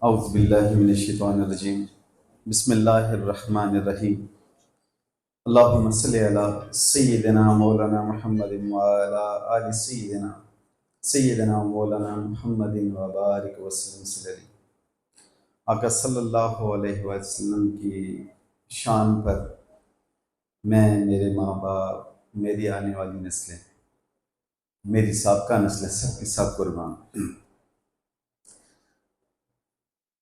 औज़ुबिल्लाहि मिनश्शैतानिर्रजीम। बिस्मिल्लाहिर्रहमानिर्रहीम। अल्लाहुम्मा सल्लि अला सय्यिदिना मौलाना मुहम्मदिन व अला आलि सय्यिदिना मौलाना मुहम्मदिन व बारिक वसल्लम सल्लल्लाहु आका सल्लल्लाहु अलैहि वसल्लम की शान पर मैं, मेरे माँ बाप, मेरी आने वाली नस्लें, मेरी साबका नस्लें सब की सब कुर्बान।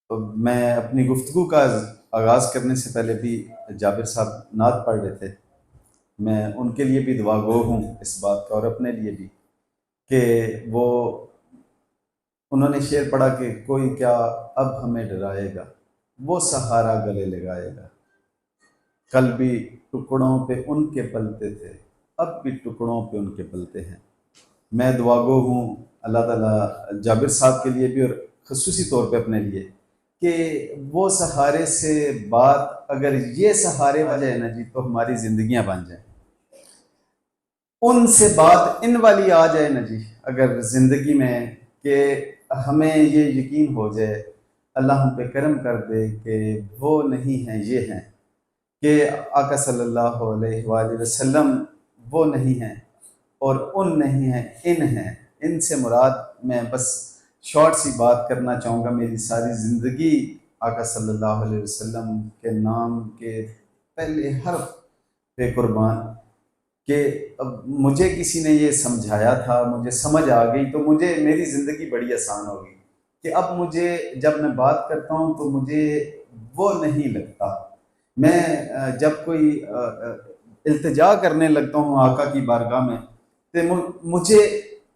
तो मैं अपनी गुफ्तगू का आगाज़ करने से पहले भी जाबिर साहब नात पढ़ रहे थे। मैं उनके लिए भी दुआ गो हूँ इस बात का, और अपने लिए भी, कि वो उन्होंने शेर पढ़ा कि कोई क्या अब हमें डराएगा, वो सहारा गले लगाएगा। कल भी टुकड़ों पे उनके पलते थे, अब भी टुकड़ों पे उनके पलते हैं। मैं दुआ गो हूँ अल्लाह ताला जाबिर साहब के लिए भी, और ख़ुसूसी तौर पे अपने लिए, कि वो सहारे से बात, अगर ये सहारे आ जाए ना जी, तो हमारी ज़िंदगियाँ बन जाएं। उनसे बात इन वाली आ जाए ना जी, अगर ज़िंदगी में, कि हमें ये यकीन हो जाए, अल्लाह हम पे करम कर दे कि वो नहीं हैं, ये हैं, कि आका सल्लल्लाहु अलैहि वसल्लम वो नहीं हैं, और उन नहीं हैं, इन हैं। इनसे मुराद, मैं बस शॉर्ट सी बात करना चाहूँगा, मेरी सारी ज़िंदगी आका सल्लल्लाहु अलैहि वसल्लम के नाम के पहले हर्फ पे कुर्बान, कि अब मुझे किसी ने ये समझाया था, मुझे समझ आ गई, तो मुझे मेरी ज़िंदगी बड़ी आसान होगी, कि अब मुझे जब मैं बात करता हूँ तो मुझे वो नहीं लगता। मैं जब कोई इल्तिजा करने लगता हूँ आका की बारगाह में, तो मुझे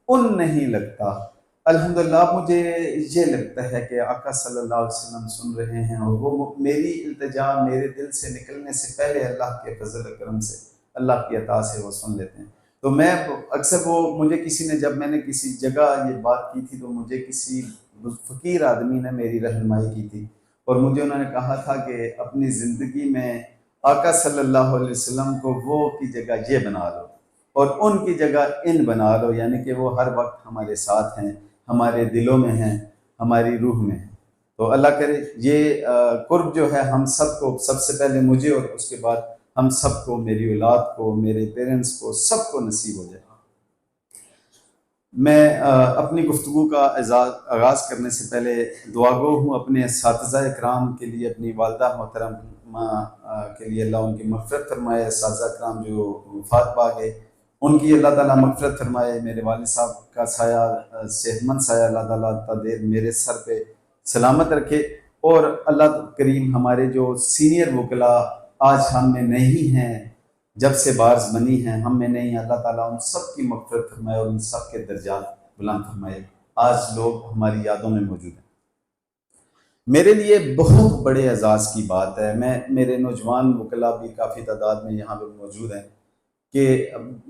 उन नहीं लगता। अल्हम्दुलिल्लाह मुझे ये लगता है कि आका सल्लल्लाहु अलैहि वसल्लम सुन रहे हैं, और वो मेरी इल्तिजा मेरे दिल से निकलने से पहले अल्लाह के फजल करम से, अल्लाह की अता से वो सुन लेते हैं। तो मैं अक्सर, वो मुझे किसी ने, जब मैंने किसी जगह ये बात की थी, तो मुझे किसी फ़कीर आदमी ने मेरी रहनुमाई की थी, और मुझे उन्होंने कहा था कि अपनी ज़िंदगी में आका सल्लल्लाहु अलैहि वसल्लम को वो की जगह ये बना लो, और उनकी जगह इन बना लो, यानी कि वो हर वक्त हमारे साथ हैं, हमारे दिलों में हैं, हमारी रूह में हैं। तो अल्लाह करे ये कुर्ब जो है हम सबको, सबसे पहले मुझे, और उसके बाद हम सबको, मेरी औलाद को, मेरे पेरेंट्स को, सबको नसीब हो जाए। मैं अपनी गुफ्तगू का आगाज़ करने से पहले दुआगो हूँ अपने असातिज़ा इकराम के लिए, अपनी वालदा मोहतरमा के लिए, अल्लाह उनकी मग़फ़िरत फरमाए। असातिज़ा इकराम जो वफ़ात पा गए, उनकी अल्लाह ताला मग़फ़िरत फरमाए। मेरे वालिद साहब का साया, सेहतमंद साया अल्लाह ताला देर मेरे सर पे सलामत रखे, और अल्लाह करीम हमारे जो सीनियर वकला आज हम में नहीं हैं, जब से बार्स बनी हैं हम में नहीं, अल्लाह ताला उन सब की मग़फ़िरत फरमाए, और उन सब के दर्जात बुलंद फरमाए। आज लोग हमारी यादों में मौजूद हैं। मेरे लिए बहुत बड़े एजाज़ की बात है, मेरे नौजवान वकला भी काफ़ी तादाद में यहाँ पे मौजूद हैं, कि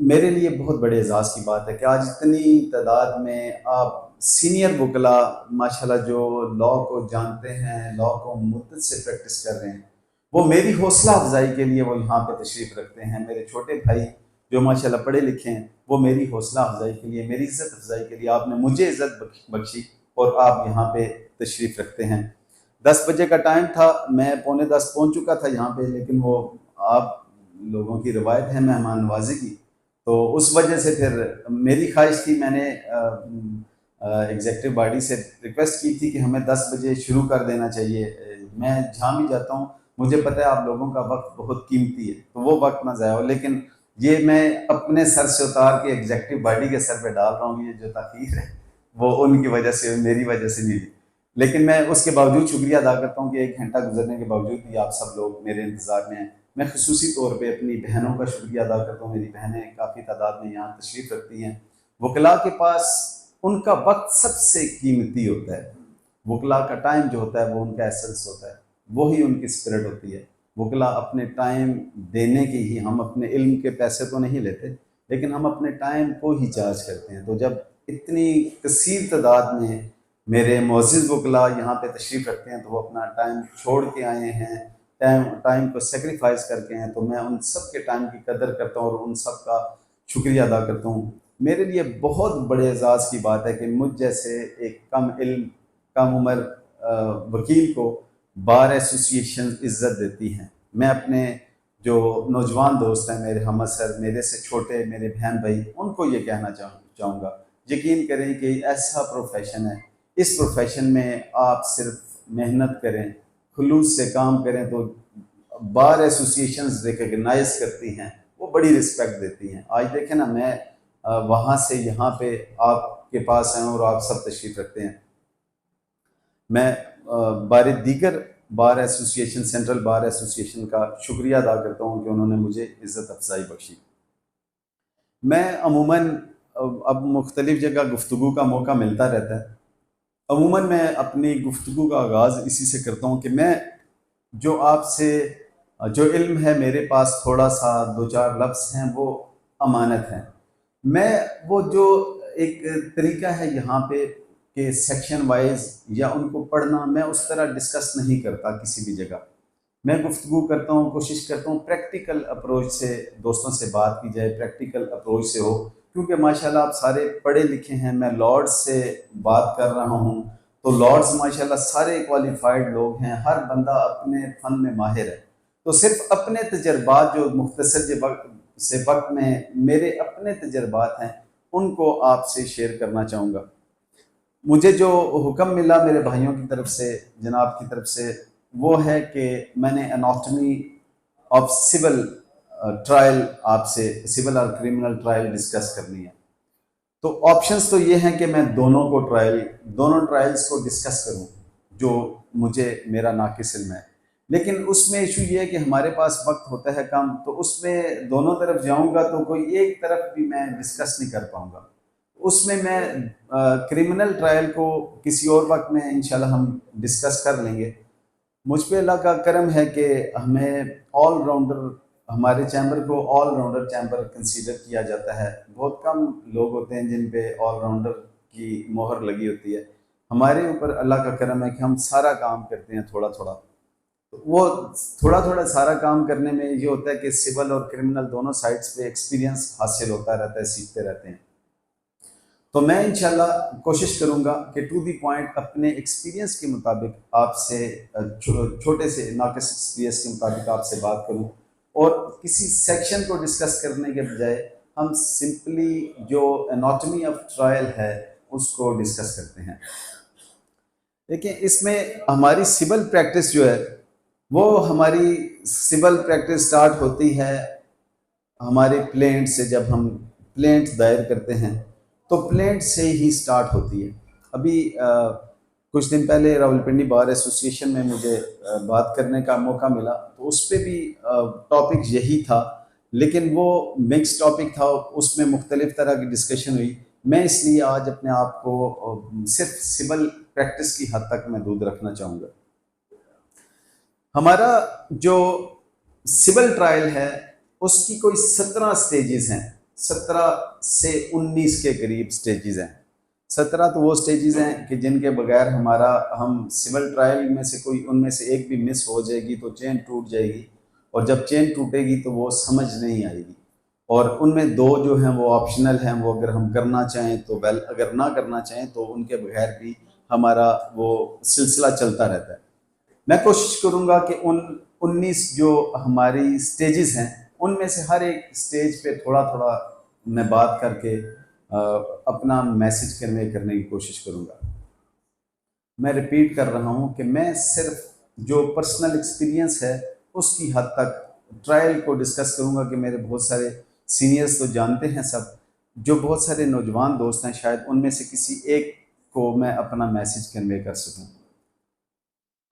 मेरे लिए बहुत बड़े एजाज़ की बात है कि आज इतनी तादाद में आप सीनियर वकला माशाल्लाह जो लॉ को जानते हैं, लॉ को मुद्दत से प्रैक्टिस कर रहे हैं, वो मेरी हौसला अफजाई के लिए वो यहाँ पे तशरीफ़ रखते हैं। मेरे छोटे भाई जो माशाल्लाह पढ़े लिखे हैं, वो मेरी हौसला अफजाई के लिए, मेरी इज़्ज़त अफजाई के लिए, आपने मुझे इज़्ज़त बख्शी, और आप यहाँ पे तशरीफ़ रखते हैं। 10 बजे का टाइम था, मैं पौने 10 पहुँच चुका था यहाँ पे, लेकिन वो आप लोगों की रवायत है मेहमान नवाजी की, तो उस वजह से फिर मेरी ख्वाहिश थी, मैंने एग्जीक्यूटिव बॉडी से रिक्वेस्ट की थी कि हमें 10 बजे शुरू कर देना चाहिए। मैं जहाँ भी जाता हूँ, मुझे पता है आप लोगों का वक्त बहुत कीमती है, तो वो वक्त ना ज़ाया हो, लेकिन ये मैं अपने सर से उतार के एग्जीक्यूटिव बॉडी के सर पे डाल रहा हूँ, ये जो ताख़ीर है वो उनकी वजह से, मेरी वजह से नहीं। लेकिन मैं उसके बावजूद शुक्रिया अदा करता हूँ कि 1 घंटा गुजरने के बावजूद भी आप सब लोग मेरे इंतज़ार में हैं। मैं ख़ुसूसी तौर पे अपनी बहनों का शुक्रिया अदा करता हूँ। मेरी बहनें काफ़ी तादाद में यहाँ तशरीफ़ रखती हैं। वकला के पास उनका वक्त सबसे कीमती होता है। वकला का टाइम जो होता है वो उनका एसेंस होता है, वही उनकी स्पिरिट होती है। वकला अपने टाइम देने की ही, हम अपने इल्म के पैसे तो नहीं लेते, लेकिन हम अपने टाइम को ही चार्ज करते हैं। तो जब इतनी कसीर तादाद में मेरे मोअज़्ज़िज़ वकला यहाँ पे तशरीफ़ रखते हैं, तो वो अपना टाइम छोड़ के आए हैं, टाइम को सेक्रीफाइस करके हैं, तो मैं उन सब के टाइम की कदर करता हूँ, और उन सब का शुक्रिया अदा करता हूँ। मेरे लिए बहुत बड़े एजाज़ की बात है कि मुझ जैसे एक कम इल्म, कम उम्र वकील को बार एसोसिएशन इज्जत देती हैं। मैं अपने जो नौजवान दोस्त हैं, मेरे हमअसर, मेरे से छोटे, मेरे बहन भाई, उनको ये कहना चाहूँगा, यकीन करें कि ऐसा प्रोफेशन है, इस प्रोफेशन में आप सिर्फ मेहनत करें, खुलूस से काम करें तो बार एसोसिएशंस रिकग्नाइज करती हैं, वो बड़ी रिस्पेक्ट देती हैं। आज देखें ना, मैं वहाँ से यहाँ पे आपके पास आया और आप सब तशरीफ़ रखते हैं। मैं बार दीगर bar association, central bar association का शुक्रिया अदा करता हूँ कि उन्होंने मुझे इज़्ज़त अफजाई बख्शी। मैं अमूमन अब मुख्तलिफ़ जगह गुफ्तगू का मौका मिलता रहता है। अमूमन मैं अपनी गुफ्तगू का आगाज़ इसी से करता हूँ कि मैं जो आपसे जो इल्म है मेरे पास, थोड़ा सा दो चार लफ्ज़ हैं, वो अमानत हैं। मैं वो जो एक तरीका है यहाँ पे कि सेक्शन वाइज या उनको पढ़ना, मैं उस तरह डिस्कस नहीं करता किसी भी जगह। मैं गुफ्तगू करता हूँ, कोशिश करता हूँ प्रैक्टिकल अप्रोच से दोस्तों से बात की जाए, प्रैक्टिकल अप्रोच से हो, क्योंकि माशाल्लाह आप सारे पढ़े लिखे हैं। मैं लॉर्ड्स से बात कर रहा हूँ तो लॉर्ड्स माशाल्लाह सारे क्वालिफाइड लोग हैं, हर बंदा अपने फन में माहिर है। तो सिर्फ अपने तजर्बात जो मुख्तसर से वक्त में मेरे अपने तजर्बात हैं, उनको आपसे शेयर करना चाहूँगा। मुझे जो हुक्म मिला मेरे भाइयों की तरफ से, जनाब की तरफ से, वो है कि मैंने एनाटॉमी ऑफ सिविल ट्रायल आपसे, सिविल और क्रिमिनल ट्रायल डिस्कस करनी है। तो ऑप्शंस तो ये हैं कि मैं दोनों ट्रायल्स को डिस्कस करूं जो मुझे मेरा नाकिस इल्म है। लेकिन उसमें इशू ये है कि हमारे पास वक्त होता है कम, तो उसमें दोनों तरफ जाऊंगा तो कोई एक तरफ भी मैं डिस्कस नहीं कर पाऊंगा। उसमें मैं क्रिमिनल ट्रायल को किसी और वक्त में इंशाल्लाह हम डिस्कस कर लेंगे। मुझ पे अल्लाह का करम है कि हमें ऑलराउंडर, हमारे चैम्बर को ऑलराउंडर चैम्बर कंसीडर किया जाता है। बहुत कम लोग होते हैं जिन पे ऑलराउंडर की मोहर लगी होती है। हमारे ऊपर अल्लाह का करम है कि हम सारा काम करते हैं थोड़ा थोड़ा। तो वो थोड़ा थोड़ा सारा काम करने में ये होता है कि सिविल और क्रिमिनल दोनों साइड्स पे एक्सपीरियंस हासिल होता रहता है, सीखते रहते हैं। तो मैं इंशाल्लाह कोशिश करूंगा कि टू दी पॉइंट अपने एक्सपीरियंस के मुताबिक आपसे, छोटे से नाकिस एक्सपीरियंस के मुताबिक आपसे बात करूं, और किसी सेक्शन को डिस्कस करने के बजाय हम सिंपली जो एनाटॉमी ऑफ ट्रायल है उसको डिस्कस करते हैं। देखिए, इसमें हमारी सिविल प्रैक्टिस जो है, वो हमारी सिविल प्रैक्टिस स्टार्ट होती है हमारे प्लेंट से। जब हम प्लेंट दायर करते हैं तो प्लेंट से ही स्टार्ट होती है। अभी कुछ दिन पहले रावलपिंडी बार एसोसिएशन में मुझे बात करने का मौका मिला, तो उस पर भी टॉपिक यही था, लेकिन वो मिक्स टॉपिक था, उसमें मुख्तलिफ तरह की डिस्कशन हुई। मैं इसलिए आज अपने आप को सिर्फ सिविल प्रैक्टिस की हद तक महदूद रखना चाहूँगा। हमारा जो सिविल ट्रायल है उसकी कोई 17 स्टेजेस हैं, 17 से 19 के करीब स्टेजेस हैं। 17 तो वो स्टेजेस हैं कि जिनके बगैर हम सिविल ट्रायल में से कोई उनमें से एक भी मिस हो जाएगी तो चेन टूट जाएगी, और जब चेन टूटेगी तो वो समझ नहीं आएगी। और उनमें दो जो हैं वो ऑप्शनल हैं, वो अगर हम करना चाहें तो वेल, अगर ना करना चाहें तो उनके बगैर भी हमारा वो सिलसिला चलता रहता है। मैं कोशिश करूँगा कि उन 19 जो हमारी स्टेजेस हैं उनमें से हर एक स्टेज पे थोड़ा थोड़ा मैं बात करके अपना मैसेज कन्वे करने की कोशिश करूँगा। मैं रिपीट कर रहा हूँ कि मैं सिर्फ जो पर्सनल एक्सपीरियंस है उसकी हद तक ट्रायल को डिस्कस करूँगा कि मेरे बहुत सारे सीनियर्स तो जानते हैं सब, जो बहुत सारे नौजवान दोस्त हैं शायद उनमें से किसी एक को मैं अपना मैसेज कन्वे कर सकूँ।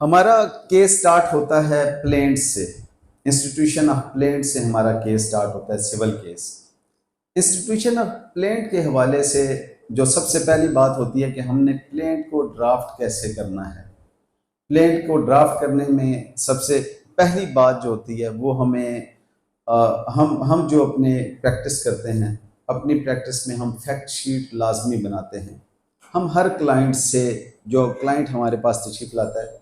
हमारा केस स्टार्ट होता है प्लेंट से, इंस्टीट्यूशन ऑफ प्लेंट से हमारा केस स्टार्ट होता है, civil case. Institution of plaint के हवाले से जो सबसे पहली बात होती है कि हमने प्लेंट को ड्राफ्ट कैसे करना है। प्लेंट को ड्राफ्ट करने में सबसे पहली बात जो होती है वो हमें हम जो अपने प्रैक्टिस करते हैं, अपनी प्रैक्टिस में हम फैक्ट शीट लाजमी बनाते हैं। हम हर क्लाइंट से, जो क्लाइंट हमारे पास तशरीफ़ लाता है,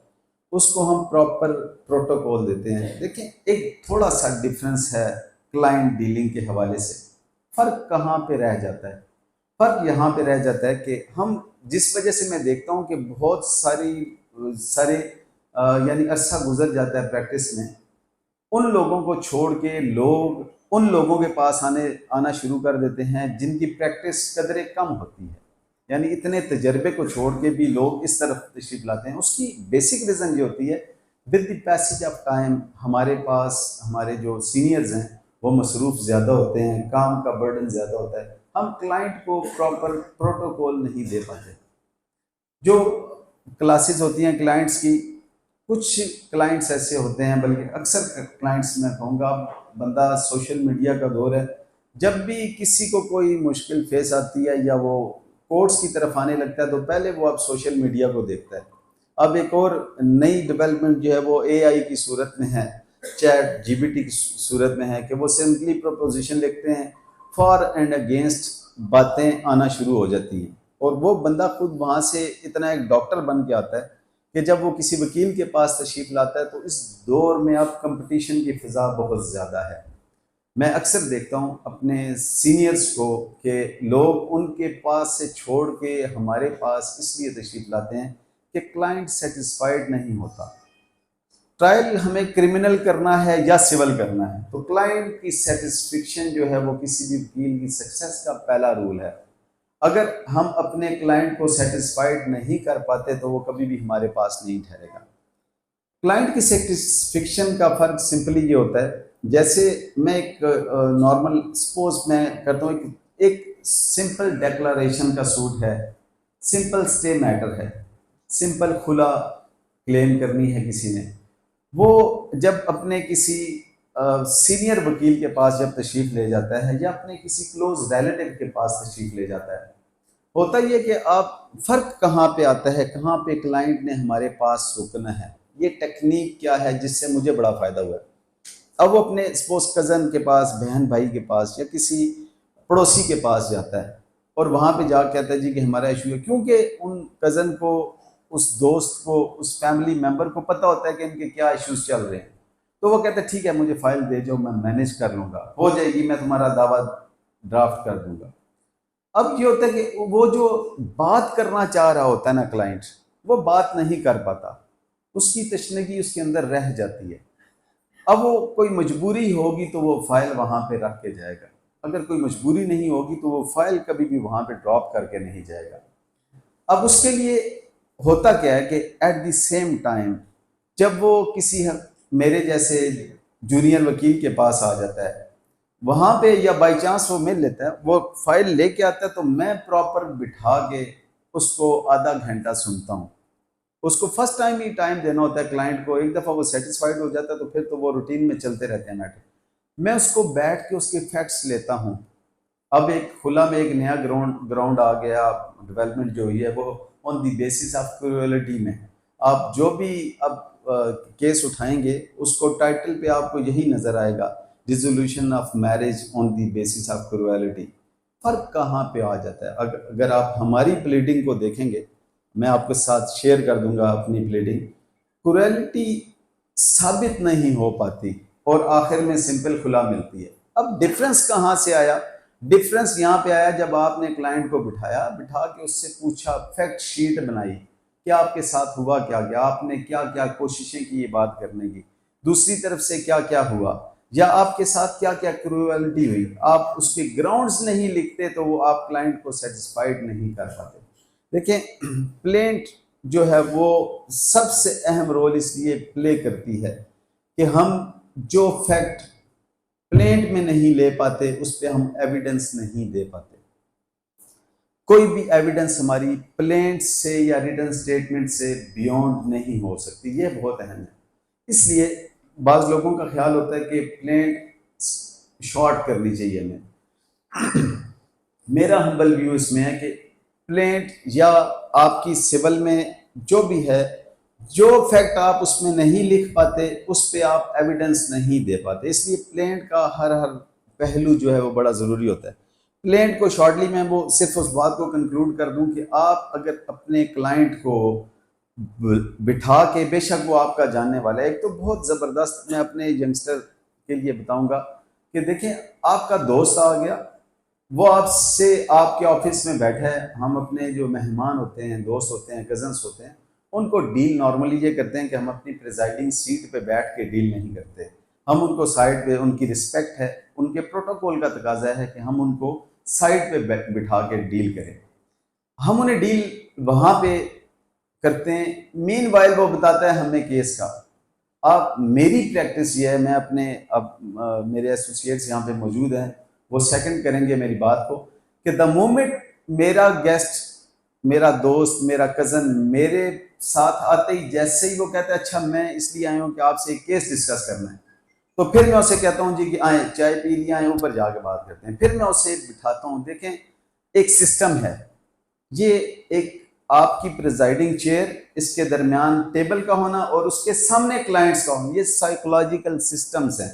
उसको हम प्रॉपर प्रोटोकॉल देते हैं। देखिए, एक थोड़ा सा डिफरेंस है क्लाइंट डीलिंग के हवाले से। फ़र्क कहाँ पे रह जाता है? फ़र्क यहाँ पे रह जाता है कि हम, जिस वजह से मैं देखता हूँ कि बहुत सारी सारे यानी अरसा गुजर जाता है प्रैक्टिस में, उन लोगों को छोड़ के लोग उन लोगों के पास आना शुरू कर देते हैं जिनकी प्रैक्टिस कदरे कम होती है। यानी इतने तजर्बे को छोड़ के भी लोग इस तरफ तशरीफ लाते हैं। उसकी बेसिक रीज़न ये होती है, with the passage of time हमारे पास हमारे जो सीनियर्स हैं वो मसरूफ़ ज़्यादा होते हैं, काम का बर्डन ज़्यादा होता है, हम क्लाइंट को प्रॉपर प्रोटोकॉल नहीं दे पाते। जो क्लासेस होती हैं क्लाइंट्स की, कुछ क्लाइंट्स ऐसे होते हैं, बल्कि अक्सर क्लाइंट्स मैं कहूँगा, बंदा सोशल मीडिया का दौर है, जब भी किसी को कोई मुश्किल फेस आती है या वो कोर्ट्स की तरफ आने लगता है तो पहले वो अब सोशल मीडिया को देखता है। अब एक और नई डेवलपमेंट जो है वो एआई की सूरत में है, चैट जीपीटी की सूरत में है, कि वो सिंपली प्रपोजिशन लिखते हैं, फॉर एंड अगेंस्ट बातें आना शुरू हो जाती हैं, और वो बंदा खुद वहाँ से इतना एक डॉक्टर बन के आता है कि जब वो किसी वकील के पास तशरीफ़ लाता है तो इस दौर में अब कंपटीशन की फ़िज़ा बहुत ज़्यादा है। मैं अक्सर देखता हूँ अपने सीनियर्स को कि लोग उनके पास से छोड़ के हमारे पास इसलिए तशरीफ़ लाते हैं कि क्लाइंट सेटिस्फाइड नहीं होता। ट्रायल हमें क्रिमिनल करना है या सिविल करना है, तो क्लाइंट की सेटिस्फेक्शन जो है वो किसी भी वकील की सक्सेस का पहला रूल है। अगर हम अपने क्लाइंट को सेटिस्फाइड नहीं कर पाते तो वो कभी भी हमारे पास नहीं ठहरेगा। क्लाइंट की सेटिस्फेक्शन का फ़र्क सिंपली ये होता है, जैसे मैं एक नॉर्मल सपोज मैं करता हूँ, एक सिंपल डेक्लरेशन का सूट है, सिंपल स्टे मैटर है, सिंपल खुला क्लेम करनी है किसी ने, वो जब अपने किसी सीनियर वकील के पास जब तशरीफ़ ले जाता है या अपने किसी क्लोज रिलेटिव के पास तशरीफ़ ले जाता है, होता ये कि आप फ़र्क कहाँ पे आता है, कहाँ पे क्लाइंट ने हमारे पास रुकना है, ये टेक्निक क्या है जिससे मुझे बड़ा फ़ायदा हुआ है। अब वो अपने सपोज कज़न के पास, बहन भाई के पास या किसी पड़ोसी के पास जाता है और वहाँ पे जा कहता है जी कि हमारा इशू है, क्योंकि उन कज़न को, उस दोस्त को, उस फैमिली मेम्बर को पता होता है कि इनके क्या इश्यूज चल रहे हैं, तो वो कहता है ठीक है मुझे फाइल दे जो, मैं मैनेज कर लूँगा, हो जाएगी, मैं तुम्हारा दावा ड्राफ्ट कर दूँगा। अब ये होता है कि वो जो बात करना चाह रहा होता है ना क्लाइंट, वो बात नहीं कर पाता, उसकी तशनगी उसके अंदर रह जाती है। अब वो कोई मजबूरी होगी तो वो फाइल वहाँ पे रख के जाएगा, अगर कोई मजबूरी नहीं होगी तो वो फाइल कभी भी वहाँ पे ड्रॉप करके नहीं जाएगा। अब उसके लिए होता क्या है कि एट द सेम टाइम जब वो किसी मेरे जैसे जूनियर वकील के पास आ जाता है, वहाँ पे या बाई चांस वो मिल लेता है, वो फाइल लेके आता है, तो मैं प्रॉपर बिठा के उसको आधा घंटा सुनता हूँ। उसको फर्स्ट टाइम ही टाइम देना होता है क्लाइंट को, एक दफ़ा वो सेटिस्फाइड हो जाता है तो फिर तो वो रूटीन में चलते रहते हैं मैटर। मैं उसको बैठ के उसके फैक्ट्स लेता हूँ। अब एक खुला में एक नया ग्राउंड आ गया, डेवलपमेंट जो हुई है वो on the basis of cruelty में। आप जो भी अब केस उठाएंगे उसको टाइटल पे आपको यही नज़र आएगा, dissolution of marriage on the basis of cruelty. फ़र्क कहाँ पे आ जाता है? अगर आप हमारी प्लीडिंग को देखेंगे, मैं आपके साथ शेयर कर दूंगा अपनी प्लीडिंग, क्रूएलिटी साबित नहीं हो पाती और आखिर में सिंपल खुला मिलती है। अब डिफरेंस कहाँ से आया? डिफरेंस यहाँ पे आया जब आपने क्लाइंट को बिठा के उससे पूछा, फैक्ट शीट बनाई कि आपके साथ हुआ क्या क्या, आपने क्या क्या कोशिशें की ये बात करने की, दूसरी तरफ से क्या क्या हुआ, या आपके साथ क्या क्या क्रूएलिटी हुई। आप उसके ग्राउंड्स नहीं लिखते तो वो आप क्लाइंट को सेटिस्फाइड नहीं कर पाते। देखें, प्लेंट जो है वो सबसे अहम रोल इसलिए प्ले करती है कि हम जो फैक्ट प्लेंट में नहीं ले पाते उस पर हम एविडेंस नहीं दे पाते। कोई भी एविडेंस हमारी प्लेंट से या रिटन स्टेटमेंट से बियॉन्ड नहीं हो सकती, ये बहुत अहम है। इसलिए बाज़ लोगों का ख्याल होता है कि प्लेंट शॉर्ट करनी चाहिए हमें। मेरा हम्बल व्यू इसमें है कि प्लेंट या आपकी सिविल में जो भी है, जो फैक्ट आप उसमें नहीं लिख पाते उस पर आप एविडेंस नहीं दे पाते, इसलिए प्लेंट का हर पहलू जो है वो बड़ा ज़रूरी होता है। प्लेंट को शॉर्टली मैं वो सिर्फ उस बात को कंक्लूड कर दूं कि आप अगर अपने क्लाइंट को बिठा के, बेशक वो आपका जानने वाला है, एक तो बहुत ज़बरदस्त मैं अपने यंगस्टर के लिए बताऊंगा कि देखें, आपका दोस्त आ गया, वो आपसे आपके ऑफिस में बैठा है, हम अपने जो मेहमान होते हैं, दोस्त होते हैं, कज़न्स होते हैं, उनको डील नॉर्मली ये करते हैं कि हम अपनी प्रिजाइडिंग सीट पे बैठ के डील नहीं करते, हम उनको साइड पे, उनकी रिस्पेक्ट है, उनके प्रोटोकॉल का तकाजा है कि हम उनको साइड पे बिठा के डील करें। हम उन्हें डील वहाँ पे करते हैं, मीन वाइल वो बताता है हमें केस का। अब मेरी प्रैक्टिस ये है, मैं अपने मेरे एसोसिएट्स यहाँ पे मौजूद हैं, वो सेकंड करेंगे मेरी बात को, कि द मोमेंट मेरा गेस्ट, मेरा दोस्त, मेरा कज़न मेरे साथ आते ही जैसे ही वो कहता है अच्छा मैं इसलिए आया हूँ कि आपसे एक केस डिस्कस करना है, तो फिर मैं उसे कहता हूँ जी कि आए चाय पी लिया, आए ऊपर जाके बात करते हैं। फिर मैं उसे बिठाता हूँ। देखें, एक सिस्टम है, ये एक आपकी प्रिजाइडिंग चेयर, इसके दरमियान टेबल का होना और उसके सामने क्लाइंट्स का होना, ये साइकोलॉजिकल सिस्टम्स हैं।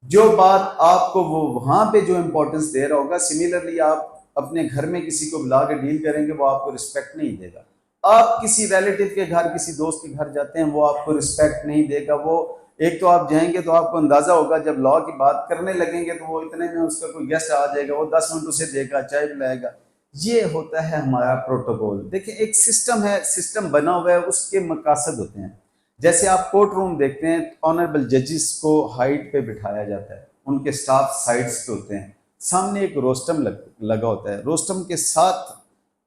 जो बात आपको वो वहां पे जो इंपॉर्टेंस दे रहा होगा, सिमिलरली आप अपने घर में किसी को बुला के डील करेंगे, वो आपको रिस्पेक्ट नहीं देगा। आप किसी रिलेटिव के घर, किसी दोस्त के घर जाते हैं, वो आपको रिस्पेक्ट नहीं देगा। वो एक तो आप जाएंगे तो आपको अंदाजा होगा, जब लॉ की बात करने लगेंगे तो वो इतने में उसका कोई गेस्ट आ जाएगा, वो 10 मिनट उसे देगा, चाय पिलाएगा। ये होता है हमारा प्रोटोकॉल। देखिए, एक सिस्टम है, सिस्टम बना हुआ है, उसके मकासद होते हैं। जैसे आप कोर्ट रूम देखते हैं, ऑनरेबल जजेस को हाइट पे बिठाया जाता है, उनके स्टाफ साइड्स पे होते हैं, सामने एक रोस्टम लगा होता है, रोस्टम के साथ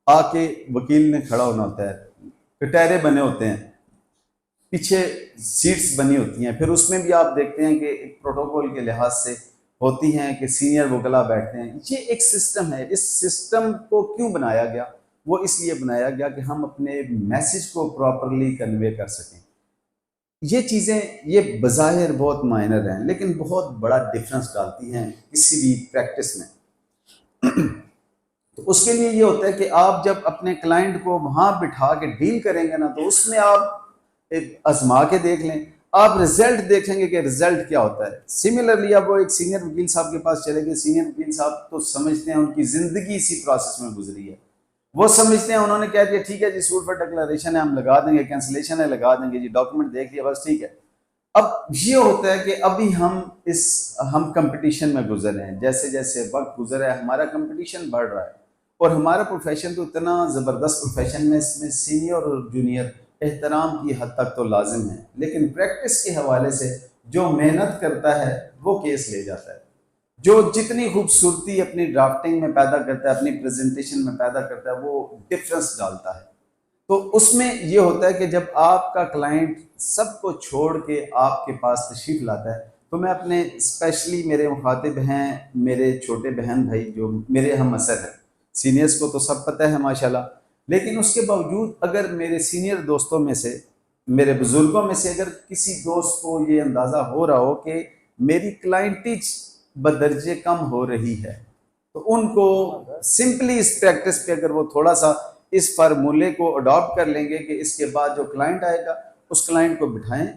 आके वकील ने खड़ा होना होता है, कटहरे बने होते हैं, पीछे सीट्स बनी होती हैं। फिर उसमें भी आप देखते हैं कि एक प्रोटोकॉल के लिहाज से होती हैं कि सीनियर वकला बैठते हैं। ये एक सिस्टम है। इस सिस्टम को क्यों बनाया गया? वो इसलिए बनाया गया कि हम अपने मैसेज को प्रॉपरली कन्वे कर सकें। ये चीज़ें, ये बज़ाहिर बहुत माइनर हैं, लेकिन बहुत बड़ा डिफरेंस डालती हैं किसी भी प्रैक्टिस में। तो उसके लिए ये होता है कि आप जब अपने क्लाइंट को वहाँ बिठा के डील करेंगे ना, तो उसमें आप आजमा के देख लें, आप रिजल्ट देखेंगे कि रिजल्ट क्या होता है। सिमिलरली अब वो एक सीनियर वकील साहब के पास चले गए, सीनियर वकील साहब तो समझते हैं उनकी ज़िंदगी इसी प्रोसेस में गुजरी है, वो समझते हैं, उन्होंने कह दिया ठीक है जी, सूट फॉर डिक्लेरेशन है, हम लगा देंगे, कैंसिलेशन है, लगा देंगे जी, डॉक्यूमेंट देख लिया, बस ठीक है। अब ये होता है कि अभी हम कंपटीशन में गुजर रहे हैं, जैसे जैसे वक्त गुजर रहा है हमारा कंपटीशन बढ़ रहा है, और हमारा प्रोफेशन तो इतना ज़बरदस्त प्रोफेशन है, इसमें सीनियर और जूनियर एहतराम की हद तक तो लाजिम है, लेकिन प्रैक्टिस के हवाले से जो मेहनत करता है वो केस ले जाता है। जो जितनी खूबसूरती अपनी ड्राफ्टिंग में पैदा करता है, अपनी प्रेजेंटेशन में पैदा करता है, वो डिफरेंस डालता है। तो उसमें ये होता है कि जब आपका क्लाइंट सबको छोड़ के आपके पास तशरीफ़ लाता है, तो मैं अपने स्पेशली मेरे मुखातिब हैं, मेरे छोटे बहन भाई जो मेरे हम असर हैं, सीनियर्स को तो सब पता है माशाल्लाह, लेकिन उसके बावजूद अगर मेरे सीनियर दोस्तों में से, मेरे बुजुर्गों में से अगर किसी दोस्त को ये अंदाज़ा हो रहा हो कि मेरी क्लाइंटेज बदर्जे कम हो रही है, तो उनको सिंपली इस प्रैक्टिस पे अगर वो थोड़ा सा इस फार्मूले को अडॉप्ट कर लेंगे कि इसके बाद जो क्लाइंट आएगा उस क्लाइंट को बिठाएं।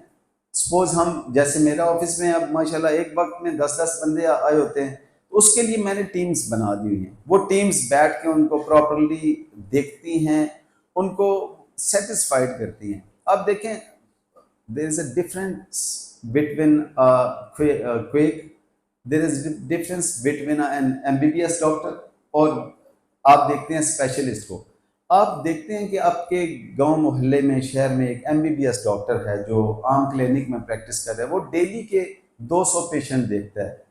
सपोज हम, जैसे मेरा ऑफिस में अब माशाल्लाह एक वक्त में 10-10 बंदे आए होते हैं, तो उसके लिए मैंने टीम्स बना दी हुई हैं। वो टीम्स बैठ के उनको प्रॉपरली देखती हैं, उनको सेटिस्फाइड करती हैं। अब देखें, there is a difference between quick, there is difference between an MBBS doctor और आप देखते हैं स्पेशलिस्ट को। आप देखते हैं कि आपके गांव मोहल्ले में, शहर में एक एमबीबीएस डॉक्टर है जो आम क्लिनिक में प्रैक्टिस कर रहा है, वो डेली के 200 पेशेंट देखता है,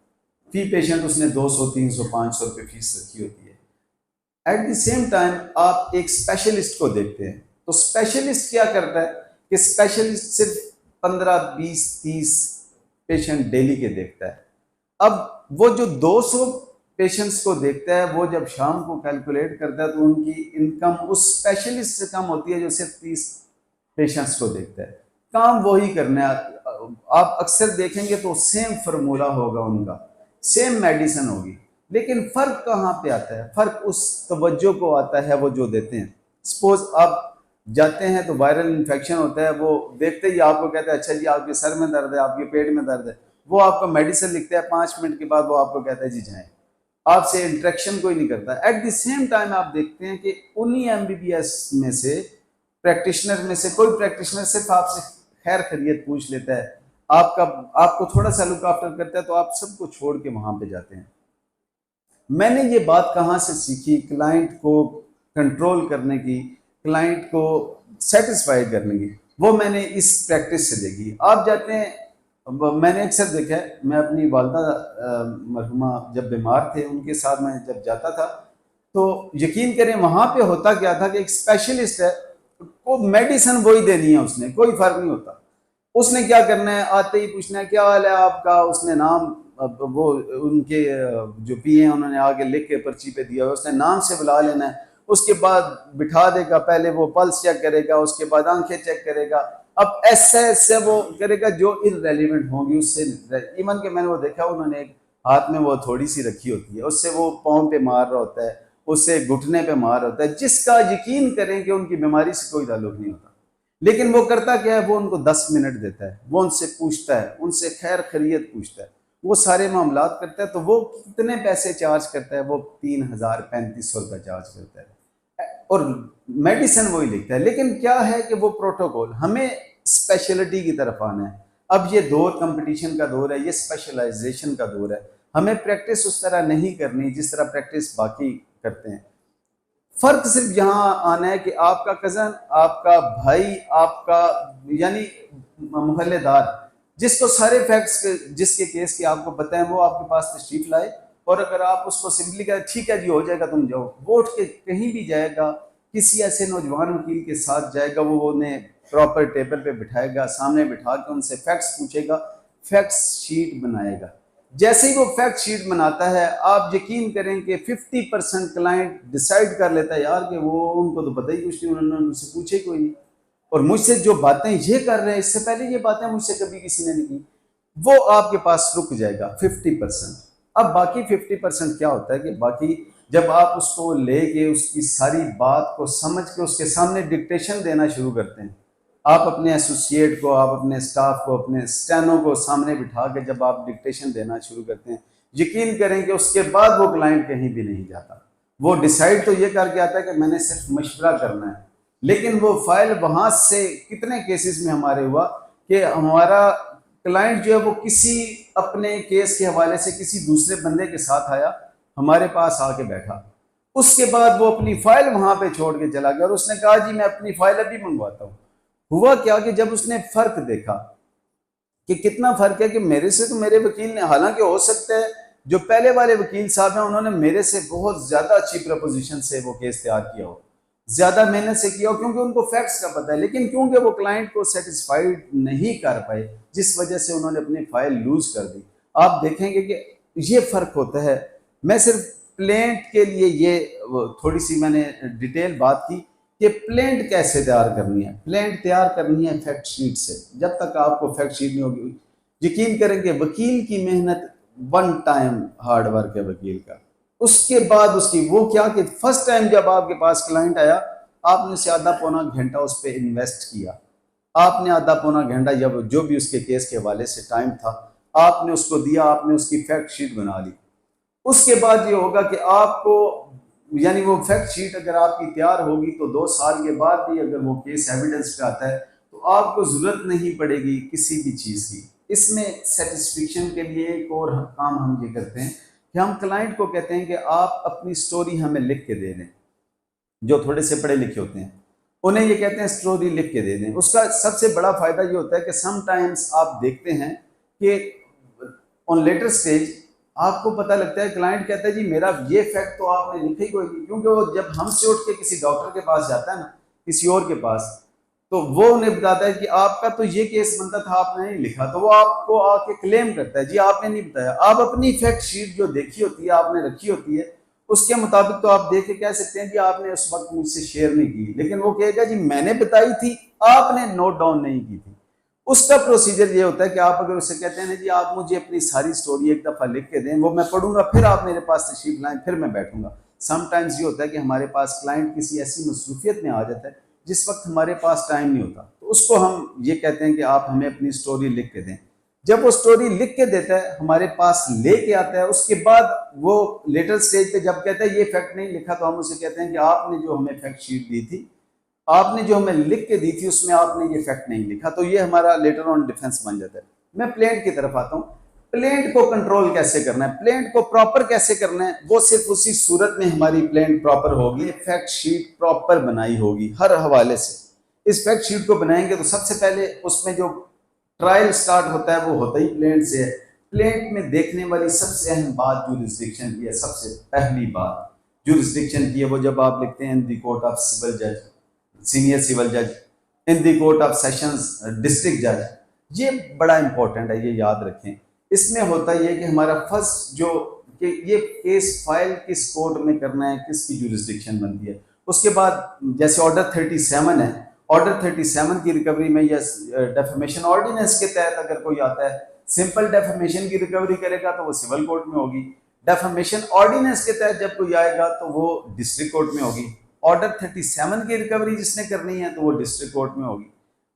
फी पेशेंट उसने 200, 300, 500 रुपये फीस रखी होती है। एट द सेम टाइम आप एक स्पेशलिस्ट को देखते हैं, तो स्पेशलिस्ट क्या करता है कि स्पेशलिस्ट सिर्फ 15, 20, 30 पेशेंट डेली के देखता है। अब वो जो 200 पेशेंट्स को देखता है, वो जब शाम को कैलकुलेट करता है तो उनकी इनकम उस स्पेशलिस्ट से कम होती है जो सिर्फ 30 पेशेंट्स को देखता है। काम वही करना है, आप अक्सर देखेंगे तो सेम फार्मूला होगा उनका, सेम मेडिसिन होगी, लेकिन फ़र्क कहाँ पे आता है? फ़र्क उस तवज्जो को आता है वो जो देते हैं। सपोज आप जाते हैं तो वायरल इन्फेक्शन होता है, वो देखते ही आपको कहते हैं अच्छा जी आपके सर में दर्द है, आपके पेट में दर्द है, वो आपको मेडिसिन लिखता है, 5 मिनट के बाद वो आपको कहता है जी जाएं, आपसे इंटरेक्शन कोई नहीं करता। एट द सेम टाइम आप देखते हैं कि उन्हीं एमबीबीएस में से, प्रैक्टिशनर में से कोई प्रैक्टिशनर सिर्फ आपसे खैर खैरियत पूछ लेता है, आपको थोड़ा सा लुक आफ्टर करता है, तो आप सबको छोड़ के वहां पे जाते हैं। मैंने ये बात कहाँ से सीखी? क्लाइंट को कंट्रोल करने की, क्लाइंट को सेटिस्फाई करने की, वो मैंने इस प्रैक्टिस से देखी। आप जाते हैं, मैंने अक्सर देखा है, मैं अपनी वालदा मरहुमा जब बीमार थे उनके साथ मैं जब जाता था, तो यकीन करें वहाँ पे होता क्या था कि एक स्पेशलिस्ट है, को मेडिसिन वही देनी है, उसने कोई फर्क नहीं होता। उसने क्या करना है, आते ही पूछना है क्या हाल है आपका, उसने नाम, वो उनके जो पिए हैं उन्होंने आगे लिख के पर्ची पे दिया, उसने नाम से बुला लेना है, उसके बाद बिठा देगा, पहले वो पल्स चेक करेगा, उसके बाद आंखें चेक करेगा, अब ऐसे ऐसे वो करेगा जो इररेलेवेंट होंगी उससे। इवन के मैंने वो देखा, उन्होंने एक हाथ में वो थोड़ी सी रखी होती है, उससे वो पाँव पे मार रहा होता है, उससे घुटने पे मार होता है, जिसका यकीन करें कि उनकी बीमारी से कोई ताल्लुक नहीं होता। लेकिन वो करता क्या है, वो उनको 10 मिनट देता है, वो उनसे पूछता है, उनसे खैर खैरियत पूछता है, वो सारे मामलात करता है। तो वो कितने पैसे चार्ज करता है, वो 3035 रुपये चार्ज करता है, और मेडिसिन वही लिखता है। लेकिन क्या है कि वो प्रोटोकॉल, हमें स्पेशलिटी की तरफ आना है। अब ये दौर कंपटीशन का दौर है, ये स्पेशलाइजेशन का दौर है, हमें प्रैक्टिस उस तरह नहीं करनी जिस तरह प्रैक्टिस बाकी करते हैं। फर्क सिर्फ यहाँ आना है कि आपका कज़न, आपका भाई, आपका यानी मोहल्लेदार, जिसको सारे फैक्ट्स जिसके केस के आपको पता है, वो आपके पास तशरीफ लाए, और अगर आप उसको सिंपली कहें ठीक है जी हो जाएगा तुम जाओ, वो उठ के कहीं भी जाएगा, किसी ऐसे नौजवान वकील के साथ जाएगा, वो उन्हें प्रॉपर टेबल पे बिठाएगा, सामने बिठा के उनसे फैक्ट्स पूछेगा, फैक्ट्स शीट बनाएगा। जैसे ही वो फैक्ट शीट बनाता है, आप यकीन करें कि 50% क्लाइंट डिसाइड कर लेता है यार कि वो उनको तो पता ही कुछ नहीं, उन्होंने उनसे पूछे कोई नहीं, और मुझसे जो बातें ये कर रहे हैं, इससे पहले ये बातें मुझसे कभी किसी ने नहीं की, वो आपके पास रुक जाएगा 50%। अब बाकी 50% क्या होता है कि बाकी जब आप उसको लेके उसकी सारी बात को समझ के उसके सामने डिक्टेशन देना शुरू करते हैं, आप अपने एसोसिएट को, आप अपने स्टाफ को, अपने स्टेनो को सामने बिठा के जब आप डिक्टेशन देना शुरू करते हैं, यकीन करें कि उसके बाद वो क्लाइंट कहीं भी नहीं जाता। वो डिसाइड तो ये करके आता है कि मैंने सिर्फ मशवरा करना है, लेकिन वो फाइल वहाँ से कितने केसेस में हमारे हुआ कि हमारा क्लाइंट जो है वो किसी अपने केस के हवाले से किसी दूसरे बंदे के साथ आया, हमारे पास आके बैठा, उसके बाद वो अपनी फाइल वहाँ पे छोड़ के चला गया, और उसने कहा जी मैं अपनी फाइल अभी मंगवाता हूँ। हुआ क्या कि जब उसने फर्क देखा कि कितना फर्क है, कि मेरे से तो मेरे वकील ने, हालांकि हो सकता है जो पहले वाले वकील साहब हैं उन्होंने मेरे से बहुत ज्यादा अच्छी प्रपोजिशन से वो केस तैयार किया हो, ज्यादा मेहनत से किया हो, क्योंकि उनको फैक्ट्स का पता है, लेकिन क्योंकि वो क्लाइंट को सेटिस्फाइड नहीं कर पाए, जिस वजह से उन्होंने अपनी फाइल लूज कर दी। आप देखेंगे कि ये फर्क होता है। मैं सिर्फ प्लेंट के लिए ये थोड़ी सी मैंने डिटेल बात की कि प्लेंट कैसे तैयार करनी है। प्लेंट तैयार करनी है फैक्ट शीट से। जब तक आपको फैक्ट शीट नहीं होगी, यकीन करेंगे वकील की मेहनत वन टाइम हार्ड वर्क है वकील का। उसके बाद उसकी वो क्या कि फर्स्ट टाइम जब आपके पास क्लाइंट आया, आपने से आधा पौना घंटा उस पर इन्वेस्ट किया, आपने आधा पौना घंटा जब जो भी उसके केस के हवाले से टाइम था आपने उसको दिया, आपने उसकी फैक्ट शीट बना ली। उसके बाद ये होगा कि आपको, यानी वो फैक्ट शीट अगर आपकी तैयार होगी तो 2 साल के बाद भी अगर वो केस एविडेंस पे आता है तो आपको ज़रूरत नहीं पड़ेगी किसी भी चीज़ की। इसमें सेटिस्फेक्शन के लिए एक और काम हम ये करते हैं कि हम क्लाइंट को कहते हैं कि आप अपनी स्टोरी हमें लिख के दे दें। जो थोड़े से पढ़े लिखे होते हैं उन्हें ये कहते हैं स्टोरी लिख के दे दें। उसका सबसे बड़ा फ़ायदा ये होता है कि समटाइम्स आप देखते हैं कि ऑन लेटर स्टेज आपको पता लगता है, क्लाइंट कहता है जी मेरा ये फैक्ट तो आपने लिखा ही कोई नहीं, क्योंकि वो जब हमसे उठ के किसी डॉक्टर के पास जाता है ना, किसी और के पास, तो वो उन्हें बताता है कि आपका तो ये केस बनता था आपने नहीं लिखा, तो वो आपको आके क्लेम करता है जी आपने नहीं बताया। आप अपनी फैक्ट शीट जो देखी होती है, आपने रखी होती है, उसके मुताबिक तो आप देख के कह सकते हैं कि आपने उस वक्त मुझसे शेयर नहीं की, लेकिन वो कहेगा जी मैंने बताई थी, आपने नोट डाउन नहीं की थी। उसका प्रोसीजर ये होता है कि आप अगर उससे कहते हैं ना जी आप मुझे अपनी सारी स्टोरी एक दफ़ा लिख के दें, वो मैं पढ़ूंगा, फिर आप मेरे पास तशरीफ लाएं, फिर मैं बैठूंगा। समटाइम्स ये होता है कि हमारे पास क्लाइंट किसी ऐसी मसरूफियत में आ जाता है जिस वक्त हमारे पास टाइम नहीं होता, तो उसको हम ये कहते हैं कि आप हमें अपनी स्टोरी लिख के दें। जब वो स्टोरी लिख के देता है, हमारे पास लेके आता है, उसके बाद वो लेटर स्टेज पे जब कहता है ये फैक्ट नहीं लिखा, तो हम उसे कहते हैं कि आपने जो हमें फैक्ट शीट दी थी, आपने जो हमें लिख के दी थी, उसमें आपने ये फैक्ट नहीं लिखा, तो ये हमारा लेटर ऑन डिफेंस बन जाता है। मैं प्लेंट की तरफ आता हूँ। प्लेंट को कंट्रोल कैसे करना है, प्लेंट को प्रॉपर कैसे करना है, वो सिर्फ उसी सूरत में हमारी प्लेंट प्रॉपर होगी, फैक्ट शीट प्रॉपर बनाई होगी हर हवाले से। इस फैक्ट शीट को बनाएंगे तो सबसे पहले उसमें जो ट्रायल स्टार्ट होता है वो होता ही प्लेंट से है। प्लेंट में देखने वाली सबसे अहम बात जुरिस्डिक्शन की है। सबसे पहली बात जुरिस्डिक्शन की है वो जब आप लिखते हैं in the court of civil जज, सीनियर सिविल जज, in the court of sessions district जज, ये बड़ा इंपॉर्टेंट है, ये याद रखें। इसमें होता ये कि हमारा फर्स्ट जो कि ये केस फाइल किस कोर्ट में करना है, किसकी जुरिस्डिक्शन बनती है। उसके बाद जैसे ऑर्डर 37 है, ऑर्डर 37 की रिकवरी में या डेफमेशन ऑर्डिनेंस के तहत अगर कोई आता है, सिंपल डेफमेशन की रिकवरी करेगा तो वो सिविल कोर्ट में होगी। डेफमेशन ऑर्डिनेंस के तहत जब कोई आएगा तो वो डिस्ट्रिक्ट कोर्ट में होगी। ऑर्डर 37 की रिकवरी जिसने करनी है तो वो डिस्ट्रिक्ट कोर्ट में होगी,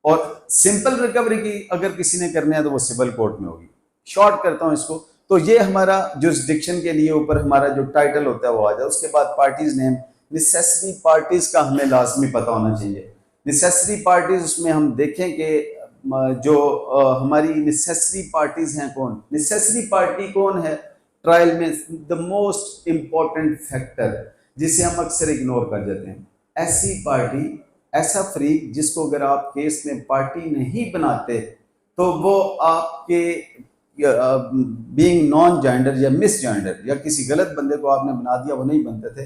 और सिंपल रिकवरी की अगर किसी ने करनी है तो वो सिविल कोर्ट में होगी। शॉर्ट करता हूं इसको, तो ये हमारा जुरिस्डिक्शन के लिए ऊपर हमारा जो टाइटल होता है वो आ जाए। उसके बाद पार्टीज नेम, नेसेसरी पार्टीज का हमें लाजमी पता होना चाहिए। नेसेसरी पार्टीज उसमें हम देखें कि जो हमारी नेसेसरी पार्टीज हैं कौन, नेसेसरी पार्टी कौन है ट्रायल में, द मोस्ट इंपॉर्टेंट फैक्टर जिसे हम अक्सर इग्नोर कर जाते हैं। ऐसी पार्टी, ऐसा फरीक जिसको अगर आप केस में पार्टी नहीं बनाते तो वो आपके बीइंग नॉन जॉइंडर या मिस जॉइंडर या किसी गलत बंदे को आपने बना दिया, वो नहीं बनते थे,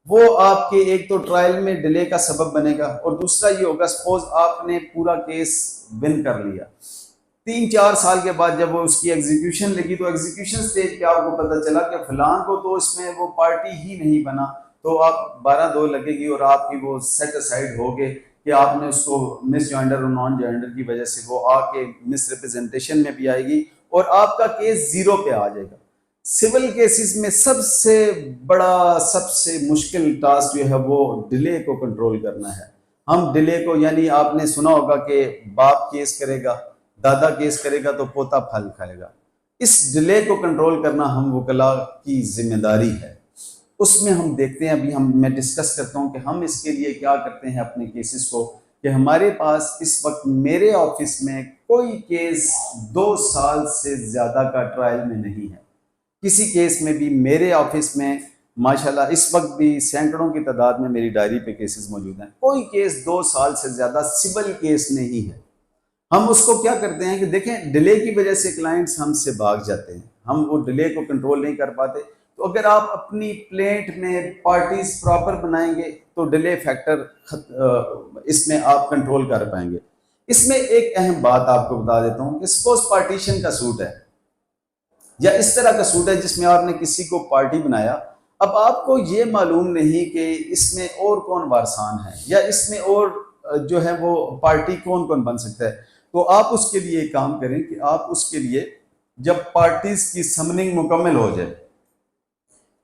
वो आपके एक तो ट्रायल में डिले का सबब बनेगा, और दूसरा ये होगा सपोज आपने पूरा केस विन कर लिया, 3-4 साल के बाद जब वो उसकी एग्जीक्यूशन लगी तो एग्जीक्यूशन स्टेज पे आपको पता चला कि फलां को तो इसमें वो पार्टी ही नहीं बना, तो आप 12-2 लगेगी और आपकी वो सेट असाइड हो गए कि आपने उसको मिस जॉइंडर और नॉन जॉइंडर की वजह से वो आके मिस रिप्रेजेंटेशन में भी आएगी और आपका केस 0 पे आ जाएगा। सिविल केसेस में सबसे बड़ा, सबसे मुश्किल टास्क जो है वो डिले को कंट्रोल करना है। हम डिले को, यानी आपने सुना होगा कि बाप केस करेगा, दादा केस करेगा तो पोता फल खाएगा। इस डिले को कंट्रोल करना हम वकला की जिम्मेदारी है। उसमें हम देखते हैं, अभी मैं डिस्कस करता हूं कि हम इसके लिए क्या करते हैं अपने केसेस को, कि हमारे पास इस वक्त मेरे ऑफिस में कोई केस 2 साल से ज्यादा का ट्रायल में नहीं है। किसी केस में भी मेरे ऑफिस में माशाल्लाह इस वक्त भी सैकड़ों की तादाद में मेरी डायरी पे केसेस मौजूद हैं, कोई केस 2 साल से ज्यादा सिविल केस नहीं है। हम उसको क्या करते हैं कि देखें, डिले की वजह से क्लाइंट्स हमसे भाग जाते हैं, हम वो डिले को कंट्रोल नहीं कर पाते। तो अगर आप अपनी प्लेट में पार्टीज प्रॉपर बनाएंगे तो डिले फैक्टर इसमें आप कंट्रोल कर पाएंगे। इसमें एक अहम बात आपको बता देता हूं कि सपोज पार्टीशन का सूट है या इस तरह का सूट है जिसमें आपने किसी को पार्टी बनाया, अब आपको ये मालूम नहीं कि इसमें और कौन वारसान है या इसमें और जो है वो पार्टी कौन कौन बन सकता है, तो आप उसके लिए काम करें कि आप उसके लिए जब पार्टीज की समनिंग मुकम्मल हो जाए,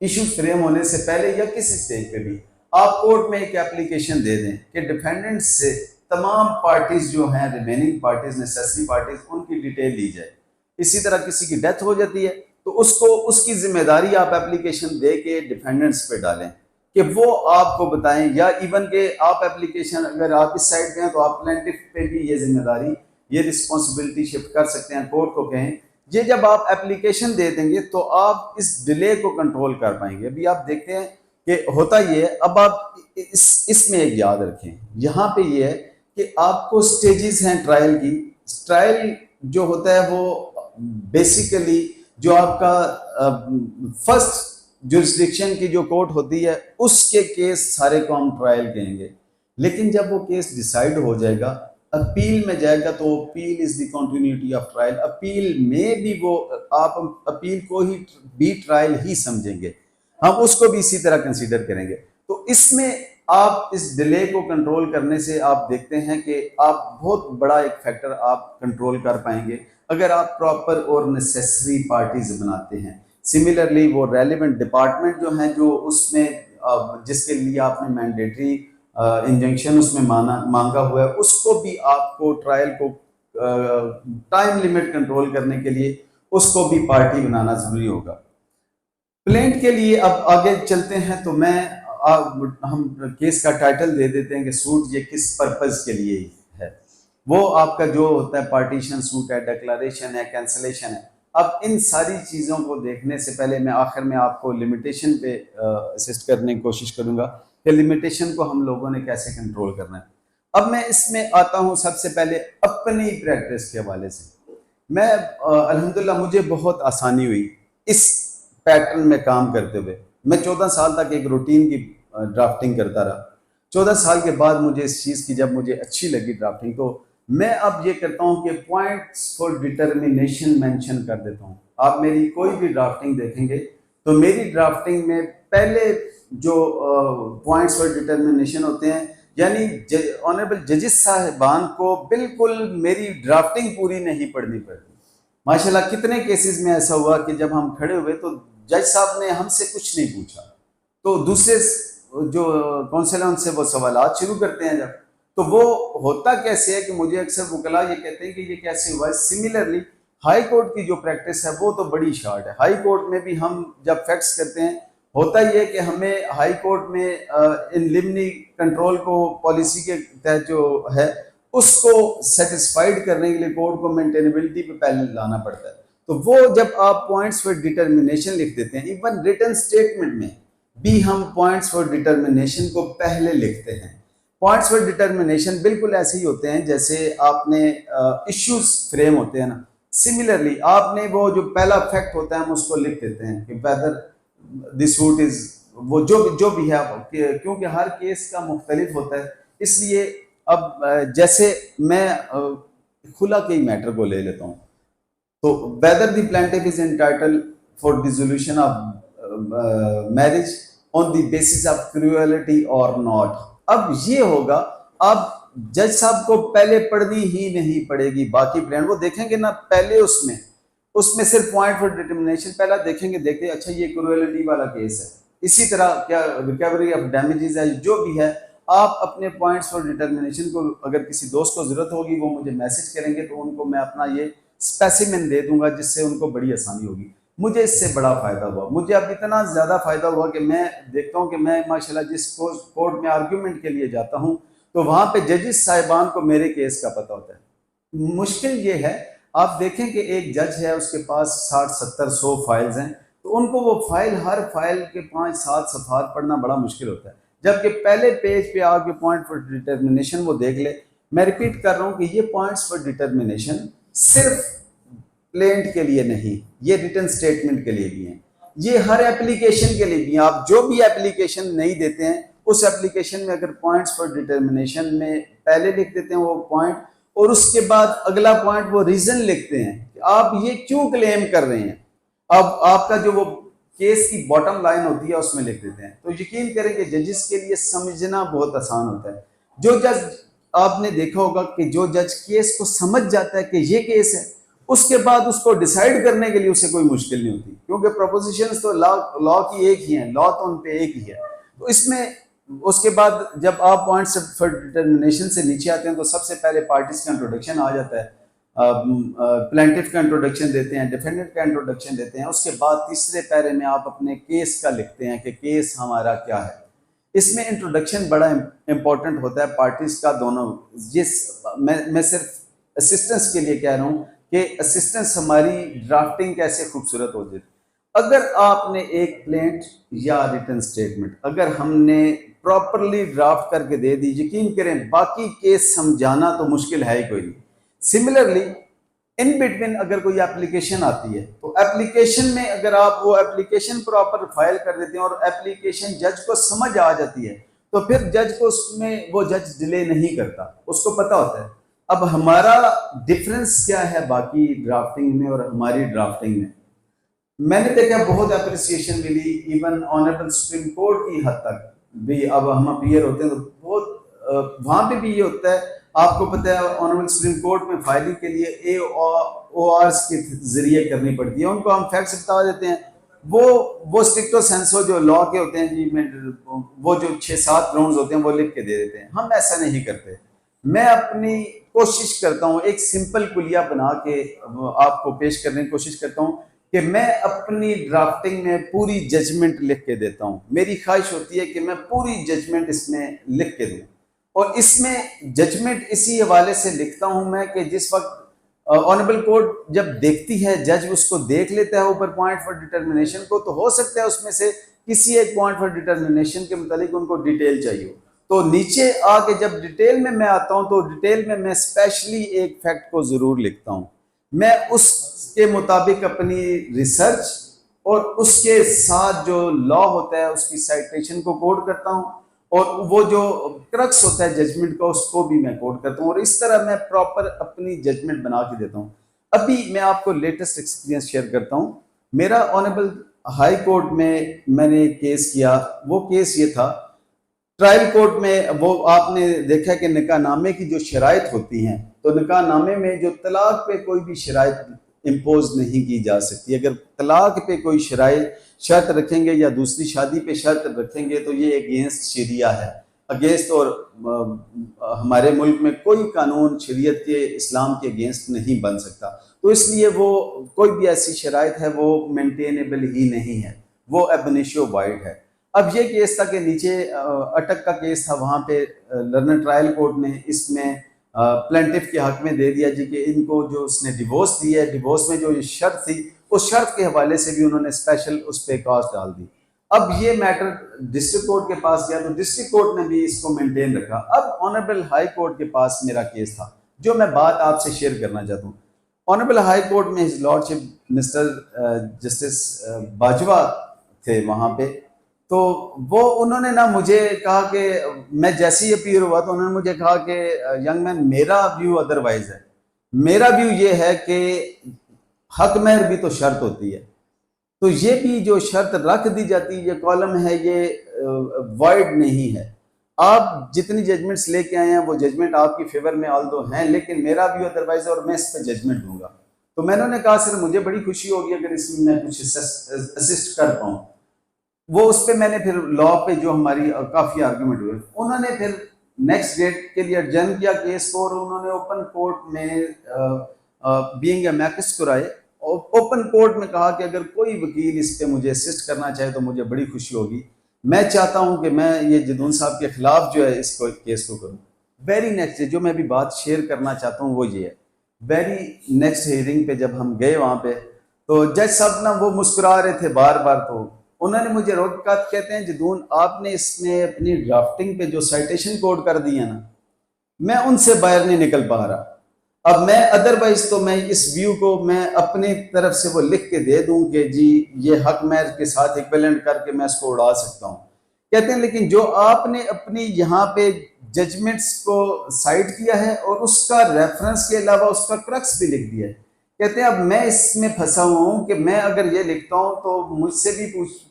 इशू फ्रेम होने से पहले या किसी स्टेज पे भी आप कोर्ट में एक एप्लीकेशन दे दें कि डिफेंडेंट से तमाम पार्टीज जो हैं, रिमेनिंग पार्टीज, नेसेसरी पार्टीज, उनकी डिटेल ली जाए। इसी तरह किसी की डेथ हो जाती है तो उसको, उसकी जिम्मेदारी आप एप्लीकेशन दे के डिफेंडेंट्स पे डालें कि वो आपको बताएं, या इवन के आप एप्लीकेशन अगर आप इस साइड पे हैं तो आप प्लेंटिफ पे भी ये जिम्मेदारी, ये रिस्पॉन्सिबिलिटी शिफ्ट कर सकते हैं, कोर्ट को कहें। ये जब आप एप्लीकेशन दे देंगे तो आप इस डिले को कंट्रोल कर पाएंगे। अभी आप देखते हैं कि होता ये है, अब आप इसमें एक याद रखें, यहाँ पे ये है कि आपको स्टेजेस हैं ट्रायल की। ट्रायल जो होता है वो बेसिकली जो आपका फर्स्ट जुरिस्डिक्शन की जो कोर्ट होती है उसके केस सारे को हम ट्रायल कहेंगे, लेकिन जब वो केस डिसाइड हो जाएगा, अपील में जाएगा, तो appeal is the continuity of trial. Appeal में भी वो आप अपील को ही भी ट्रायल ही समझेंगे, हम उसको भी इसी तरह कंसीडर करेंगे। तो इसमें आप इस डिले को कंट्रोल करने से आप देखते हैं कि आप बहुत बड़ा एक फैक्टर आप कंट्रोल कर पाएंगे अगर आप प्रॉपर और नेसेसरी पार्टीज बनाते हैं। सिमिलरली वो रेलिवेंट डिपार्टमेंट जो हैं, जो उसमें जिसके लिए आपने मैंडेटरी इंजंक्शन उसमें मांगा हुआ है, उसको भी आपको ट्रायल को टाइम लिमिट कंट्रोल करने के लिए उसको भी पार्टी बनाना जरूरी होगा। प्लेंट के लिए अब आगे चलते हैं, तो हम केस का टाइटल दे देते हैं कि सूट ये किस पर्पज के लिए है। वो आपका जो होता है पार्टीशन सूट है, डिक्लेरेशन है, कैंसलेशन है। अब इन सारी चीज़ों को देखने से पहले मैं आखिर में आपको लिमिटेशन पे असिस्ट करने की कोशिश करूंगा कि लिमिटेशन को हम लोगों ने कैसे कंट्रोल करना है। अब मैं इसमें आता हूँ सबसे पहले अपनी प्रैक्टिस के हवाले से। मैं अल्हम्दुलिल्लाह मुझे बहुत आसानी हुई इस पैटर्न में काम करते हुए। मैं 14 साल तक एक रूटीन की ड्राफ्टिंग करता रहा। 14 साल के बाद मुझे इस चीज़ की जब मुझे अच्छी लगी ड्राफ्टिंग, तो मैं अब ये करता हूँ कि पॉइंट्स फॉर डिटर्मिनेशन मेंशन कर देता हूँ। आप मेरी कोई भी ड्राफ्टिंग देखेंगे तो मेरी ड्राफ्टिंग में पहले जो पॉइंट्स फॉर डिटर्मिनेशन होते हैं, यानी ऑनरेबल जजेस साहिबान को बिल्कुल मेरी ड्राफ्टिंग पूरी नहीं पढ़नी पड़ती। माशाल्लाह कितने केसेस में ऐसा हुआ कि जब हम खड़े हुए तो जज साहब ने हमसे कुछ नहीं पूछा, तो दूसरे जो कौंसिल है उनसे वो सवालात शुरू करते हैं जब, तो वो होता कैसे है कि मुझे अक्सर वकला ये कहते हैं कि ये कैसे हुआ है। सिमिलरली हाई कोर्ट की जो प्रैक्टिस है वो तो बड़ी शार्ट है। हाई कोर्ट में भी हम जब फैक्ट्स करते हैं, होता ही है कि हमें हाई कोर्ट में इन लिमनी कंट्रोल को पॉलिसी के तहत जो है उसको सेटिस्फाइड करने के लिए कोर्ट को मेंटेनेबिलिटी पे पहले लाना पड़ता है। तो वो जब आप पॉइंट्स फॉर डिटर्मिनेशन लिख देते हैं, इवन रिटन स्टेटमेंट में भी हम पॉइंट्स फॉर डिटर्मिनेशन को पहले लिखते हैं। पॉइंट्स फॉर डिटर्मिनेशन बिल्कुल ऐसे ही होते हैं जैसे आपने इश्यूज फ्रेम होते हैं ना, सिमिलरली आपने वो जो पहला फैक्ट होता है हम उसको लिख देते हैं कि वेदर दिस सूट इज, वो जो भी है, क्योंकि हर केस का मुख्तलिफ होता है, इसलिए अब जैसे मैं खुला के मैटर को ले लेता हूँ, तो whether the plaintiff is entitled for dissolution of marriage on the basis of cruelty और नॉट। अब ये होगा, अब जज साहब को पहले पढ़नी ही नहीं पड़ेगी, बाकी प्लान वो देखेंगे ना पहले, उसमें सिर्फ पॉइंट फॉर डिटर्मिनेशन पहला देखेंगे, देखते अच्छा ये क्रूएलिटी वाला केस है, इसी तरह क्या रिकवरी ऑफ डैमेजेस है, जो भी है आप अपने पॉइंट्स फॉर डिटर्मिनेशन को, अगर किसी दोस्त को जरूरत होगी वो मुझे मैसेज करेंगे तो उनको मैं अपना ये स्पेसिमेन दे दूंगा जिससे उनको बड़ी आसानी होगी। मुझे इससे बड़ा फायदा हुआ, मुझे अब इतना ज्यादा फायदा हुआ कि मैं देखता हूँ कि मैं माशाल्लाह जिस कोर्ट में आर्ग्यूमेंट के लिए जाता हूँ तो वहां पे जजेस साहिबान को मेरे केस का पता होता है। मुश्किल ये है, आप देखें कि एक जज है उसके पास 60-70-100 फाइल्स हैं, तो उनको वो फाइल, हर फाइल के 5-7 सफ़हात पढ़ना बड़ा मुश्किल होता है, जबकि पहले पेज पे आके पॉइंट फॉर डिटर्मिनेशन वो देख ले। मैं रिपीट कर रहा हूँ कि ये पॉइंट्स फॉर डिटर्मिनेशन सिर्फ प्लेंट के लिए नहीं, ये रिटन स्टेटमेंट के लिए भी हैं, ये हर एप्लीकेशन के लिए भी हैं। आप जो भी एप्लीकेशन नहीं देते हैं उस एप्लीकेशन में अगर पॉइंट्स फॉर डिटर्मिनेशन में पहले लिख देते हैं वो पॉइंट, और उसके बाद अगला पॉइंट वो रीजन लिखते हैं कि आप ये क्यों क्लेम कर रहे हैं, अब आपका जो वो केस की बॉटम लाइन होती है उसमें लिख देते हैं, तो यकीन करें कि जजेस के लिए समझना बहुत आसान होता है। जो जज, आपने देखा होगा कि जो जज केस को समझ जाता है कि ये केस है, उसके बाद उसको डिसाइड करने के लिए उसे कोई मुश्किल नहीं होती, क्योंकि प्रोपोजिशंस तो लॉ की एक ही है, लॉ तो उन पे एक ही है। तो इसमें उसके बाद जब आप पॉइंट्स फॉर डिटर्मिनेशन से नीचे आते हैं तो सबसे पहले पार्टीज का इंट्रोडक्शन आ जाता है, प्लेंटिफ का इंट्रोडक्शन देते हैं, डिफेंडेंट का इंट्रोडक्शन देते हैं, उसके बाद तीसरे पैरे में आप अपने केस का लिखते हैं कि केस हमारा क्या है। इसमें इंट्रोडक्शन बड़ा इंपॉर्टेंट होता है पार्टीज का दोनों। जिस मैं सिर्फ असिस्टेंस के लिए कह रहा हूँ कि असिस्टेंस हमारी ड्राफ्टिंग कैसे खूबसूरत हो जाती। अगर आपने एक प्लेंट या रिटन स्टेटमेंट अगर हमने प्रॉपरली ड्राफ्ट करके दे दी, यकीन करें बाकी केस समझाना तो मुश्किल है ही कोई नहीं। सिमिलरली इन बिटवीन अगर कोई एप्लीकेशन आती है तो एप्लीकेशन में अगर आप वो एप्लीकेशन प्रॉपर फाइल कर देते हैं और एप्लीकेशन जज को समझ आ जाती है तो फिर जज को उसमें वो जज डिले नहीं करता, उसको पता होता है। अब हमारा डिफरेंस क्या है बाकी ड्राफ्टिंग में और हमारी ड्राफ्टिंग में, मैंने देखा बहुत अप्रिसिएशन मिली इवन ऑनरेबल सुप्रीम कोर्ट की हद तक भी। अब हम अपीयर होते हैं तो बहुत वहां पे भी ये होता है, आपको पता है ऑनरेबल सुप्रीम कोर्ट में फाइलिंग के लिए AORs के जरिए करनी पड़ती है, उनको हम फैक्ट्स बता देते हैं, वो स्ट्रिक्टो सेंसो जो लॉ के होते हैं जी, वो जो 6-7 ग्राउंड्स होते हैं वो लिख के दे देते हैं। हम ऐसा नहीं करते, मैं अपनी कोशिश करता हूँ एक सिंपल कुलिया बना के आपको पेश करने की कोशिश करता हूँ कि मैं अपनी ड्राफ्टिंग में पूरी जजमेंट लिख के देता हूँ। मेरी ख्वाहिश होती है कि मैं पूरी जजमेंट इसमें लिख के दूँ, और इसमें जजमेंट इसी हवाले से लिखता हूँ मैं कि जिस वक्त ऑनरेबल कोर्ट जब देखती है, जज उसको देख लेता है ऊपर पॉइंट फॉर डिटर्मिनेशन को, तो हो सकता है उसमें से किसी एक पॉइंट फॉर डिटर्मिनेशन के मुतालिक उनको डिटेल चाहिए हो, तो नीचे आके जब डिटेल में मैं आता हूं तो डिटेल में मैं स्पेशली एक फैक्ट को जरूर लिखता हूं। मैं उसके मुताबिक अपनी रिसर्च और उसके साथ जो लॉ होता है उसकी साइटेशन को कोड करता हूं, और वो जो क्रक्स होता है जजमेंट का उसको भी मैं कोड करता हूं, और इस तरह मैं प्रॉपर अपनी जजमेंट बना के देता हूं। अभी मैं आपको लेटेस्ट एक्सपीरियंस शेयर करता हूं। मेरा ऑनरेबल हाई कोर्ट में मैंने केस किया। वो केस ये था, ट्रायल कोर्ट में वो आपने देखा कि निकाहनामे की जो शराइत होती हैं, तो निकाहनामे में जो तलाक पे कोई भी शराइत इम्पोज नहीं की जा सकती। अगर तलाक पे कोई शर्त रखेंगे या दूसरी शादी पे शर्त रखेंगे तो ये अगेंस्ट शरिया है, अगेंस्ट। और हमारे मुल्क में कोई कानून शरीयत के, इस्लाम के अगेंस्ट नहीं बन सकता। तो इसलिए वो कोई भी ऐसी शराइत है वो मेंटेनेबल ही नहीं है, वो एब इनिशियो वाइड है। अब ये केस था कि नीचे अटक का केस था, वहाँ पे लर्नर ट्रायल कोर्ट ने इसमें प्लेंटिफ के हक में दे दिया जी कि इनको जो उसने डिवोर्स दी है, डिवोर्स में जो ये शर्त थी उस शर्त के हवाले से भी उन्होंने स्पेशल उस पर कास्ट डाल दी। अब ये मैटर डिस्ट्रिक्ट कोर्ट के पास गया तो डिस्ट्रिक्ट कोर्ट ने भी इसको मेंटेन रखा। अब ऑनरेबल हाई कोर्ट के पास मेरा केस था, जो मैं बात आपसे शेयर करना चाहता हूँ। ऑनरेबल हाई कोर्ट में his lordship mister justice Bajwa थे वहाँ पे। तो वो उन्होंने ना मुझे कहा कि मैं जैसे ही अपीयर हुआ तो उन्होंने मुझे कहा कि यंग मैन, मेरा व्यू अदरवाइज है। मेरा व्यू ये है कि हक महर भी तो शर्त होती है, तो ये भी जो शर्त रख दी जाती है, ये कॉलम है, ये वॉइड नहीं है। आप जितनी जजमेंट्स लेके आए हैं वो जजमेंट आपकी फेवर में ऑल दो हैं, लेकिन मेरा व्यू अदरवाइज है और मैं इस पर जजमेंट दूंगा। तो मैंने कहा सर मुझे बड़ी खुशी होगी अगर इसमें मैं कुछ असिस्ट कर पाऊँ। वो उस पर मैंने फिर लॉ पे जो हमारी काफ़ी आर्ग्यूमेंट हुए, उन्होंने फिर नेक्स्ट डेट के लिए एडजर्न किया केस को, और उन्होंने ओपन कोर्ट में बीइंग अमैकस कुराए ओपन कोर्ट में कहा कि अगर कोई वकील इस पे मुझे असिस्ट करना चाहे तो मुझे बड़ी खुशी होगी। मैं चाहता हूं कि मैं ये जदून साहब के खिलाफ जो है इसको केस को करूं। वेरी नेक्स्ट डे जो मैं अभी बात शेयर करना चाहता हूं वो ये है, वेरी नेक्स्ट हियरिंग पे जब हम गए वहां पे तो जज साहब ना वो मुस्कुरा रहे थे बार बार। तो उन्होंने मुझे रोक कर कहते हैं जदून आपने इसमें अपनी ड्राफ्टिंग पे जो साइटेशन कोड कर दिया ना, मैं उनसे बाहर नहीं निकल पा रहा। अब मैं अदरवाइज तो मैं इस व्यू को मैं अपनी तरफ से वो लिख के दे दूं कि जी ये हक महर के साथ इक्विवेलेंट करके मैं इसको उड़ा सकता हूं। कहते हैं लेकिन जो आपने अपनी यहाँ पे जजमेंट्स को साइड किया है और उसका रेफरेंस के अलावा उसका क्रक्स भी लिख दिया है। कहते हैं अब मैं इसमें फंसा हुआ हूँ कि मैं अगर ये लिखता हूँ तो मुझसे भी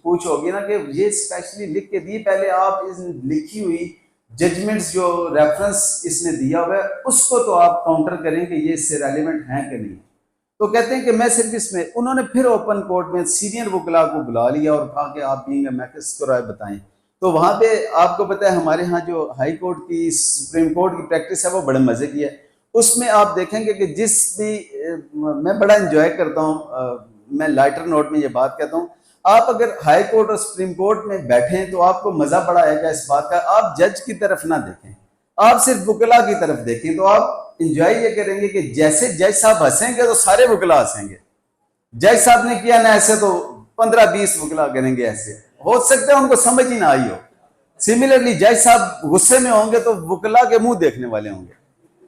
पूछ होगी ना कि ये स्पेशली लिख के दी, पहले आप इस लिखी हुई जजमेंट्स जो रेफरेंस इसने दिया हुआ है उसको तो आप काउंटर करें कि ये इससे रेलिवेंट है कि नहीं। तो कहते हैं कि मैं सिर्फ इसमें, उन्होंने फिर ओपन कोर्ट में सीनियर वकला को बुला लिया और कहा कि आप बीइंग अमैकस को राय बताएं। तो वहाँ पे आपको पता है हमारे यहाँ जो हाई कोर्ट की, सुप्रीम कोर्ट की प्रैक्टिस है वो बड़े मजे की है। उसमें आप देखेंगे कि जिस भी मैं बड़ा इंजॉय करता हूँ, मैं लाइटर नोट में ये बात कहता हूँ, आप अगर हाई कोर्ट और सुप्रीम कोर्ट में बैठे तो आपको मजा बड़ा आएगा इस बात का। आप जज की तरफ ना देखें, आप सिर्फ वकला की तरफ देखें, तो आप इंजॉय ये करेंगे कि जैसे जज साहब हंसेंगे तो सारे वकला हंसेंगे। जज साहब ने किया ना ऐसे तो 15-20 वकला करेंगे ऐसे, हो सकता है उनको समझ ही ना आई हो। सिमिलरली जज साहब गुस्से में होंगे तो वकला के मुंह देखने वाले होंगे।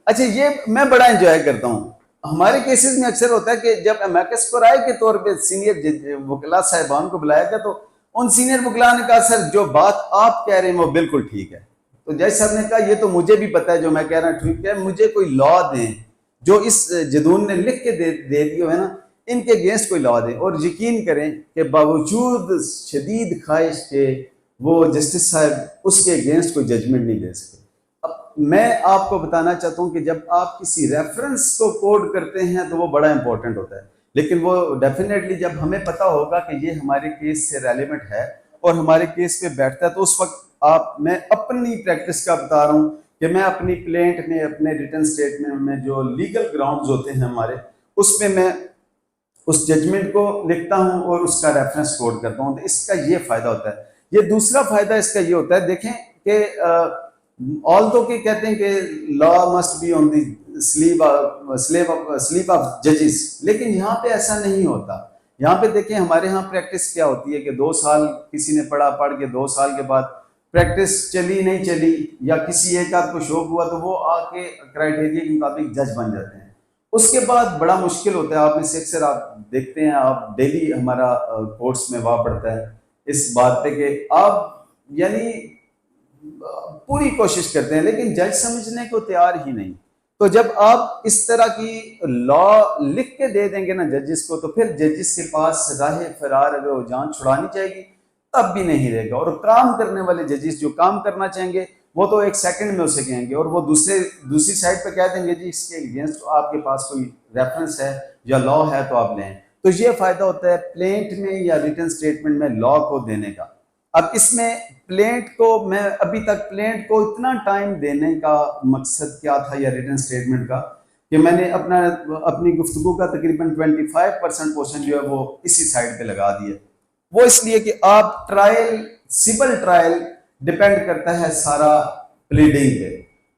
अच्छा, ये मैं बड़ा एंजॉय करता हूँ। हमारे केसेस में अक्सर होता है कि जब अमैकस को राय के तौर पे सीनियर वकला साहिबान को बुलाया गया तो उन सीनियर वकला ने कहा सर जो बात आप कह रहे हैं वो बिल्कुल ठीक है। तो जज साहब ने कहा ये तो मुझे भी पता है, जो मैं कह रहा हूँ ठीक है, मुझे कोई लॉ दें जो इस जदून ने लिख के दे दिए है ना, इनके अगेंस्ट कोई लॉ दें। और यकीन करें कि बावजूद शदीद ख्वाहिश के वो जस्टिस साहब उसके अगेंस्ट कोई जजमेंट नहीं दे सके। मैं आपको बताना चाहता हूं कि जब आप किसी रेफरेंस को कोड करते हैं तो वो बड़ा इंपॉर्टेंट होता है, लेकिन वो डेफिनेटली जब हमें पता होगा कि ये हमारे केस से रेलिवेंट है और हमारे केस पे बैठता है तो उस वक्त मैं अपनी प्रैक्टिस का बता रहा हूं कि मैं अपनी प्लेंट में, अपने रिटन स्टेटमेंट में जो लीगल ग्राउंड्स होते हैं हमारे, उसमें मैं उस जजमेंट को लिखता हूं और उसका रेफरेंस कोड करता हूं। तो इसका ये फायदा होता है। ये दूसरा फायदा इसका ये होता है, देखें कि ऑल्दो के कहते हैं कि law must be on the sleep of जजेस, लेकिन यहाँ पे ऐसा नहीं होता। यहाँ पे देखें हमारे यहाँ प्रैक्टिस क्या होती है कि 2 साल किसी ने पढ़ के 2 साल के बाद प्रैक्टिस चली नहीं चली या किसी एक आध को शौक हुआ तो वो आके क्राइटेरिया के मुताबिक जज बन जाते हैं। उसके बाद बड़ा मुश्किल होता है, आप में से अक्सर आप देखते हैं, आप डेली हमारा कोर्स में वाह पड़ता है इस बात पे कि आप यानी पूरी कोशिश करते हैं लेकिन जज समझने को तैयार ही नहीं। तो जब आप इस तरह की लॉ लिख के दे देंगे ना जजिस को, तो फिर जजिस के पास राह फरार अगर वो जान छुड़ानी चाहेगी तब भी नहीं रहेगा। और काम करने वाले जजिस जो काम करना चाहेंगे वो तो एक सेकंड में उसे कहेंगे और वो दूसरी साइड पे कह देंगे जी इसके अगेंस्ट आपके पास कोई रेफरेंस है या लॉ है तो आप लें। तो ये फायदा होता है प्लेंट में या रिटन स्टेटमेंट में लॉ को देने का। अब इसमें प्लेंट को मैं अभी तक प्लेंट को इतना टाइम देने का मकसद क्या था या रिटन स्टेटमेंट का कि मैंने अपनी गुफ्तगू का तकरीबन 25% पोर्शन जो है वो इसी साइड पे लगा दिया। वो इसलिए कि आप ट्रायल, सिविल ट्रायल डिपेंड करता है सारा प्लीडिंग पे।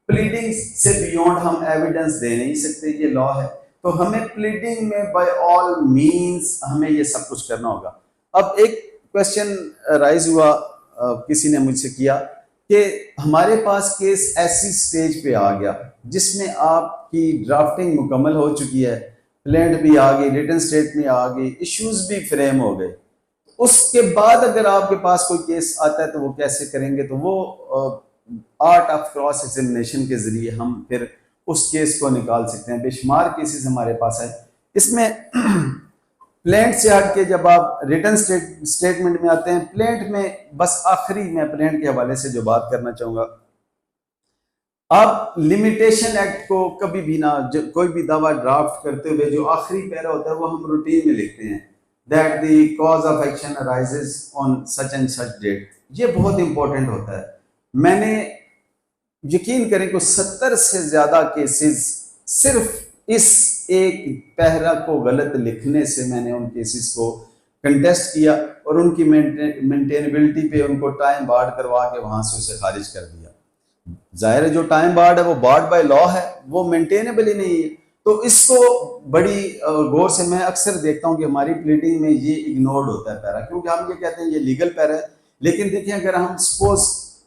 प्लीडिंग से बियॉन्ड हम एविडेंस दे नहीं सकते, ये लॉ है। तो हमें प्लीडिंग में बाय ऑल मींस हमें ये सब कुछ करना होगा। अब एक क्वेश्चन राइज हुआ, किसी ने मुझसे किया कि हमारे पास केस ऐसी स्टेज पे आ गया जिसमें आपकी ड्राफ्टिंग मुकम्मल हो चुकी है, प्लेंट भी आ गई, रिटन स्टेटमेंट आ गई, इश्यूज भी फ्रेम हो गए। उसके बाद अगर आपके पास कोई केस आता है तो वो कैसे करेंगे? तो वो आर्ट ऑफ क्रॉस एग्जामिनेशन के जरिए हम फिर उस केस को निकाल सकते हैं। बेशुमार केसेस हमारे पास है। इसमें प्लेंट से हट के जब आप रिटन स्टेटमेंट में आते हैं, प्लेंट में बस आखिरी मैं प्लेंट के हवाले से जो बात करना चाहूंगा, आप लिमिटेशन एक्ट को कभी भी ना, कोई भी दावा ड्राफ्ट करते हुए जो आखिरी पैरा होता है वो हम रूटीन में लिखते हैं that the cause of action arises on such and such date. ये बहुत इंपॉर्टेंट होता है। मैंने यकीन करें कि 70 से ज्यादा केसेस सिर्फ इस एक पैरा को गलत लिखने से मैंने उन केसेस को कंटेस्ट किया और उनकी मेंटेनेबिलिटी पे उनको टाइम बार्ड करवा के वहां से उसे खारिज कर दिया। जाहिर है जो टाइम बार्ड है वो बार्ड बाय लॉ है, वो मेंटेनेबल ही नहीं है। तो इसको बड़ी गौर से मैं अक्सर देखता हूं कि हमारी प्लीडिंग में ये इग्नोर्ड होता है पैरा, क्योंकि हम ये कहते हैं ये लीगल पैरा है। लेकिन देखिए अगर हम सपोज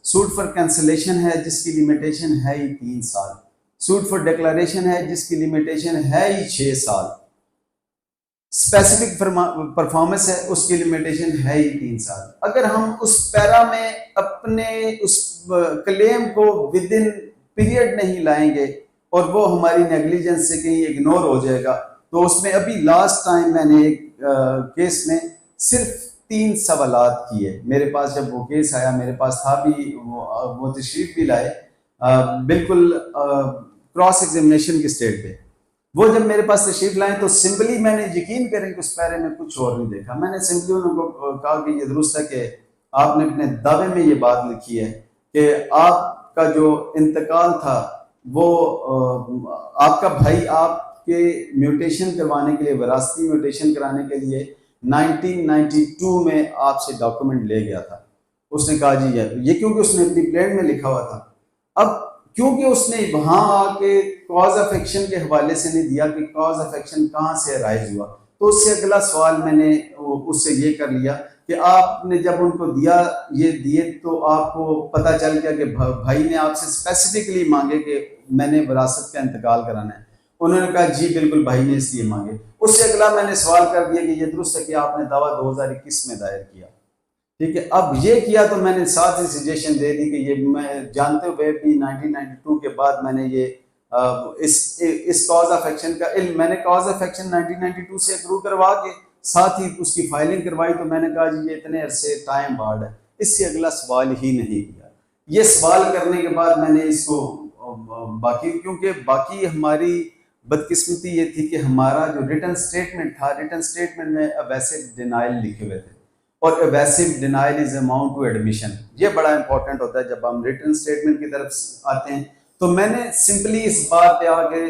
सूट फॉर कैंसिलेशन है जिसकी लिमिटेशन है ही 3 साल, सूट फॉर डिक्लेरेशन है जिसकी लिमिटेशन है ही 6 साल, स्पेसिफिक परफॉर्मेंस है उसकी लिमिटेशन है ही 3 साल। अगर हम उस पैरा में अपने उस क्लेम को विद इन पीरियड नहीं लाएंगे और वो हमारी नेग्लिजेंस से कहीं इग्नोर हो जाएगा, तो उसमें अभी लास्ट टाइम मैंने एक केस में सिर्फ 3 सवालात किए। मेरे पास जब वो केस आया, मेरे पास था भी, वो तशरीफ भी लाए बिल्कुल क्रॉस एग्जामिनेशन की स्टेज पे। वो जब मेरे पास तशरीफ लाए तो सिंपली मैंने, यकीन करें कि उस पैरे में कुछ और नहीं देखा, मैंने सिंपली उनको कहा कि ये दुरुस्त है कि आपने अपने दावे में ये बात लिखी है कि आपका जो इंतकाल था वो आपका भाई आपके म्यूटेशन करवाने के लिए, विरासती म्यूटेशन कराने के लिए 1992 में आपसे डॉक्यूमेंट ले गया था। उसने कहा जी ये क्योंकि उसने अपनी प्लेन में लिखा हुआ था। अब क्योंकि उसने वहां आके कॉज ऑफ एक्शन के हवाले से नहीं दिया कि कॉज ऑफ एक्शन कहाँ से अराइज हुआ, तो उससे अगला सवाल मैंने उससे ये कर लिया कि आपने जब उनको दिए तो आपको पता चल गया कि भाई ने आपसे स्पेसिफिकली मांगे कि मैंने विरासत का इंतकाल कराना है। उन्होंने कहा जी बिल्कुल भाई ने इसलिए मांगे। उससे अगला मैंने सवाल कर दिया कि ये दुरुस्त है कि आपने दावा 2021 में दायर किया, ठीक है। अब ये किया तो मैंने साथ ही सजेशन दे दी कि ये मैं जानते हुए भी 1992 के बाद मैंने ये इस कॉज ऑफ एक्शन का इल्म, मैंने कॉज ऑफ एक्शन 1992 से अप्रूव करवा के साथ ही उसकी फाइलिंग करवाई। तो मैंने कहा जी ये इतने अरसे टाइम बार्ड है, इससे अगला सवाल ही नहीं किया। ये सवाल करने के बाद मैंने इसको बाकी, क्योंकि बाकी हमारी बदकिस्मती ये थी कि हमारा जो रिटन स्टेटमेंट था, रिटन स्टेटमेंट में एवेसिव डिनाइल लिखे हुए थे और evasive denial is amount to admission. ये बड़ा इंपॉर्टेंट होता है जब हम रिटन स्टेटमेंट की तरफ आते हैं। तो मैंने सिंपली इस बात पे आके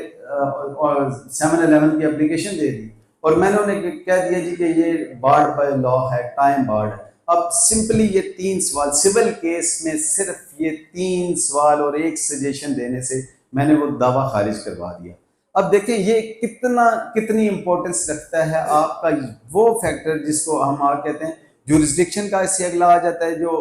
और 711 की एप्लीकेशन दे दी और मैंने उन्हें कह दिया जी कि ये बार्ड बाय लॉ है, टाइम बार्ड है। अब सिंपली ये 3 सवाल, सिविल केस में सिर्फ ये 3 सवाल और एक सजेशन देने से मैंने वो दावा खारिज करवा दिया। अब देखें ये कितनी इंपॉर्टेंस रखता है आपका वो फैक्टर जिसको हम कहते हैं जुरिस्डिक्शन का इससे अगला आ जाता है जो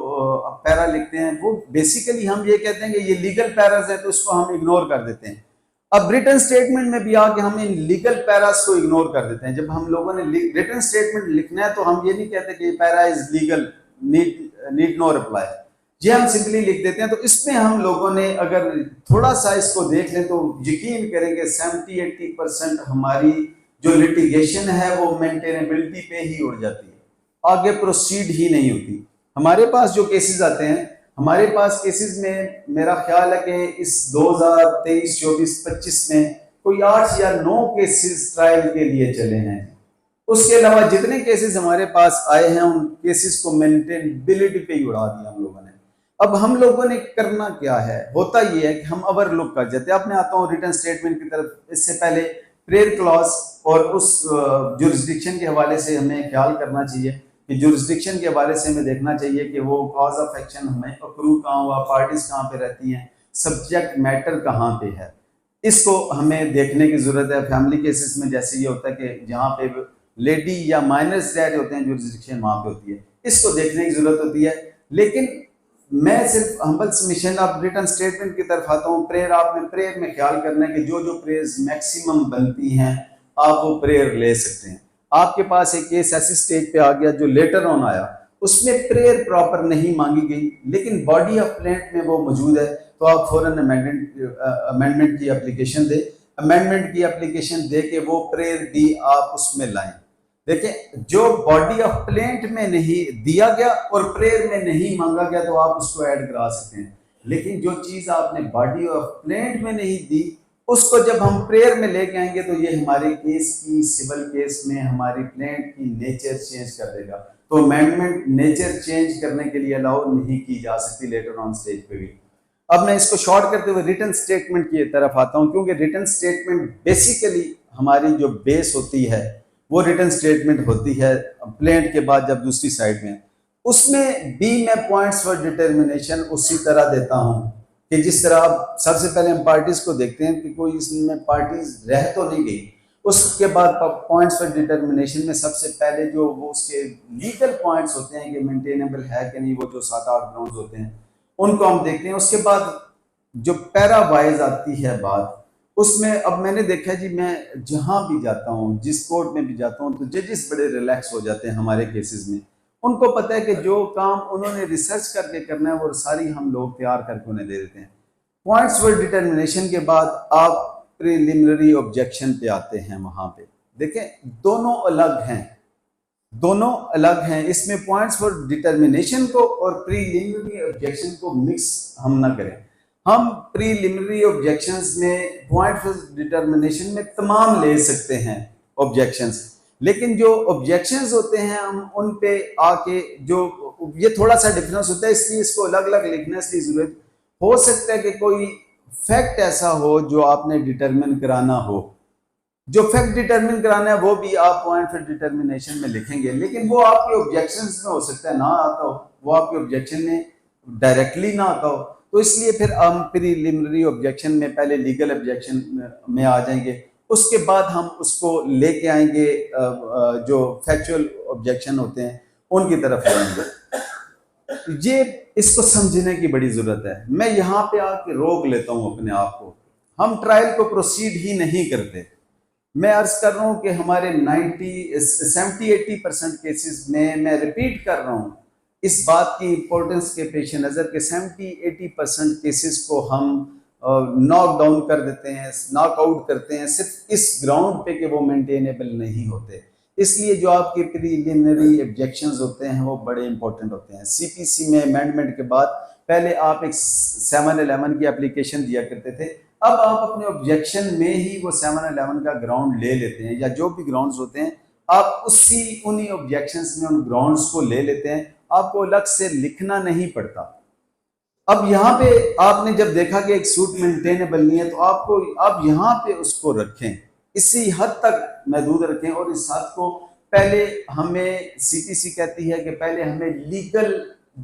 पैरा लिखते हैं, वो बेसिकली हम ये कहते हैं कि ये लीगल पैरास है तो उसको हम इग्नोर कर देते हैं। अब रिटन स्टेटमेंट में भी आके हम इन लीगल पैरास को इग्नोर कर देते हैं। जब हम लोगों ने रिटन स्टेटमेंट लिखना है तो हम ये नहीं कहते कि para is legal, need no reply, ये हम सिंपली लिख देते हैं। तो इसमें हम लोगों ने अगर थोड़ा सा इसको देख लें तो यकीन करेंगे 70-80% हमारी जो लिटिगेशन है वो मेंटेनेबिलिटी पे ही उड़ जाती है, आगे प्रोसीड ही नहीं होती। हमारे पास जो केसेस आते हैं, हमारे पास केसेस में मेरा ख्याल है कि इस 2023, 24, 25 में कोई 8 या 9 केसेस ट्रायल के लिए चले हैं। उसके अलावा जितने केसेस हमारे पास आए हैं उन केसेस को मेंटेनेबिलिटी पे ही उड़ा दिया हम लोगों ने। अब हम लोगों ने करना क्या है, होता ये है कि हम ओवरलुक कर जाते हैं। अब मैं आता हूँ रिटन स्टेटमेंट की तरफ। इससे पहले प्रेयर क्लॉज और उस जुरिस्डिक्शन के हवाले से हमें ख्याल करना चाहिए कि जुरिस्डिक्शन के हवाले से हमें देखना चाहिए कि वो कॉज ऑफ एक्शन हमें अप्रूव कहाँ हुआ, पार्टीज कहाँ पे रहती हैं, सब्जेक्ट मैटर कहाँ पे है, इसको हमें देखने की जरूरत है। फैमिली केसेस में जैसे ये होता है कि जहाँ पे लेडी या माइनर्स डेड होते हैं जुरिस्डिक्शन वहाँ पे होती है, इसको देखने की जरूरत होती है। लेकिन मैं सिर्फ हम्बल सबमिशन अब रिटन स्टेटमेंट की तरफ आता हूँ। प्रेयर आपने प्रेयर में ख्याल करना है कि जो जो प्रेयर्स मैक्सिमम बनती हैं आप वो प्रेयर ले सकते हैं। आपके पास एक केस ऐसी स्टेज पे आ गया जो लेटर ऑन आया, उसमें प्रेयर प्रॉपर नहीं मांगी गई लेकिन बॉडी ऑफ प्लेंट में वो मौजूद है, तो आप फौरन अमेंडमेंट की एप्लीकेशन दे, अमेंडमेंट की एप्लीकेशन दे के वो प्रेयर भी आप उसमें लाएं। देखिए, जो बॉडी ऑफ प्लेंट में नहीं दिया गया और प्रेयर में नहीं मांगा गया तो आप उसको ऐड करा सकते हैं, लेकिन जो चीज आपने बॉडी ऑफ प्लेंट में नहीं दी उसको जब हम प्रेयर में लेके आएंगे तो ये हमारे केस की, सिविल केस में हमारी प्लेंट की नेचर चेंज कर देगा। तो अमेंडमेंट नेचर चेंज करने के लिए अलाउ नहीं की जा सकती लेटर ऑन स्टेज पे भी। अब मैं इसको शॉर्ट करते हुए रिटन स्टेटमेंट की तरफ आता हूं, क्योंकि रिटन स्टेटमेंट बेसिकली हमारी जो बेस होती है वो रिटन स्टेटमेंट होती है प्लेंट के बाद जब दूसरी साइड में, उसमें भी मैं पॉइंट्स फॉर डिटर्मिनेशन उसी तरह देता हूं कि जिस तरह आप सबसे पहले हम पार्टीज को देखते हैं कि कोई इसमें पार्टीज रह तो नहीं गई। उसके बाद पॉइंट्स फॉर डिटर्मिनेशन में सबसे पहले जो वो उसके लीगल पॉइंट्स होते हैं कि मेंटेनेबल है कि नहीं, वो जो 7-8 ग्राउंड्स होते हैं उनको हम देखते हैं। उसके बाद जो पैरा वाइज आती है बात, उसमें अब मैंने देखा जी, मैं जहां भी जाता हूं, जिस कोर्ट में भी जाता हूं, तो जजेस बड़े रिलैक्स हो जाते हैं हमारे केसेस में। उनको पता है कि जो काम उन्होंने रिसर्च करके करना है वो सारी हम लोग तैयार करके उन्हें दे देते हैं। पॉइंट्स फॉर डिटर्मिनेशन के बाद आप प्रीलिमिनरी ऑब्जेक्शन पे आते हैं। वहां पे देखें दोनों अलग हैं, दोनों अलग हैं। इसमें पॉइंट्स फॉर डिटर्मिनेशन को और प्रीलिमिनरी ऑब्जेक्शन को मिक्स हम ना करें। हम प्रीलिमिनरी ऑब्जेक्शंस में पॉइंट फॉर डिटर्मिनेशन में तमाम ले सकते हैं ऑब्जेक्शंस, लेकिन जो ऑब्जेक्शंस होते हैं हम उन पे आके जो ये थोड़ा सा डिफरेंस होता है, इसलिए इसको अलग अलग लिखने की जरूरत। हो सकता है कि कोई फैक्ट ऐसा हो जो आपने डिटरमिन कराना हो, जो फैक्ट डिटरमिन कराना है वो भी आप पॉइंट फॉर डिटर्मिनेशन में लिखेंगे, लेकिन वो आपके ऑब्जेक्शंस में हो सकता है ना आता हो, वो आपके ऑब्जेक्शन में डायरेक्टली ना आता हो। तो इसलिए फिर हम प्रीलिमिनरी ऑब्जेक्शन में पहले लीगल ऑब्जेक्शन में आ जाएंगे, उसके बाद हम उसको लेके आएंगे जो फैक्चुअल ऑब्जेक्शन होते हैं उनकी तरफ आएंगे। ये इसको समझने की बड़ी जरूरत है। मैं यहाँ पे आके रोक लेता हूँ अपने आप को, हम ट्रायल को प्रोसीड ही नहीं करते। मैं अर्ज कर रहा हूँ कि हमारे 70-80% केसेस में, मैं रिपीट कर रहा हूँ इस बात की इंपॉर्टेंस के पेश नज़र के 70-80% केसेस को हम नॉक डाउन कर देते हैं, नॉक आउट करते हैं सिर्फ इस ग्राउंड पे कि वो मेंटेनेबल नहीं होते। इसलिए जो आपके प्रीलिमिनरी ऑब्जेक्शंस होते हैं वो बड़े इंपॉर्टेंट होते हैं। सीपीसी में अमेंडमेंट के बाद पहले आप एक 711 की एप्लीकेशन दिया करते थे, अब आप अपने ऑब्जेक्शन में ही वो 711 का ग्राउंड ले लेते हैं, या जो भी ग्राउंड्स होते हैं आप उन्हीं ऑब्जेक्शंस में उन ग्राउंड्स को ले लेते हैं, आपको अलग से लिखना नहीं पड़ता। अब यहाँ पे आपने जब देखा कि एक सूट मेंटेनेबल नहीं है तो आपको अब यहाँ पे उसको रखें, इसी हद तक महदूद रखें। और इस हद को पहले हमें सीपीसी कहती है कि पहले हमें लीगल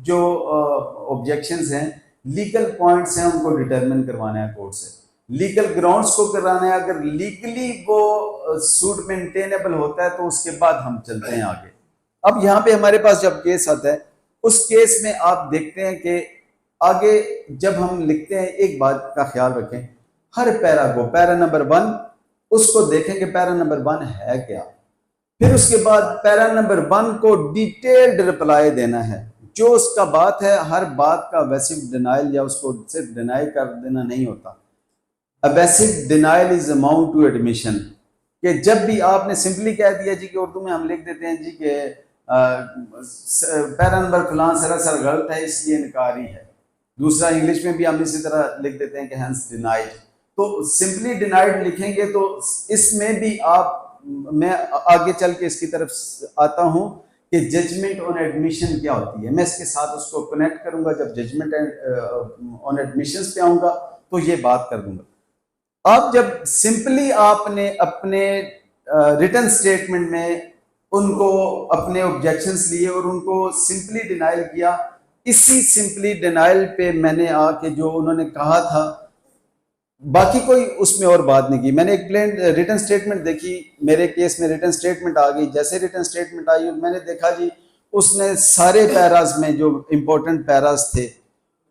जो ऑब्जेक्शंस हैं, लीगल पॉइंट्स हैं, उनको डिटरमिन करवाना है कोर्ट से, लीगल ग्राउंड्स को कराना है। अगर लीगली वो सूट मेंटेनेबल होता है तो उसके बाद हम चलते हैं आगे। अब यहाँ पे हमारे पास जब केस आता है, उस केस में आप देखते हैं कि आगे जब हम लिखते हैं, एक बात का ख्याल रखें, हर पैरा को, पैरा नंबर 1 उसको देखें कि पैरा नंबर 1 है क्या। फिर उसके बाद पैरा नंबर 1 को डिटेल्ड रिप्लाई देना है। जो उसका बात है, हर बात का अबेसिव डिनाइल या उसको सिर्फ डिनाई कर देना नहीं होता। Abusive denial is amount to admission, कि जब भी आपने सिंपली कह दिया जी कि उर्दू में हम लिख देते हैं जी कि पैरा नंबर फलां सरासर गलत है इसलिए इनकारी है। दूसरा इंग्लिश में भी हम इसी तरह लिख देते हैं कि हेंस डिनाइड। तो सिंपली डिनाइड लिखेंगे तो इसमें भी आप, मैं आगे चल के इसकी तरफ आता हूं कि जजमेंट ऑन एडमिशन क्या होती है। मैं इसके साथ उसको कनेक्ट करूंगा, जब जजमेंट ऑन एडमिशंस पे आऊंगा तो ये बात कर दूंगा। अब जब सिंपली आपने अपने रिटन स्टेटमेंट में उनको अपने ऑब्जेक्शंस लिए और उनको सिंपली डिनाइल किया, इसी सिंपली डिनाइल पे मैंने आके जो उन्होंने कहा था, बाकी कोई उसमें और बात नहीं की। मैंने एक प्लेन रिटन स्टेटमेंट देखी, मेरे केस में रिटन स्टेटमेंट आ गई। जैसे रिटन स्टेटमेंट आई मैंने देखा जी उसने सारे पैराज में जो इंपॉर्टेंट पैराज थे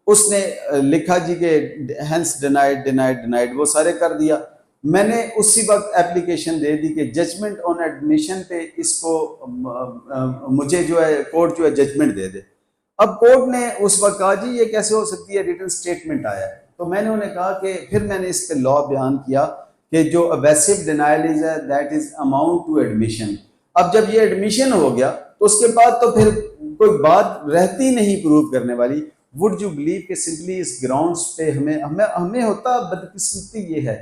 उसने लिखा जी कि हेंस डिनाइड डिनाइड डिनाइड, वो सारे कर दिया। मैंने उसी वक्त एप्लीकेशन दे दी कि जजमेंट ऑन एडमिशन पे इसको मुझे जो है कोर्ट जो है जजमेंट दे दे। अब कोर्ट ने उस वक्त कहा जी ये कैसे हो सकती है, रिटन स्टेटमेंट आया है। तो मैंने उन्हें कहा कि फिर मैंने इस पे लॉ बयान किया कि जो abusive denial is that is amount to admission. अब जब ये एडमिशन हो गया तो उसके बाद तो फिर कोई बात रहती नहीं प्रूव करने वाली। वुड यू बिलीव कि सिंपली इस ग्राउंड्स पे हमें हमें हमें होता बदकिस्मती ये है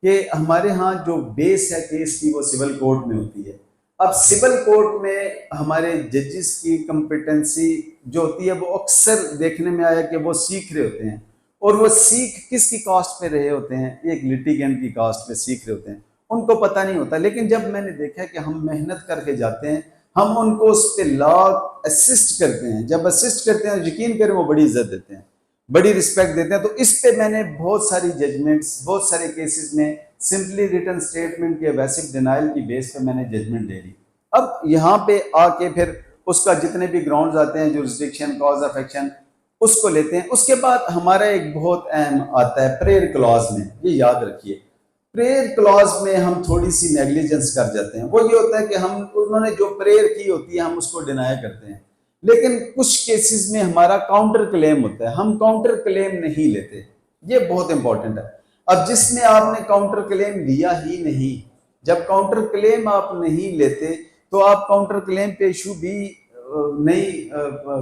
कि हमारे यहाँ जो बेस है केस की वो सिविल कोर्ट में होती है। अब सिविल कोर्ट में हमारे जजेस की कम्पिटेंसी जो होती है वो अक्सर देखने में आया कि वो सीख रहे होते हैं, और वो सीख किसकी कास्ट पे रहे होते हैं, एक लिटिगेंट की कास्ट पे सीख रहे होते हैं, उनको पता नहीं होता। लेकिन जब मैंने देखा कि हम मेहनत करके जाते हैं, हम उनको उस पर लॉ असिस्ट करते हैं, जब असिस्ट करते हैं यकीन करें वो बड़ी इज्जत देते हैं, बड़ी रिस्पेक्ट देते हैं। तो इस पे मैंने बहुत सारी जजमेंट्स, बहुत सारे केसेस में सिंपली रिटन स्टेटमेंट के अबेसिव डिनाइल की बेस पे मैंने जजमेंट दे दी। अब यहाँ पे आके फिर उसका जितने भी ग्राउंड्स आते हैं, जुरिस्डिक्शन, कॉज ऑफ एक्शन, उसको लेते हैं। उसके बाद हमारा एक बहुत अहम आता है प्रेयर क्लॉज में। ये याद रखिए, प्रेयर क्लॉज में हम थोड़ी सी नेग्लिजेंस कर जाते हैं। वो ये होता है कि हम, उन्होंने जो प्रेयर की होती है हम उसको डिनाई करते हैं, लेकिन कुछ केसेस में हमारा काउंटर क्लेम होता है, हम काउंटर क्लेम नहीं लेते। ये बहुत इंपॉर्टेंट है। अब जिसमें आपने काउंटर क्लेम लिया ही नहीं, जब काउंटर क्लेम आप नहीं लेते तो आप काउंटर क्लेम पे इशू भी नहीं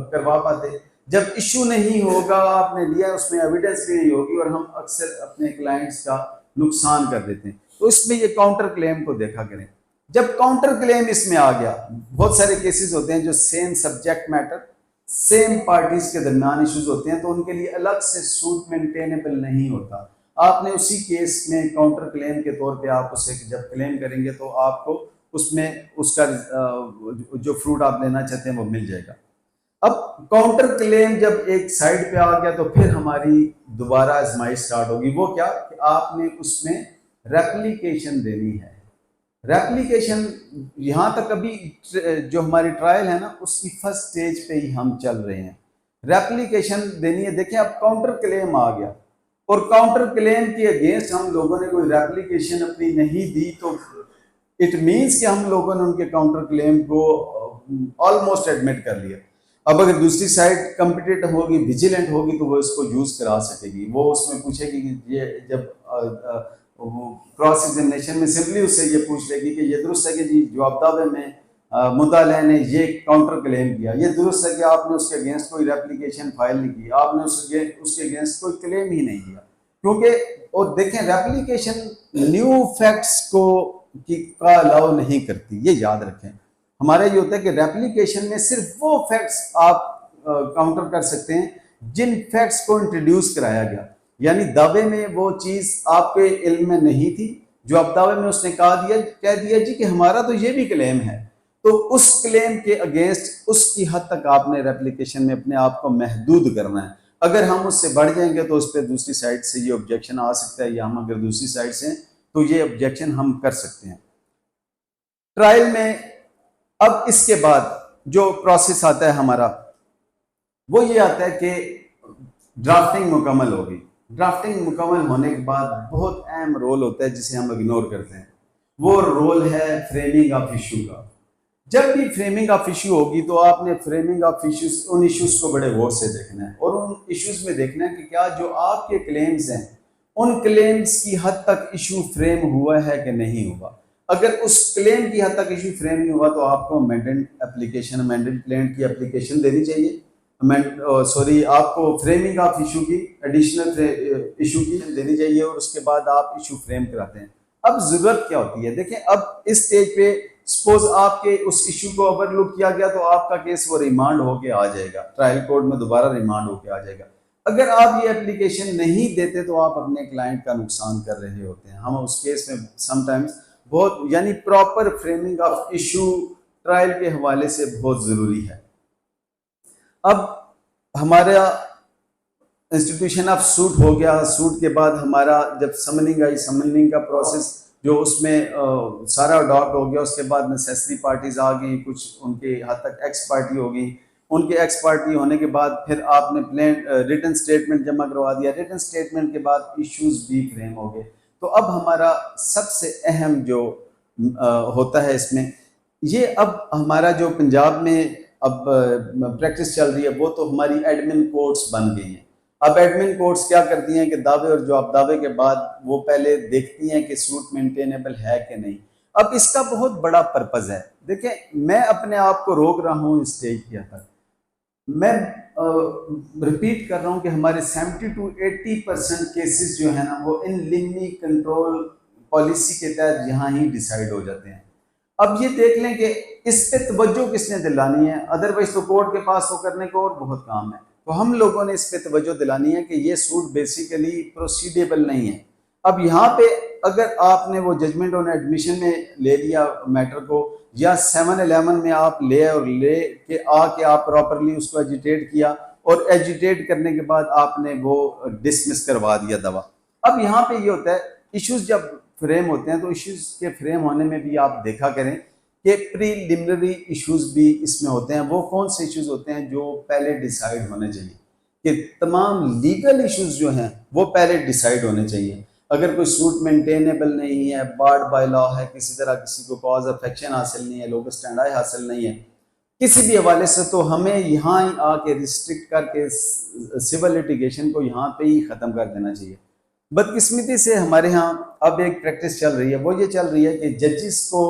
करवा पाते। जब इशू नहीं होगा, आपने लिया, उसमें एविडेंस भी नहीं होगी, और हम अक्सर अपने क्लाइंट्स का नुकसान कर देते हैं। तो इसमें ये काउंटर क्लेम को देखा करें। जब काउंटर क्लेम इसमें आ गया, बहुत सारे केसेस होते हैं जो same subject matter, same parties के दरमियान इश्यूज होते हैं, तो उनके लिए अलग से सूट मेंटेनेबल नहीं होता। आपने उसी केस में काउंटर क्लेम के तौर पे आप उसे जब क्लेम करेंगे तो आपको उसमें उसका जो फ्रूट आप लेना चाहते हैं वो मिल जाएगा। अब काउंटर क्लेम जब एक साइड पे आ गया तो फिर हमारी दोबारा आजमाइश स्टार्ट होगी। वो क्या कि आपने उसमें रेप्लिकेशन देनी है। रेप्लिकेशन यहाँ तक अभी जो हमारी ट्रायल है ना, उसकी फर्स्ट स्टेज पे ही हम चल रहे हैं। रेप्लिकेशन देनी है। देखिए अब काउंटर क्लेम आ गया और काउंटर क्लेम के अगेंस्ट हम लोगों ने कोई रेप्लिकेशन अपनी नहीं दी, तो इट मीन्स कि हम लोगों ने उनके काउंटर क्लेम को ऑलमोस्ट एडमिट कर लिया। अब अगर दूसरी साइड कॉम्पिटेटिव होगी, विजिलेंट होगी, तो वो इसको यूज करा सकेगी। वो उसमें पूछेगी कि ये जब क्रॉस एग्जामिनेशन में सिंपली उससे ये पूछ लेगी कि ये दुरुस्त है कि जी जवाब दावे में मुद्दा ने ये काउंटर क्लेम किया, ये दुरुस्त है कि आपने उसके अगेंस्ट कोई रेप्लिकेशन फाइल नहीं की, आपने उसके अगेंस्ट कोई क्लेम ही नहीं किया। क्योंकि और देखें, रेप्लिकेशन न्यू फैक्ट्स को का अलाउ नहीं करती, ये याद रखें। हमारा ये होता है कि रेप्लिकेशन में सिर्फ वो फैक्ट्स आप काउंटर कर सकते हैं जिन फैक्ट्स को इंट्रोड्यूस कराया गया, यानी दावे में वो चीज आपके इल्म में नहीं थी, जो अब दावे में उसने कह दिया जी कि हमारा तो ये भी क्लेम है, तो उस क्लेम के अगेंस्ट उसकी हद तक आपने रेप्लिकेशन में अपने आप को महदूद करना है। अगर हम उससे बढ़ जाएंगे तो उस पर दूसरी साइड से ये ऑब्जेक्शन आ सकता है, या हम अगर दूसरी साइड से तो ये ऑब्जेक्शन हम कर सकते हैं ट्रायल में। अब इसके बाद जो प्रोसेस आता है हमारा, वो ये आता है कि ड्राफ्टिंग मुकम्मल होगी। ड्राफ्टिंग मुकम्मल होने के बाद बहुत अहम रोल होता है जिसे हम इग्नोर करते हैं, वो रोल है फ्रेमिंग ऑफ इशू का। जब भी फ्रेमिंग ऑफ इशू होगी तो आपने फ्रेमिंग ऑफ इश्यूज, उन इश्यूज को बड़े गौर से देखना है और उन इश्यूज में देखना है कि क्या जो आपके क्लेम्स हैं उन क्लेम्स की हद तक इशू फ्रेम हुआ है कि नहीं हुआ। अगर उस क्लेम की हद तक इशू फ्रेम नहीं हुआ तो आपको अमेंडेड एप्लीकेशन, अमेंडेड प्लान की एप्लीकेशन देनी चाहिए। आपको फ्रेमिंग ऑफ इशू की, एडिशनल इशू की देनी चाहिए और उसके बाद आप इशू फ्रेम कराते हैं। अब जरूरत क्या होती है, देखें अब इस स्टेज पे सपोज आपके उस इशू को ओवरलुक किया गया तो आपका केस वो रिमांड होके आ जाएगा, ट्रायल कोर्ट में दोबारा रिमांड होके आ जाएगा। अगर आप ये एप्लीकेशन नहीं देते तो आप अपने क्लाइंट का नुकसान कर रहे होते हैं। हम उस केस में समटाइम्स बहुत, यानी proper framing of issue trial के हवाले से बहुत ज़रूरी है। अब हमारा इंस्टीट्यूशन ऑफ सूट हो गया, सूट के बाद हमारा जब समनिंग आई, समनिंग का प्रोसेस जो उसमें सारा अडॉप्ट हो गया, उसके बाद नेसेसरी पार्टीज आ गई, कुछ उनके हद तक एक्स पार्टी हो गई। उनके एक्स पार्टी होने के बाद फिर आपने प्लान रिटन स्टेटमेंट जमा करवा दिया, रिटन स्टेटमेंट के बाद इश्यूज भी फ्रेम हो गए। तो अब हमारा सबसे अहम जो होता है इसमें, ये अब हमारा जो पंजाब में अब प्रैक्टिस चल रही है वो तो हमारी एडमिन कोर्ट्स बन गई हैं। अब एडमिन कोर्ट्स क्या करती हैं कि दावे और जवाब दावे के बाद वो पहले देखती हैं कि सूट मेंटेनेबल है कि नहीं। अब इसका बहुत बड़ा पर्पज है। देखें, मैं अपने आप को रोक रहा हूँ इस स्टेज के तक, मैं रिपीट कर रहा हूँ कि हमारे 70 to 80% केसेस जो है ना वो इन लिमिनी कंट्रोल पॉलिसी के तहत यहाँ ही डिसाइड हो जाते हैं। अब ये देख लें कि इस पे तवज्जो किसने दिलानी है, अदरवाइज तो कोर्ट के पास वो करने को और बहुत काम है। तो हम लोगों ने इस पे तवज्जो दिलानी है कि ये सूट बेसिकली प्रोसीडेबल नहीं है। अब यहाँ पे अगर आपने वो जजमेंट ऑन एडमिशन में ले लिया मैटर को, या 711 में आप ले के आके आप प्रॉपरली उसको एजिटेट किया और एजिटेट करने के बाद आपने वो डिसमिस करवा दिया दवा। अब यहाँ पे ये होता है, इश्यूज जब फ्रेम होते हैं तो इश्यूज के फ्रेम होने में भी आप देखा करें कि प्रीलिमिनरी इश्यूज भी इसमें होते हैं। वो कौन से इश्यूज होते हैं जो पहले डिसाइड होने चाहिए, कि तमाम लीगल इश्यूज जो हैं वो पहले डिसाइड होने चाहिए। अगर कोई सूट मेंटेनेबल नहीं है, बार्ड बाय लॉ है, किसी तरह किसी को कॉज ऑफ एक्शन हासिल नहीं है, लोकस स्टैंडर्ड हासिल नहीं है किसी भी हवाले से, तो हमें यहाँ ही आके रिस्ट्रिक्ट करके सिविल लिटिगेशन को यहाँ पे ही ख़त्म कर देना चाहिए। बदकिस्मती से हमारे यहाँ अब एक प्रैक्टिस चल रही है, वो ये चल रही है कि जजिस को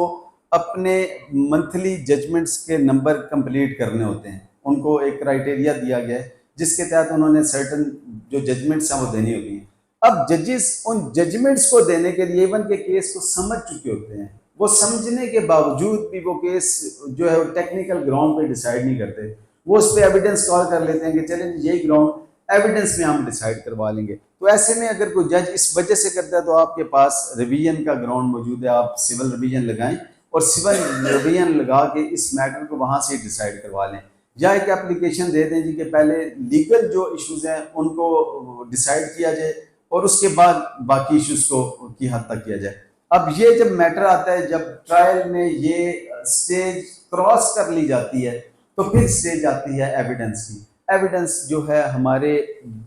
अपने मंथली जजमेंट्स के नंबर कंप्लीट करने होते हैं। उनको एक क्राइटेरिया दिया गया है जिसके तहत उन्होंने सर्टन जो जजमेंट्स हैं वो देनी होती हैं। अब जजिस उन जजमेंट्स को देने के लिए इवन के केस को समझ चुके होते हैं, वो समझने के बावजूद भी वो केस जो है टेक्निकल ग्राउंड पे डिसाइड नहीं करते। वो उस पर एविडेंस कॉल कर लेते हैं कि चलें यही ग्राउंड एविडेंस में हम डिसाइड करवा लेंगे। तो ऐसे में अगर कोई जज इस वजह से करता है तो आपके पास रिवीजन का ग्राउंड मौजूद है, आप सिविल रिवीजन लगाएं और सिविल रिवीजन लगा के इस मैटर को वहाँ से डिसाइड करवा लें, या एक एप्लीकेशन दे दें जी कि पहले लीगल जो इश्यूज हैं उनको डिसाइड किया जाए और उसके बाद बाकी इश्यूज को की हद तक किया जाए। अब ये जब मैटर आता है, जब ट्रायल में ये स्टेज क्रॉस कर ली जाती है तो फिर स्टेज आती है एविडेंस की। एविडेंस जो है हमारे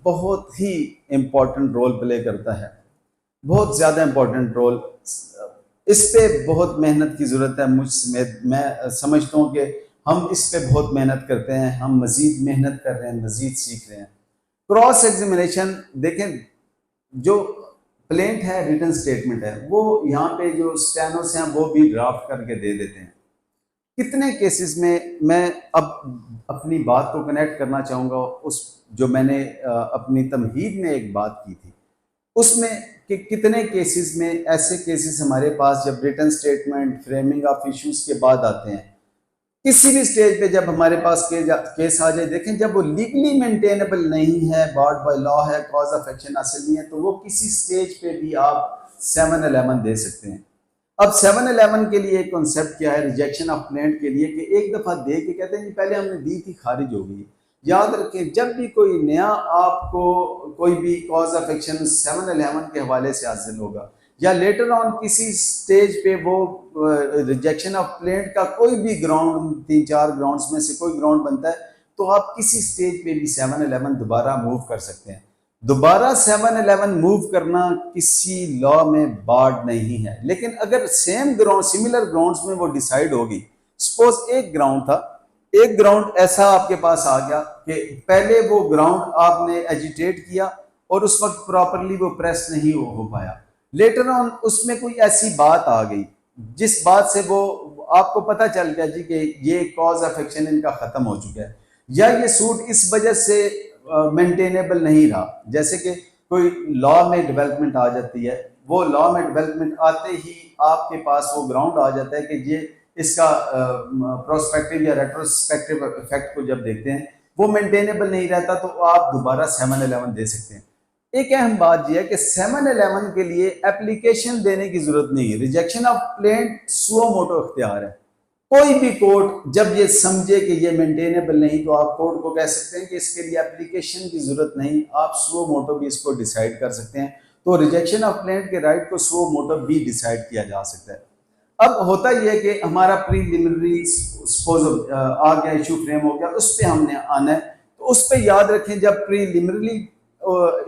बहुत ही इम्पोर्टेंट रोल प्ले करता है, बहुत ज़्यादा इम्पोर्टेंट रोल। इस पे बहुत मेहनत की ज़रूरत है। मैं समझता हूँ कि हम इस पे बहुत मेहनत करते हैं, हम मज़ीद मेहनत कर रहे हैं, मज़ीद सीख रहे हैं। क्रॉस एग्जामिनेशन देखें, जो प्लेंट है रिटन स्टेटमेंट है वो यहाँ पे जो स्टेनोस हैं वो भी ड्राफ्ट करके दे देते हैं। कितने केसेस में मैं अब अपनी बात को कनेक्ट करना चाहूँगा उस जो मैंने अपनी तमहीद में एक बात की थी उसमें, कि कितने केसेस में ऐसे केसेस हमारे पास जब written statement framing of issues के बाद आते हैं, किसी भी स्टेज पे जब हमारे पास केस आ जाए, देखें जब वो लीगली मेंटेनेबल नहीं है, बार्ड बाय लॉ है, कॉज ऑफ एक्शन हासिल नहीं है, तो वो किसी स्टेज पे भी आप 711 दे सकते हैं। अब 711 के लिए कॉन्सेप्ट क्या है रिजेक्शन ऑफ प्लेंट के लिए, कि एक दफ़ा दे के कहते हैं पहले हमने दी थी खारिज हो गई। याद रखें, जब भी कोई नया आपको कोई भी कॉज ऑफ एक्शन 711 के हवाले से हासिल होगा या लेटर ऑन किसी स्टेज पे वो रिजेक्शन ऑफ प्लेंट का कोई भी ग्राउंड, 3-4 ग्राउंड्स में से कोई ग्राउंड बनता है, तो आप किसी स्टेज पे भी 7-11 दोबारा मूव कर सकते हैं। दोबारा 7-11 मूव करना किसी लॉ में बार्ड नहीं है। लेकिन अगर सेम ग्राउंड, सिमिलर ग्राउंड्स में वो डिसाइड होगी, सपोज एक ग्राउंड था, एक ग्राउंड ऐसा आपके पास आ गया कि पहले वो ग्राउंड आपने एजिटेट किया और उस वक्त प्रॉपरली वो प्रेस नहीं हो पाया, लेटर ऑन उसमें कोई ऐसी बात आ गई जिस बात से वो आपको पता चल गया जी कि ये कॉज ऑफ एक्शन इनका खत्म हो चुका है, या ये सूट इस वजह से मेंटेनेबल नहीं रहा, जैसे कि कोई लॉ में डेवलपमेंट आ जाती है, वो लॉ में डेवलपमेंट आते ही आपके पास वो ग्राउंड आ जाता है कि ये इसका प्रोस्पेक्टिव या रेट्रोस्पेक्टिव इफेक्ट को जब देखते हैं वो मेंटेनेबल नहीं रहता, तो आप दोबारा 7-11 दे सकते हैं। एक अहम बात यह है कि 7-11 के लिए एप्लीकेशन देने की जरूरत नहीं है। Rejection of plaint suo motu इख्तियार है। कोई भी कोर्ट जब ये समझे कि ये मेंटेनेबल नहीं, तो आप कोर्ट को कह सकते हैं कि इसके लिए एप्लीकेशन की जरूरत नहीं, आप सुओ मोटो भी इसको डिसाइड कर सकते हैं। तो रिजेक्शन ऑफ प्लेंट के राइट को सुओ मोटो भी डिसाइड किया जा सकता है। अब होता यह है कि हमारा प्रीलिमिनरी सपोज आ गया, इशू फ्रेम हो गया, उस पर हमने आना है। तो उस पर याद रखें, जब प्रीलिमिनरी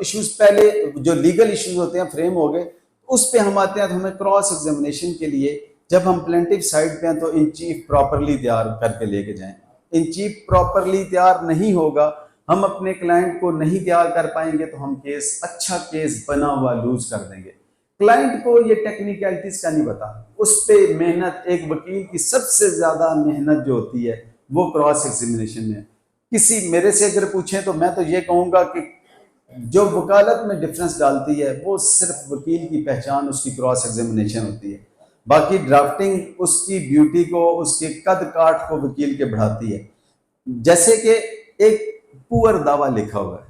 इश्यूज पहले जो लीगल इश्यूज होते हैं फ्रेम हो गए, उस पर हम आते हैं। तो हमें क्रॉस एग्जामिनेशन के लिए जब हम प्लेंटिव साइड पे हैं तो इन चीफ प्रॉपरली तैयार करके लेके जाएं। इन चीफ प्रॉपरली तैयार नहीं होगा, हम अपने क्लाइंट को नहीं तैयार कर पाएंगे, तो हम केस, अच्छा केस बना हुआ लूज कर देंगे। क्लाइंट को ये टेक्निकलिटीज का नहीं पता, उस पर मेहनत, एक वकील की सबसे ज्यादा मेहनत जो होती है वो क्रॉस एग्जामिनेशन में। किसी मेरे से अगर पूछें तो मैं तो ये कहूँगा कि जो वकालत में डिफरेंस डालती है वो सिर्फ वकील की पहचान उसकी क्रॉस एग्जामिनेशन होती है। बाकी ड्राफ्टिंग उसकी ब्यूटी को, उसके कद काठ को वकील के बढ़ाती है। जैसे कि एक पुअर दावा लिखा हुआ है,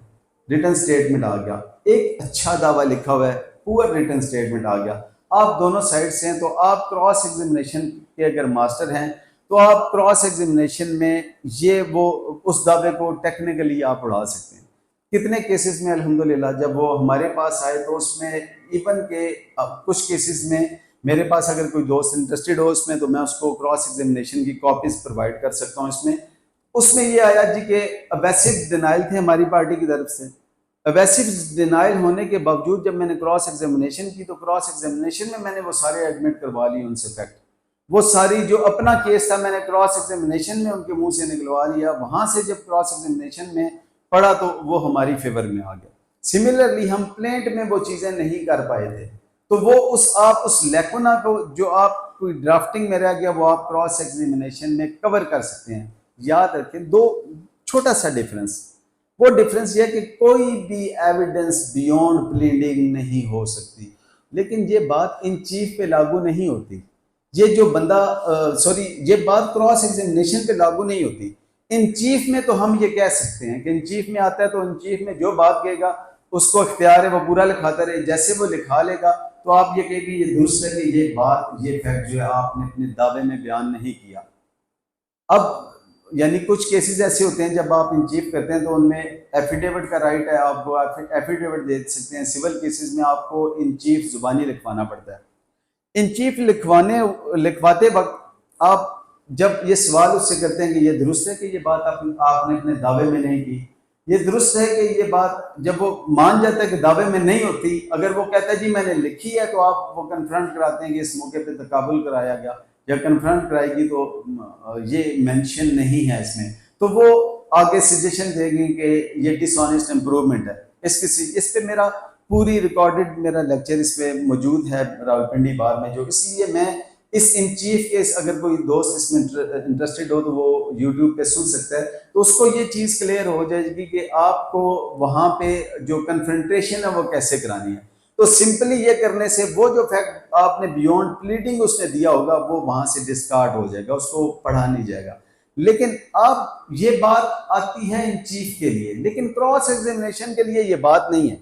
रिटन स्टेटमेंट आ गया, एक अच्छा दावा लिखा हुआ है, पुअर रिटन स्टेटमेंट आ गया, आप दोनों साइड से हैं, तो आप क्रॉस एग्जामिनेशन के अगर मास्टर हैं तो आप क्रॉस एग्जामिनेशन में ये वो उस दावे को टेक्निकली आप उड़ा सकते हैं। कितने केसेस में अल्हम्दुलिल्लाह जब वो हमारे पास आए तो उसमें इवन के कुछ केसेस में मेरे पास अगर कोई दोस्त इंटरेस्टेड हो उसमें, तो मैं उसको क्रॉस एग्जामिनेशन की कॉपीज प्रोवाइड कर सकता हूँ। उसमें ये आया जी कि अवेसिव डिनाइल थे हमारी पार्टी की तरफ से। अवेसिव डिनाइल होने के बावजूद जब मैंने क्रॉस एग्जामिनेशन की, तो क्रॉस एग्जामिनेशन में मैंने वो सारे एडमिट करवा लिए उनसे फैक्ट। वो सारी जो अपना केस था मैंने क्रॉस एग्जामिनेशन में उनके मुंह से निकलवा लिया। वहां से जब क्रॉस एग्जामिनेशन में पढ़ा तो वो हमारी फेवर में आ गया। सिमिलरली हम प्लेंट में वो चीजें नहीं कर पाए थे, तो वो आप उस लेकुना को जो आप कोई ड्राफ्टिंग में रह गया वो आप क्रॉस एग्जामिनेशन में कवर कर सकते हैं। याद रखें, दो छोटा सा डिफरेंस, वो डिफरेंस ये कि कोई भी एविडेंस बियॉन्ड प्लीडिंग नहीं हो सकती, लेकिन ये बात इन चीफ पे लागू नहीं होती। ये जो बंदा ये बात क्रॉस एग्जामिनेशन पे लागू नहीं होती। इन चीफ में तो हम ये कह सकते हैं कि इन चीफ में आता है तो इन चीफ में जो बात कहेगा उसको इख्तियार है वो पूरा लिखाता रहे। जैसे वो लिखा लेगा तो आप ये कहेंगे ये दुरुस्त है कि ये बात, ये फैक्ट जो है आपने अपने दावे में बयान नहीं किया। अब यानी कुछ केसेस ऐसे होते हैं जब आप इन चीफ करते हैं तो उनमें एफिडेविट का राइट है, आपको एफिडेविट दे सकते हैं। सिविल केसेस में आपको इन चीफ जुबानी लिखवाना पड़ता है। इन चीफ लिखवाते वक्त आप जब ये सवाल उससे करते हैं कि ये दुरुस्त है कि ये बात आपने अपने दावे में नहीं की, ये दुरुस्त है कि ये बात, जब वो मान जाता है कि दावे में नहीं होती, अगर वो कहता है जी मैंने लिखी है, तो आप वो कन्फ्रंट कराते हैं कि इस मौके पे तकाबुल कराया गया, या कन्फ्रंट कराएगी तो ये मेंशन नहीं है इसमें, तो वो आगे सजेशन देगी कि ये डिसऑनेस्ट इम्प्रूवमेंट है। इस पे मेरा पूरी रिकॉर्डेड मेरा लेक्चर इस पे मौजूद है रावलपिंडी बार में, जो इसलिए मैं इस इन चीफ केस अगर कोई दोस्त इसमें इंटरेस्टेड हो तो वो यूट्यूब पे सुन सकता है, तो उसको ये चीज़ क्लियर हो जाएगी कि आपको वहाँ पे जो कन्फ्रंटेशन है वो कैसे करानी है। तो सिंपली ये करने से वो जो फैक्ट आपने बियॉन्ड प्लीडिंग उसने दिया होगा वो वहाँ से डिस्कार्ड हो जाएगा, उसको पढ़ा नहीं जाएगा। लेकिन अब ये बात आती है इन चीफ के लिए, लेकिन क्रॉस एग्जामिनेशन के लिए ये बात नहीं है।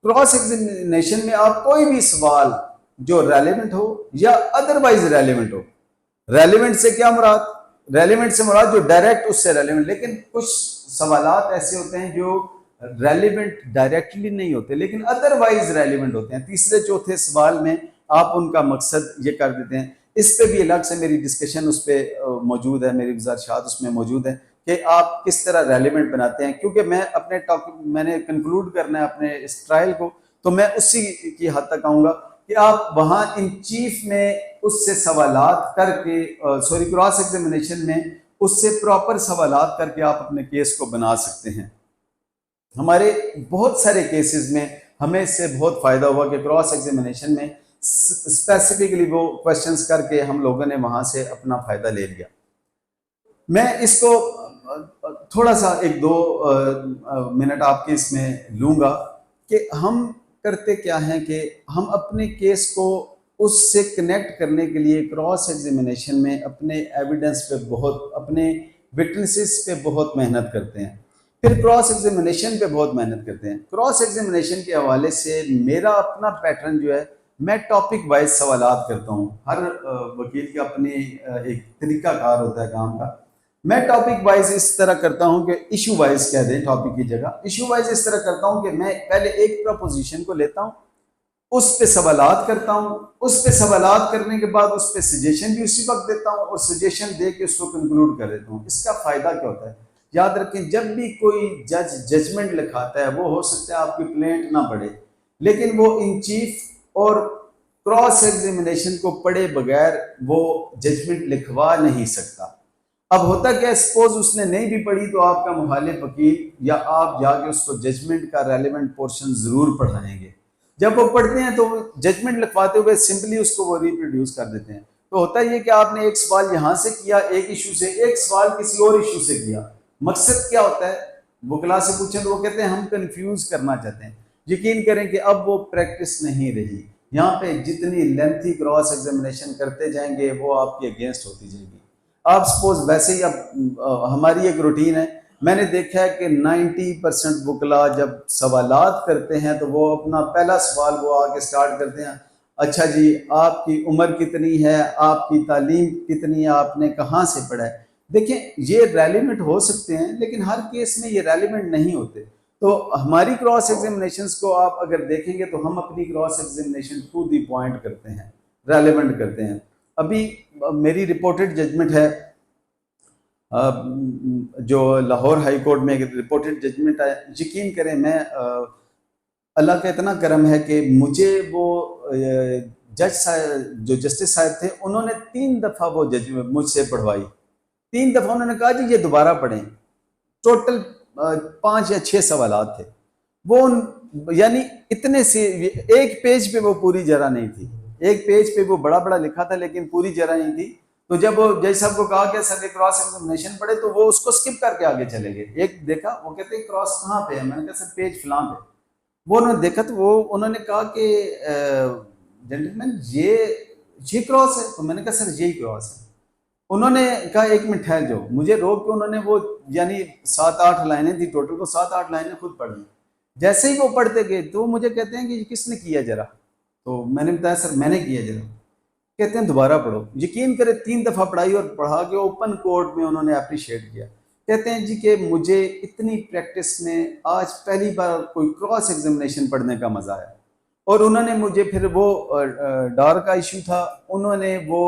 क्रॉस एग्जामिनेशन में आप कोई भी सवाल जो रेलेवेंट हो या अदरवाइज रेलेवेंट हो, रेलेवेंट से क्या मुराद, रेलेवेंट से मुराद जो डायरेक्ट उससे रेलेवेंट, लेकिन कुछ सवालात ऐसे होते हैं जो रेलेवेंट डायरेक्टली नहीं होते लेकिन अदरवाइज रेलेवेंट होते हैं। तीसरे चौथे सवाल में आप उनका मकसद ये कर देते हैं। इस पे भी अलग से मेरी डिस्कशन उस पर मौजूद है, मेरी गुजारिशात उसमें मौजूद है कि आप किस तरह रेलिवेंट बनाते हैं। क्योंकि मैं अपने टॉपिक मैंने कंक्लूड करना है अपने इस ट्रायल को, तो मैं उसी की हद तक आऊँगा कि आप वहाँ इन चीफ में उससे सवालात करके क्रॉस एग्जामिनेशन में उससे प्रॉपर सवालात करके आप अपने केस को बना सकते हैं। हमारे बहुत सारे केसेस में हमें इससे बहुत फ़ायदा हुआ कि क्रॉस एग्जामिनेशन में स्पेसिफिकली वो क्वेश्चंस करके हम लोगों ने वहाँ से अपना फ़ायदा ले लिया। मैं इसको थोड़ा सा 1-2 मिनट आपके इसमें लूँगा कि हम करते क्या हैं कि हम अपने केस को उससे कनेक्ट करने के लिए क्रॉस एग्जामिनेशन में अपने एविडेंस पे बहुत, अपने विटनेसेस पे बहुत मेहनत करते हैं, फिर क्रॉस एग्जामिनेशन पे बहुत मेहनत करते हैं। क्रॉस एग्जामिनेशन के हवाले से मेरा अपना पैटर्न जो है, मैं टॉपिक वाइज सवालात करता हूँ। हर वकील का अपनी एक तरीकाकार होता है काम का। मैं टॉपिक वाइज इस तरह करता हूं कि इशू वाइज कह दें टॉपिक की जगह, इशू वाइज इस तरह करता हूं कि मैं पहले एक प्रपोजिशन को लेता हूं, उस पे सवालात करता हूं, उस पे सवालात करने के बाद उस पे सजेशन भी उसी वक्त देता हूं और सजेशन दे के उसको कंक्लूड कर देता हूं। इसका फायदा क्या होता है, याद रखें जब भी कोई जज जजमेंट लिखाता है, वो हो सकता है आपकी प्लेंट ना पढ़े, लेकिन वो इन चीफ और क्रॉस एग्जामिनेशन को पढ़े बगैर वो जजमेंट लिखवा नहीं सकता। अब होता क्या, सपोज उसने नहीं भी पढ़ी तो आपका मुखालिफ वकील या आप जाके उसको जजमेंट का रेलेवेंट पोर्शन जरूर पढ़ाएंगे। जब वो पढ़ते हैं तो जजमेंट लिखवाते हुए सिंपली उसको वो रिप्रोड्यूस कर देते हैं। तो होता ये कि आपने एक सवाल यहाँ से किया एक इशू से, एक सवाल किसी और इशू से किया। मकसद क्या होता है, वो क्लास से पूछें तो वो कहते हैं हम कंफ्यूज करना चाहते हैं। यकीन करें कि अब वो प्रैक्टिस नहीं रही। यहाँ पे जितनी लेंथी क्रॉस एग्जामिनेशन करते जाएंगे वो आपकी अगेंस्ट होती जाएगी। आप सपोज वैसे ही, अब हमारी एक रूटीन है, मैंने देखा है कि 90% वकला जब सवालात करते हैं तो वो अपना पहला सवाल वो आके स्टार्ट करते हैं, अच्छा जी आपकी उम्र कितनी है, आपकी तालीम कितनी है, आपने कहाँ से पढ़ा है। देखें ये रेलिवेंट हो सकते हैं लेकिन हर केस में ये रेलिवेंट नहीं होते। तो हमारी क्रॉस एग्जामिनेशंस को आप अगर देखेंगे तो हम अपनी cross examination to the point करते हैं, रेलिवेंट करते हैं। अभी मेरी रिपोर्टेड जजमेंट है, जो लाहौर हाई कोर्ट में एक रिपोर्टेड जजमेंट है। यकीन करें मैं अल्लाह का इतना करम है कि मुझे वो जज साहब जो जस्टिस साहब थे उन्होंने 3 दफ़ा वो जजमेंट मुझसे पढ़वाई। 3 दफ़ा उन्होंने कहा जी ये दोबारा पढ़ें। टोटल 5 या 6 सवालात थे वो, यानी इतने से एक पेज पे वो पूरी जरा नहीं थी, एक पेज पे वो बड़ा बड़ा लिखा था लेकिन पूरी जरा नहीं थी। तो जब जज साहब को कहा कि सर क्रॉस एग्जामिनेशन पढ़े तो वो उसको स्किप करके आगे चले गए। एक देखा, वो कहते हैं क्रॉस कहाँ पे है, मैंने कहा सर पेज फलां पे। वो उन्होंने देखा तो वो उन्होंने कहा कि जेंटलमैन ये क्रॉस है, तो मैंने कहा सर यही क्रॉस है। उन्होंने कहा 1 मिनट ठहर जाओ, मुझे रोक के उन्होंने वो यानी 7-8 लाइनें थी टोटल, को 7-8 लाइनें खुद पढ़ ली। जैसे ही वो पढ़ते गए तो मुझे कहते हैं कि किसने किया जरा, तो मैंने बताया सर मैंने किया जरा। कहते हैं दोबारा पढ़ो। यकीन करें 3 दफ़ा पढ़ाई और पढ़ा के ओपन कोर्ट में उन्होंने अप्रिशिएट किया। कहते हैं जी कि मुझे इतनी प्रैक्टिस में आज पहली बार कोई क्रॉस एग्जामिनेशन पढ़ने का मज़ा आया। और उन्होंने मुझे फिर वो डावर का इशू था, उन्होंने वो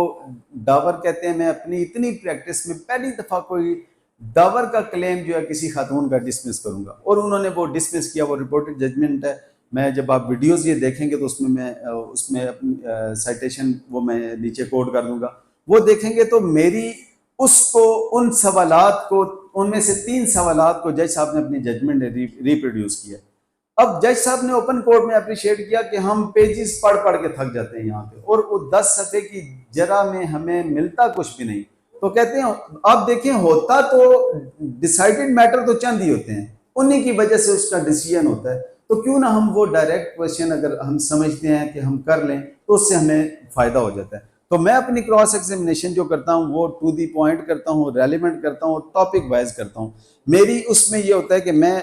डावर कहते हैं मैं अपनी इतनी प्रैक्टिस में पहली दफ़ा कोई डावर का क्लेम जो है किसी खातून का डिसमिस करूँगा, और उन्होंने वो डिसमिस किया। वो रिपोर्टेड जजमेंट है, मैं जब आप वीडियोस ये देखेंगे तो उसमें मैं उसमें अपनी साइटेशन वो मैं नीचे कोड कर दूंगा, वो देखेंगे तो मेरी उसको उन सवालात को, उनमें से 3 सवालात को जज साहब ने अपनी जजमेंट में रिप्रोड्यूस किया। अब जज साहब ने ओपन कोर्ट में अप्रिशिएट किया कि हम पेजेस पढ़ पढ़ के थक जाते हैं यहाँ पे, और वो 10 सफ़े की जरा में हमें मिलता कुछ भी नहीं। तो कहते हैं आप देखें होता तो डिसाइडेड मैटर तो चंद ही होते हैं, उन्हीं की वजह से उसका डिसीजन होता है। तो क्यों ना हम वो डायरेक्ट क्वेश्चन अगर हम समझते हैं कि हम कर लें तो उससे हमें फ़ायदा हो जाता है। तो मैं अपनी क्रॉस एग्जामिनेशन जो करता हूँ वो टू दी पॉइंट करता हूँ, रेलिवेंट करता हूँ, टॉपिक वाइज करता हूँ। मेरी उसमें ये होता है कि मैं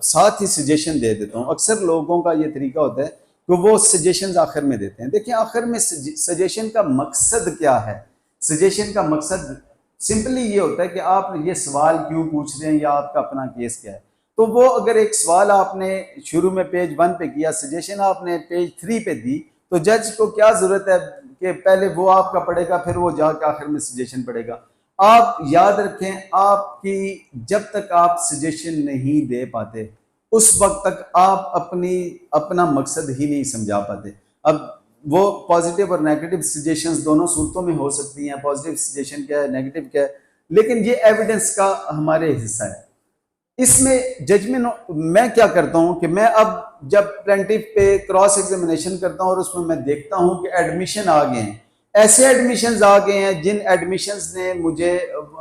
साथ ही सजेशन दे देता हूँ। अक्सर लोगों का ये तरीका होता है कि वो सजेशन आखिर में देते हैं। देखिए आखिर में सजेशन का मकसद क्या है? सजेशन का मकसद सिंपली ये होता है कि आप ये सवाल क्यों पूछ रहे हैं या आपका अपना केस क्या है। तो वो अगर एक सवाल आपने शुरू में पेज 1 पे किया, सजेशन आपने पेज 3 पे दी, तो जज को क्या जरूरत है कि पहले वो आपका पढ़ेगा फिर वो जाके आखिर में सजेशन पढ़ेगा। आप याद रखें, आपकी जब तक आप सजेशन नहीं दे पाते उस वक्त तक आप अपना मकसद ही नहीं समझा पाते। अब वो पॉजिटिव और नेगेटिव सजेशंस दोनों सूरतों में हो सकती हैं, पॉजिटिव सजेशन क्या है, नेगेटिव क्या है, लेकिन ये एविडेंस का हमारे हिस्सा है। इसमें जजमेंट मैं क्या करता हूं कि मैं अब जब प्लेंटिफ पे क्रॉस एग्जामिनेशन करता हूं और उसमें मैं देखता हूं कि एडमिशन आ गए हैं, ऐसे एडमिशन्स आ गए हैं जिन एडमिशन्स ने मुझे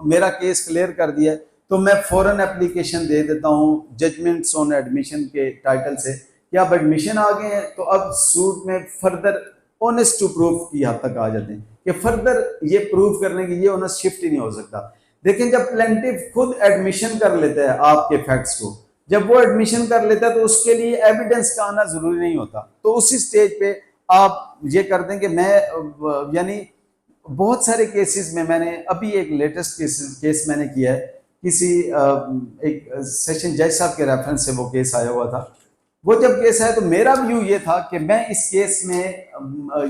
मेरा केस क्लियर कर दिया है, तो मैं फौरन एप्लीकेशन दे देता हूं जजमेंट्स ऑन एडमिशन के टाइटल से कि अब एडमिशन आ गए हैं, तो अब सूट में फर्दर ऑनेस्ट टू प्रूफ की हद तक आ जाते हैं कि फर्दर ये प्रूव करने की ये ऑनेस्ट शिफ्ट ही नहीं हो सकता। लेकिन जब प्लेंटिफ खुद एडमिशन कर लेता है आपके फैक्ट्स को, जब वो एडमिशन कर लेता है तो उसके लिए एविडेंस का आना जरूरी नहीं होता। तो उसी स्टेज पे आप ये कर दें कि मैं यानी बहुत सारे केसेस में, मैंने अभी एक लेटेस्ट केस मैंने किया है, किसी एक सेशन जज साहब के रेफरेंस से वो केस आया हुआ था। वो जब केस आया तो मेरा व्यू ये था कि मैं इस केस में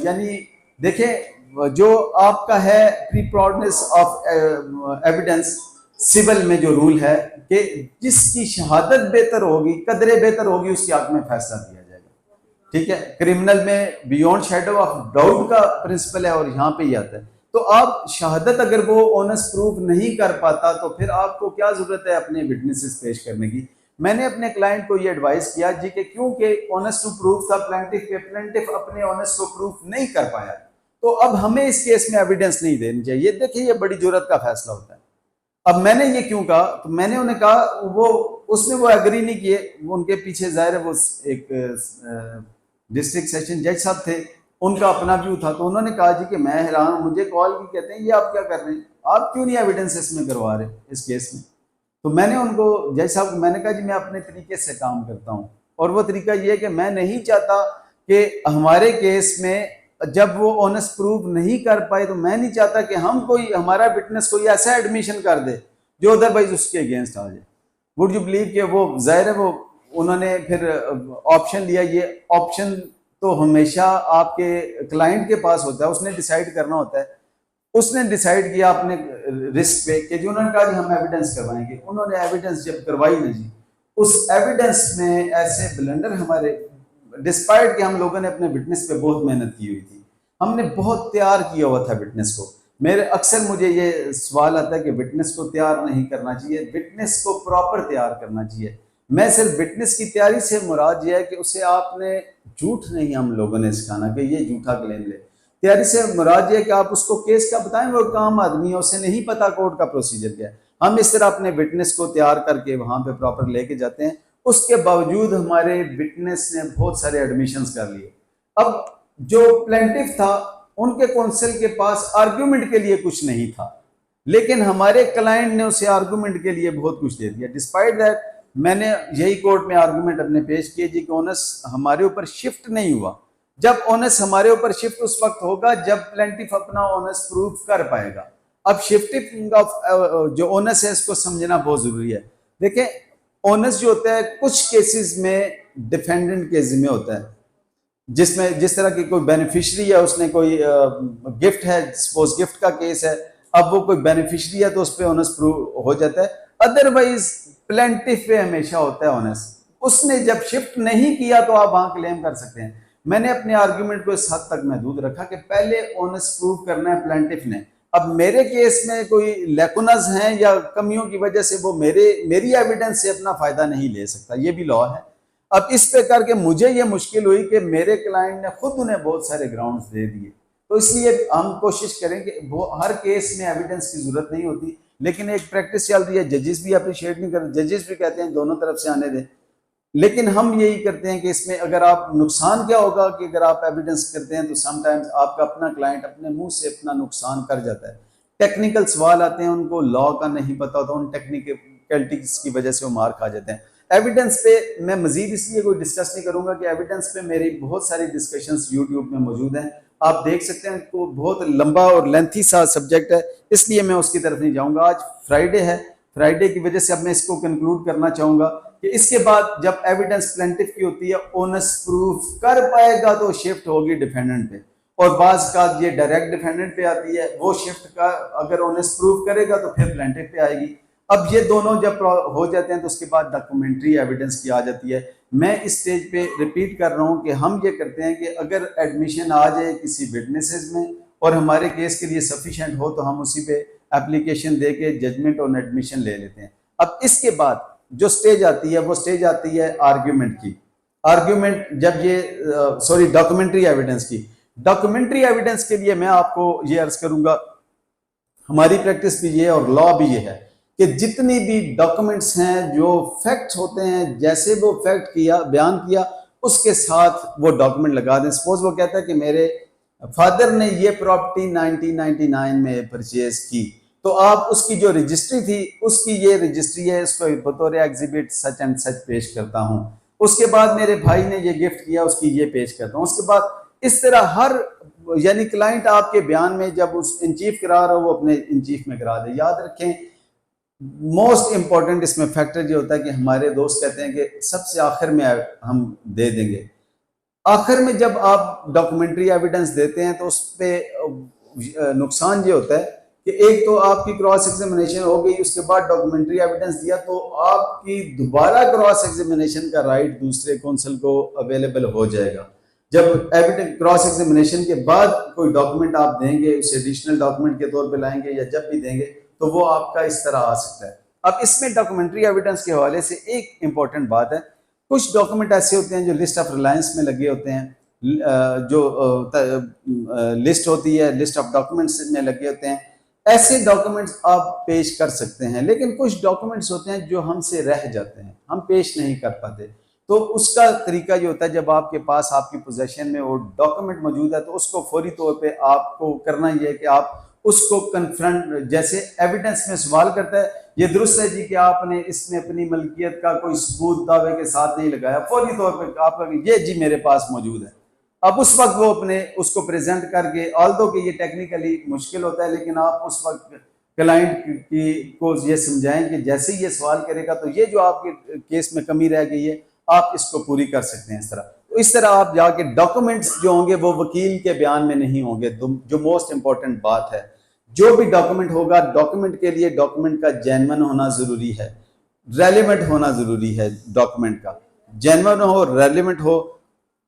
यानी देखें जो आपका है प्रीप्रॉडनेस ऑफ एविडेंस, सिविल में जो रूल है कि जिसकी शहादत बेहतर होगी, कदरे बेहतर होगी, उसके हक में फैसला दिया जाएगा। ठीक है, क्रिमिनल में बियॉन्ड शेडो ऑफ डाउट का प्रिंसिपल है और यहाँ पे ही आता है। तो आप शहादत अगर वो ऑनेस्ट प्रूफ नहीं कर पाता तो फिर आपको क्या जरूरत है अपने विटनेसेस पेश करने की। मैंने अपने क्लाइंट को ये एडवाइस किया जी कि क्योंकि ऑनेस्ट टू प्रूफ था प्लेंटिफ अपने ऑनेस्ट को प्रूफ नहीं कर पाया, तो अब हमें इस केस में एविडेंस नहीं देनी चाहिए। देखिए ये बड़ी जरूरत का फैसला होता है। अब मैंने ये क्यों कहा, तो मैंने उन्हें कहा, वो उसमें वो एग्री नहीं किए, उनके पीछे जाहिर है वो एक डिस्ट्रिक्ट सेशन जज साहब थे, उनका अपना व्यू था। तो उन्होंने कहा जी कि मैं हैरान हूं, मुझे कॉल की, कहते हैं ये आप क्या कर रहे हैं, आप क्यों नहीं एविडेंस इसमें करवा रहे इस केस में। तो मैंने उनको जज साहब को मैंने कहा जी मैं अपने तरीके से काम करता हूँ, और वो तरीका ये है कि मैं नहीं चाहता कि हमारे केस में जब वो ऑनेस्ट प्रूफ नहीं कर पाए तो मैं नहीं चाहता कि हम कोई हमारा विटनेस कोई ऐसा एडमिशन कर दे जो अदरवाइज उसके अगेंस्ट आ जाए। वुड यू बिलीव कि वो जाहिर है वो उन्होंने फिर ऑप्शन लिया। ये ऑप्शन तो हमेशा आपके क्लाइंट के पास होता है, उसने डिसाइड करना होता है। उसने डिसाइड किया अपने रिस्क पे कि जी उन्होंने कहा जी हम एविडेंस करवाएंगे। उन्होंने एविडेंस जब करवाई ना जी, उस एविडेंस में ऐसे ब्लंडर हमारे, डिस्पाइट कि हम लोगों ने अपने विटनेस पे बहुत मेहनत की हुई थी, हमने बहुत तैयार किया हुआ था विटनेस को। मेरे अक्सर मुझे ये सवाल आता है कि विटनेस को तैयार नहीं करना चाहिए, विटनेस को प्रॉपर तैयार करना चाहिए। मैं सिर्फ विटनेस की तैयारी से मुराद ये है कि उसे आपने झूठ नहीं हम लोगों ने सिखाना कि ये झूठा क्लेम ले। तैयारी से मुराद ये है कि आप उसको केस का बताएं, वो काम आदमी है, उसे नहीं पता कोर्ट का प्रोसीजर क्या है। हम इस तरह अपने विटनेस को तैयार करके वहां पे प्रॉपर लेके जाते हैं। उसके बावजूद हमारे विटनेस ने बहुत सारे एडमिशंस कर लिए। अब जो प्लेंटिफ था उनके काउंसिल के पास आर्गुमेंट के लिए कुछ नहीं था, लेकिन हमारे क्लाइंट ने उसे आर्गुमेंट के लिए बहुत कुछ दे दिया। डिस्पाइट दैट मैंने यही कोर्ट में आर्गुमेंट अपने पेश किए जी कि ओनस हमारे ऊपर शिफ्ट नहीं हुआ। जब ओनस हमारे ऊपर शिफ्ट उस वक्त होगा जब प्लेंटिफ अपना ओनस प्रूफ कर पाएगा। अब शिफ्टिंग ऑफ जो ओनस है इसको समझना बहुत जरूरी है। देखें ओनस जो होता है कुछ केसेस में डिफेंडेंट के जिम्मे होता है, जिसमें जिस तरह की कोई बेनिफिशियरी है, उसने कोई गिफ्ट है, सपोज गिफ्ट का केस है, अब वो कोई बेनिफिशियरी है तो उस पर ओनस प्रूव हो जाता है। अदरवाइज प्लेंटिफ पे हमेशा होता है ओनस। उसने जब शिफ्ट नहीं किया तो आप वहां क्लेम कर सकते हैं। मैंने अपने आर्ग्यूमेंट को इस हद तक महदूद रखा कि पहले ओनस प्रूव करना है प्लेंटिफ ने। अब मेरे केस में कोई लैकुनस हैं या कमियों की वजह से वो मेरी एविडेंस से अपना फायदा नहीं ले सकता, ये भी लॉ है। अब इस पे करके मुझे ये मुश्किल हुई कि मेरे क्लाइंट ने खुद उन्हें बहुत सारे ग्राउंड्स दे दिए। तो इसलिए हम कोशिश करें कि वो हर केस में एविडेंस की जरूरत नहीं होती, लेकिन एक प्रैक्टिस चल रही है, जजेस भी अप्रिशिएट नहीं करते, जजेस भी कहते हैं दोनों तरफ से आने दें। लेकिन हम यही करते हैं कि इसमें अगर आप नुकसान क्या होगा कि अगर आप एविडेंस करते हैं तो समटाइम्स आपका अपना क्लाइंट अपने मुंह से अपना नुकसान कर जाता है। टेक्निकल सवाल आते हैं, उनको लॉ का नहीं पता होता, उन टेक्निकलिटीज की वजह से वो मार खा जाते हैं। एविडेंस पे मैं मजीद इसलिए कोई डिस्कस नहीं करूंगा कि एविडेंस पे मेरी बहुत सारी डिस्कशंस यूट्यूब में मौजूद हैं, आप देख सकते हैं। तो बहुत लंबा और लेंथी सा सब्जेक्ट है, इसलिए मैं उसकी तरफ नहीं जाऊंगा। आज फ्राइडे है, फ्राइडे की वजह से अब मैं इसको कंक्लूड करना चाहूँगा कि इसके बाद जब एविडेंस प्लेंटिफ की होती है, ओनस प्रूफ कर पाएगा तो शिफ्ट होगी डिफेंडेंट पे, और बाज का ये डायरेक्ट डिफेंडेंट पे आती है, वो शिफ्ट का अगर ओनस प्रूफ करेगा तो फिर प्लेंटिफ पे आएगी। अब ये दोनों जब हो जाते हैं तो उसके बाद डॉक्यूमेंट्री एविडेंस की आ जाती है। मैं इस स्टेज पे रिपीट कर रहा हूँ कि हम ये करते हैं कि अगर एडमिशन आ जाए किसी विटनेसेस में और हमारे केस के लिए सफिशिएंट हो तो हम उसी पे एप्लीकेशन दे के जजमेंट ऑन एडमिशन ले लेते हैं। अब इसके बाद जो स्टेज आती है वो स्टेज आती है आर्ग्यूमेंट की। आर्ग्यूमेंट जब ये डॉक्यूमेंट्री एविडेंस की। डॉक्यूमेंट्री एविडेंस के लिए मैं आपको ये अर्ज करूंगा, हमारी प्रैक्टिस भी ये है और लॉ भी ये है कि जितनी भी डॉक्यूमेंट्स हैं जो फैक्ट होते हैं, जैसे वो फैक्ट किया बयान किया उसके साथ वो डॉक्यूमेंट लगा दें। सपोज वो कहता है कि मेरे फादर ने ये प्रॉपर्टी 1999 में परचेज की, तो आप उसकी जो रजिस्ट्री थी उसकी ये रजिस्ट्री है, इसको बतौर एग्जिबिट सच एंड सच पेश करता हूँ। उसके बाद मेरे भाई ने ये गिफ्ट किया, उसकी ये पेश करता हूँ। उसके बाद इस तरह हर यानी क्लाइंट आपके बयान में जब उस इन चीफ करा रहा हो वो अपने इन चीफ में करा दे। याद रखें मोस्ट इंपॉर्टेंट इसमें फैक्टर ये होता है कि हमारे दोस्त कहते हैं कि सबसे आखिर में हम दे देंगे। आखिर में जब आप डॉक्यूमेंट्री एविडेंस देते हैं तो उस पर नुकसान ये होता है कि एक तो आपकी क्रॉस एग्जामिनेशन हो गई, उसके बाद डॉक्यूमेंट्री एविडेंस दिया तो आपकी दोबारा क्रॉस एग्जामिनेशन का राइट दूसरे कौंसल को अवेलेबल हो जाएगा। जब एविडेंस क्रॉस एग्जामिनेशन के बाद कोई डॉक्यूमेंट आप देंगे, उसे एडिशनल डॉक्यूमेंट के तौर पे लाएंगे या जब भी देंगे तो वो आपका इस तरह आ सकता है। अब इसमें डॉक्यूमेंट्री एविडेंस के हवाले से एक इंपॉर्टेंट बात है, कुछ डॉक्यूमेंट ऐसे होते हैं जो लिस्ट ऑफ रिलायंस में लगे होते हैं, जो लिस्ट होती है लिस्ट ऑफ डॉक्यूमेंट्स में लगे होते हैं, ऐसे डॉक्यूमेंट्स आप पेश कर सकते हैं। लेकिन कुछ डॉक्यूमेंट्स होते हैं जो हमसे रह जाते हैं, हम पेश नहीं कर पाते, तो उसका तरीका ये होता है जब आपके पास आपकी पोजीशन में वो डॉक्यूमेंट मौजूद है तो उसको फौरी तौर पे आपको करना ये है कि आप उसको कन्फ्रंट, जैसे एविडेंस में सवाल करता है ये दुरुस्त है जी कि आपने इसमें अपनी मलकियत का कोई सबूत दावे के साथ नहीं लगाया, फौरी तौर पे आपका ये जी मेरे पास मौजूद है। अब उस वक्त वो अपने उसको प्रेजेंट करके, ऑल्दो कि ये टेक्निकली मुश्किल होता है, लेकिन आप उस वक्त क्लाइंट की को ये समझाएं कि जैसे ही ये सवाल करेगा तो ये जो आपके केस में कमी रह गई है आप इसको पूरी कर सकते हैं। इस तरह आप जाके डॉक्यूमेंट्स जो होंगे वो वकील के बयान में नहीं होंगे। जो मोस्ट इंपॉर्टेंट बात है, जो भी डॉक्यूमेंट होगा डॉक्यूमेंट के लिए डॉक्यूमेंट का जेन्युइन होना जरूरी है, रेलिवेंट होना जरूरी है, डॉक्यूमेंट का जेन्युइन हो, रेलिवेंट हो।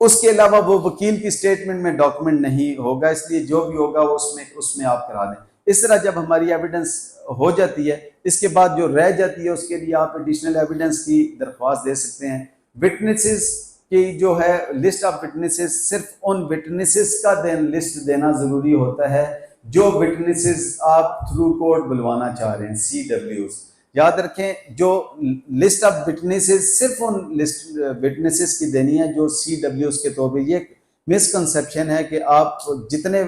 उसके अलावा वो वकील की स्टेटमेंट में डॉक्यूमेंट नहीं होगा, इसलिए जो भी होगा वो उसमें आप करा दें। इस तरह जब हमारी एविडेंस हो जाती है, इसके बाद जो रह जाती है उसके लिए आप एडिशनल एविडेंस की दरख्वास्त दे सकते हैं। विटनेसेस की जो है लिस्ट ऑफ विटनेसेस, सिर्फ उन विटनेसेस का लिस्ट देना जरूरी होता है जो विटनेसेस आप थ्रू कोर्ट बुलवाना चाह रहे हैं, CWs। याद रखें जो लिस्ट ऑफ विटनेसेस सिर्फ उन लिस्ट विटनेसेस की देनी है जो CWs के तौर पे। ये मिसकंसेप्शन है कि आप जितने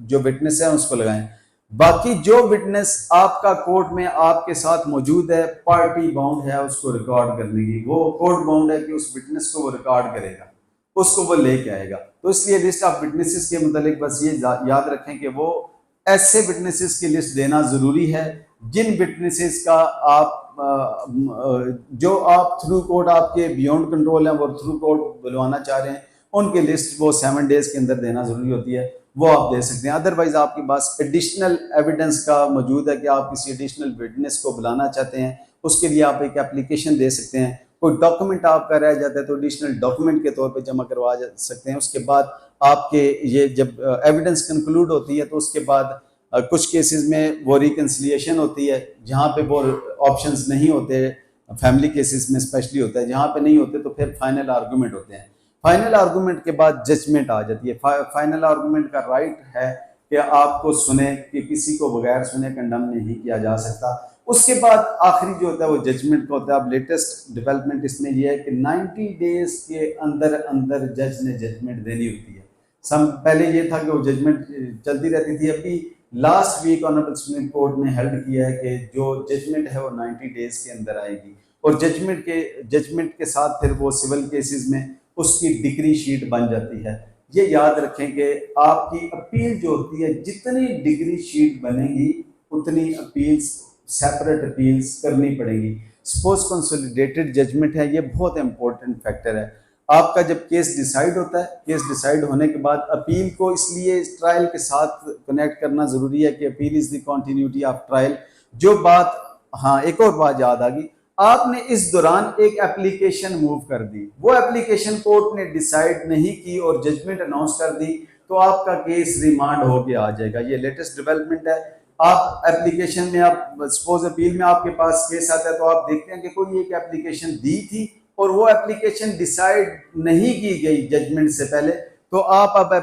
जो विटनेस है उसको लगाएं, बाकी जो विटनेस आपका कोर्ट में आपके साथ मौजूद है पार्टी बाउंड है उसको रिकॉर्ड करने की, वो कोर्ट बाउंड है कि उस विटनेस को वो रिकॉर्ड करेगा, उसको वो लेके आएगा। तो इसलिए लिस्ट ऑफ विटनेसेस के मुतालिक बस ये याद रखें कि वो ऐसे विटनेसेस की लिस्ट देना जरूरी है जिन विटनेसेस का आप जो आप थ्रू कोर्ट आपके बियॉन्ड कंट्रोल है, वो थ्रू कोर्ट बुलवाना चाह रहे हैं, उनकी लिस्ट वो 7 डेज के अंदर देना जरूरी होती है, वो आप दे सकते हैं। अदरवाइज आपके पास एडिशनल एविडेंस का मौजूद है कि आप किसी एडिशनल विटनेस को बुलाना चाहते हैं, उसके लिए आप एक एप्लीकेशन दे सकते हैं। कोई डॉक्यूमेंट आपका रह जाता है तो एडिशनल डॉक्यूमेंट के तौर पे जमा करवा सकते हैं। उसके बाद आपके ये जब एविडेंस कंक्लूड होती है तो उसके बाद कुछ केसेस में वो रिकन्सिलिएशन होती है, जहाँ पे वो ऑप्शंस नहीं होते, फैमिली केसेस में स्पेशली होता है, जहाँ पे नहीं होते तो फिर फाइनल आर्गूमेंट होते हैं। फाइनल आर्गूमेंट के बाद जजमेंट आ जाती है। फाइनल आर्गूमेंट का राइट है कि आपको सुने, कि किसी को बगैर सुने कंडम नहीं किया जा सकता। उसके बाद आखिरी जो होता है वो जजमेंट का होता है। अब लेटेस्ट डेवलपमेंट इसमें यह है कि 90 डेज के अंदर अंदर जज ने जजमेंट देनी होती है। पहले ये था कि वो जजमेंट चलती रहती थी, अभी last week honourable supreme court ने हेल्ड किया है कि जो जजमेंट है वो 90 डेज के अंदर आएगी, और जजमेंट के साथ फिर वो सिविल केसेस में उसकी डिग्री शीट बन जाती है। ये याद रखें कि आपकी अपील जो होती है, जितनी डिग्री शीट बनेगी उतनी अपील्स सेपरेट अपील्स करनी पड़ेंगी। सपोज कंसोलिडेटेड जजमेंट है, ये बहुत इंपॉर्टेंट फैक्टर है। आपका जब केस डिसाइड होता है, केस डिसाइड होने के बाद अपील को इसलिए ट्रायल के साथ कनेक्ट करना ज़रूरी है कि appeal is the continuity of trial. जो बात, हाँ एक और बात याद आ गई, आपने इस दौरान एक एप्लीकेशन मूव कर दी, वो एप्लीकेशन कोर्ट ने डिसाइड नहीं की और जजमेंट अनाउंस कर दी, तो आपका केस रिमांड होके आ जाएगा। ये लेटेस्ट डेवलपमेंट है। आप एप्लीकेशन में, आप सपोज अपील में आपके पास केस आता है, तो आप देखते हैं कि कोई एक एप्लीकेशन दी थी और वो एप्लीकेशन डिसाइड नहीं की गई जजमेंट से पहले, तो आप अब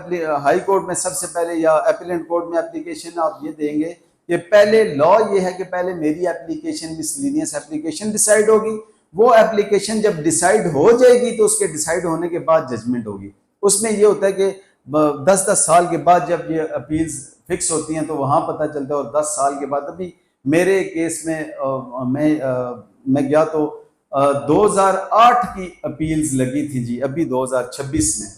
हाई कोर्ट में सबसे पहले या अपीलेंट कोर्ट में एप्लीकेशन आप ये देंगे कि पहले लॉ ये है कि पहले मेरी एप्लीकेशन मिसलेनियस एप्लीकेशन डिसाइड होगी, वो एप्लीकेशन जब डिसाइड हो जाएगी तो उसके डिसाइड होने के बाद जजमेंट होगी। उसमें ये होता है कि 10-10 साल के बाद जब ये अपील्स फिक्स होती हैं तो वहाँ पता चलता है, और 10 साल के बाद, अभी मेरे केस में मैं गया तो 2008 की अपील्स लगी थी जी, अभी 2026 में,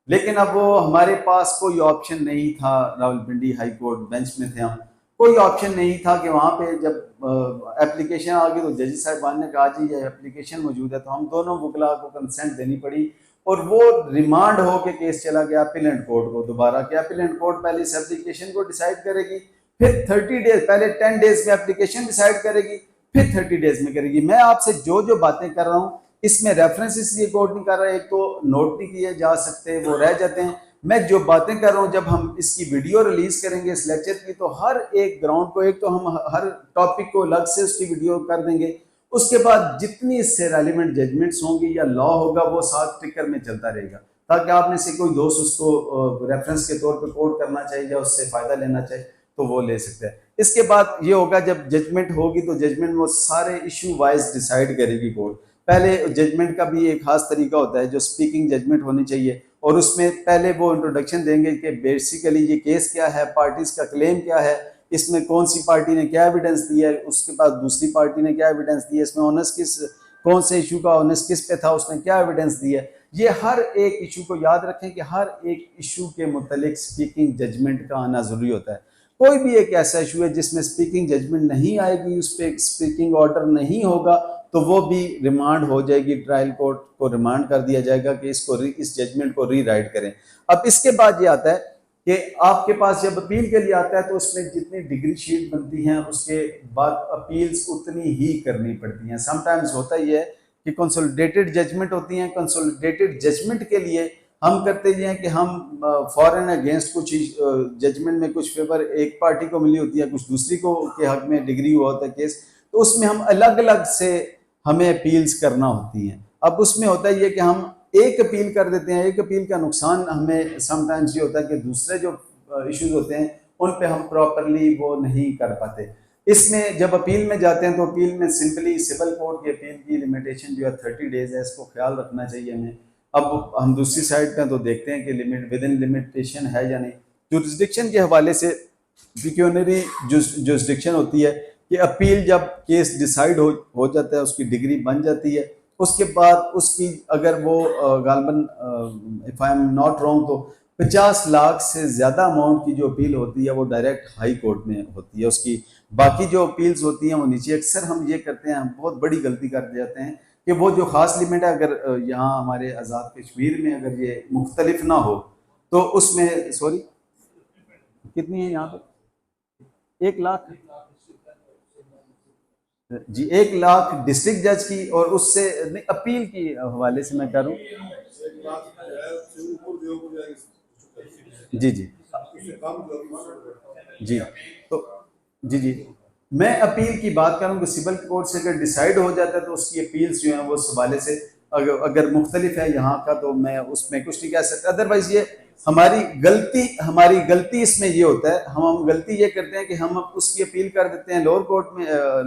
लेकिन अब वो हमारे पास कोई ऑप्शन नहीं था। रावलपिंडी हाई कोर्ट बेंच में थे हम, कोई ऑप्शन नहीं था कि वहाँ पे जब एप्लीकेशन आ गई तो जज साहबान ने कहा जी ये एप्लीकेशन मौजूद है, तो हम दोनों वकला को कंसेंट देनी पड़ी और वो रिमांड हो के केस चला गया अपीलेंट कोर्ट को दोबारा, कि अपीलेंट कोर्ट पहले इस एप्लीकेशन को डिसाइड करेगी, फिर 30 डेज, पहले 10 डेज में एप्लीकेशन डिसाइड करेगी, फिर 30 डेज में करेगी। मैं आपसे जो जो बातें कर रहा हूँ इसमें रेफरेंस इसलिए कोर्ट नहीं कर रहा है, एक तो नोट नहीं किए जा सकते, वो रह जाते हैं। मैं जो बातें कर रहा हूँ, जब हम इसकी वीडियो रिलीज करेंगे इस लेक्चर की, तो हर एक ग्राउंड को, एक तो हम हर टॉपिक को अलग से उसकी वीडियो कर देंगे, उसके बाद जितनी इससे रेलिवेंट जजमेंट्स होंगी या लॉ होगा वो साथ टिकर में चलता रहेगा, ताकि आप में से कोई दोस्त उसको रेफरेंस के तौर पे कोट करना चाहिए या उससे फायदा लेना चाहिए तो वो ले सकते हैं। इसके बाद ये होगा, जब जजमेंट होगी तो जजमेंट वो सारे इशू वाइज डिसाइड करेगी कोर्ट। पहले जजमेंट का भी एक खास तरीका होता है जो स्पीकिंग जजमेंट होनी चाहिए, और उसमें पहले वो इंट्रोडक्शन देंगे कि बेसिकली ये केस क्या है, पार्टीज का क्लेम क्या है, इसमें कौन सी पार्टी ने क्या एविडेंस दिया है, उसके बाद दूसरी पार्टी ने क्या एविडेंस दिया, इसमें ऑनर्स किस, कौन से इशू का ऑनर्स किस पे था, उसने क्या एविडेंस दिया। ये हर एक इशू को याद रखें कि हर एक इशू के मुतालिक स्पीकिंग जजमेंट का आना जरूरी होता है। कोई भी एक ऐसा इशू है जिसमें स्पीकिंग जजमेंट नहीं आएगी, उस पर स्पीकिंग ऑर्डर नहीं होगा, तो वो भी रिमांड हो जाएगी, ट्रायल कोर्ट को रिमांड कर दिया जाएगा कि इस जजमेंट को रीराइट करें। अब इसके बाद ये आता है कि आपके पास जब अपील के लिए आता है तो उसमें जितनी डिग्री शीट बनती हैं उसके बाद अपील्स उतनी ही करनी पड़ती हैं। समटाइम्स होता ही है कि कंसोलिडेटेड जजमेंट होती हैं, कंसोलिडेटेड जजमेंट के लिए हम करते ये हैं कि हम फॉरेन अगेंस्ट कुछ जजमेंट में कुछ फेवर एक पार्टी को मिली होती है, कुछ दूसरी को के हक में डिग्री हुआ होता है केस, तो उसमें हम अलग अलग से हमें अपील्स करना होती हैं। अब उसमें होता है ये कि हम एक अपील कर देते हैं, एक अपील का नुकसान हमें समटाइम्स ये होता है कि दूसरे जो इश्यूज होते हैं उन पे हम प्रॉपरली वो नहीं कर पाते। इसमें जब अपील में जाते हैं तो अपील में सिंपली सिविल कोर्ट की अपील की लिमिटेशन जो है 30 डेज है, इसको ख्याल रखना चाहिए हमें। अब हम दूसरी साइड पे तो देखते हैं कि लिमिट विद इन लिमिटेशन है या नहीं। जुरिस्डिक्शन के हवाले से पिक्यूनरी जुरिस्डिक्शन होती है कि अपील जब केस डिसाइड हो जाता है, उसकी डिग्री बन जाती है, उसके बाद उसकी अगर वो गालबन if I am not wrong तो 50 लाख से ज़्यादा अमाउंट की जो अपील होती है वो डायरेक्ट हाई कोर्ट में होती है। उसकी बाकी जो अपील्स होती हैं वो नीचे, अक्सर हम ये करते हैं, हम बहुत बड़ी गलती कर जाते हैं कि वो जो ख़ास लिमिट है, अगर यहाँ हमारे आज़ाद कश्मीर में अगर ये मुख्तलिफ ना हो तो उसमें, सॉरी कितनी है यहाँ पर, 1 लाख जी, 1 लाख डिस्ट्रिक्ट जज की, और उससे नहीं अपील की हवाले से मैं करूँ जी जी जी, तो जी मैं अपील की बात करूँ कि सिविल कोर्ट से अगर डिसाइड हो जाता है तो उसकी अपील्स जो हैं वो उस हवाले से अगर मुख्तलिफ है यहाँ का तो मैं उसमें कुछ नहीं कह सकता। अदरवाइज ये हमारी गलती इसमें ये होता है, हम गलती ये करते हैं कि हम उसकी अपील कर देते हैं लोअर कोर्ट में,